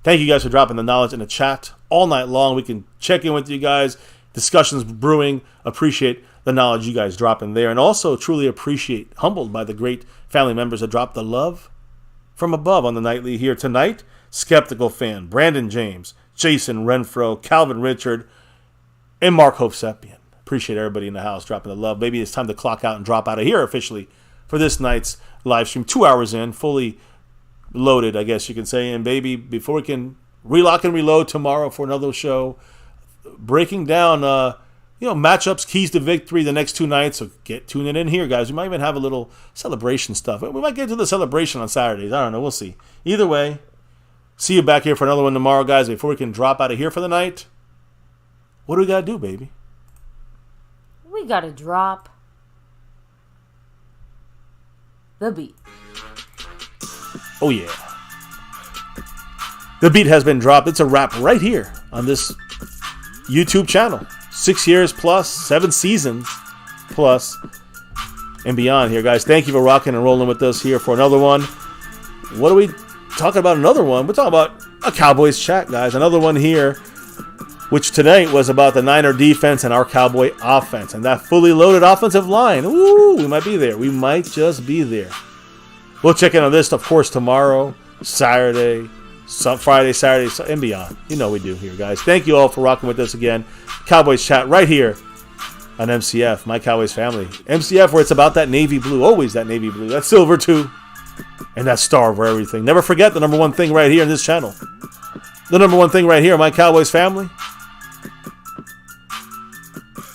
Thank you guys for dropping the knowledge in the chat all night long. We can check in with you guys, discussions brewing, appreciate the knowledge you guys drop in there, and also truly appreciate, humbled by the great family members that drop the love from above on the nightly here tonight. Skeptical Fan, Brandon James, Jason Renfro, Calvin Richard, and Mark Hovsepian. Appreciate everybody in the house dropping the love. Maybe it's time to clock out and drop out of here officially for this night's live stream. 2 hours in, fully loaded, I guess you can say. And baby, before we can relock and reload tomorrow for another show, breaking down matchups, keys to victory the next 2 nights. So get tuning in here, guys. We might even have a little celebration stuff. We might get to the celebration on Saturdays. I don't know. We'll see. Either way, see you back here for another one tomorrow, guys. Before we can drop out of here for the night, what do we got to do, baby? We got to drop the beat. Oh, yeah. The beat has been dropped. It's a wrap right here on this YouTube channel. 6 years plus, 7 seasons plus, and beyond here, guys. Thank you for rocking and rolling with us here for another one. What are we talking about? Another one? We're talking about a Cowboys chat, guys. Another one here, which tonight was about the Niner defense and our Cowboy offense. And that fully loaded offensive line. Ooh, we might be there. We might just be there. We'll check in on this, of course, tomorrow, Saturday, Friday, Saturday, and beyond. You know we do here, guys. Thank you all for rocking with us again. Cowboys chat right here on MCF, My Cowboys Family. MCF, where it's about that navy blue. Always that navy blue. That silver, too. And that star over everything. Never forget the number one thing right here in this channel. The number one thing right here, My Cowboys Family.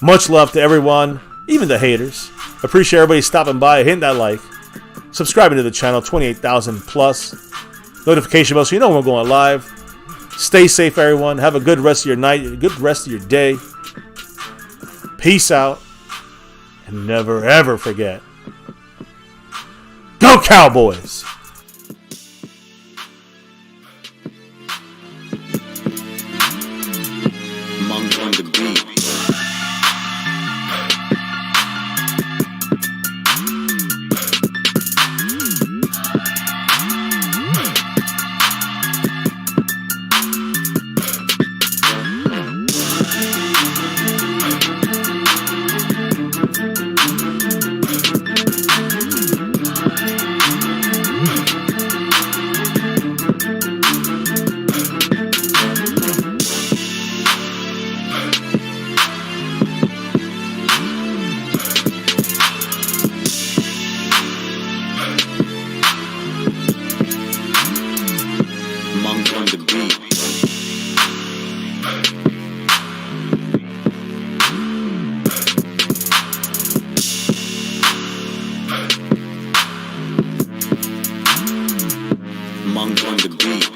Much love to everyone, even the haters. Appreciate everybody stopping by, hitting that like, subscribing to the channel, 28,000 plus. Notification bell so you know when we're going live. Stay safe, everyone. Have a good rest of your night, a good rest of your day. Peace out. And never, ever forget, go Cowboys! Monk on the beat. Monk on the beat. Monk on the beat.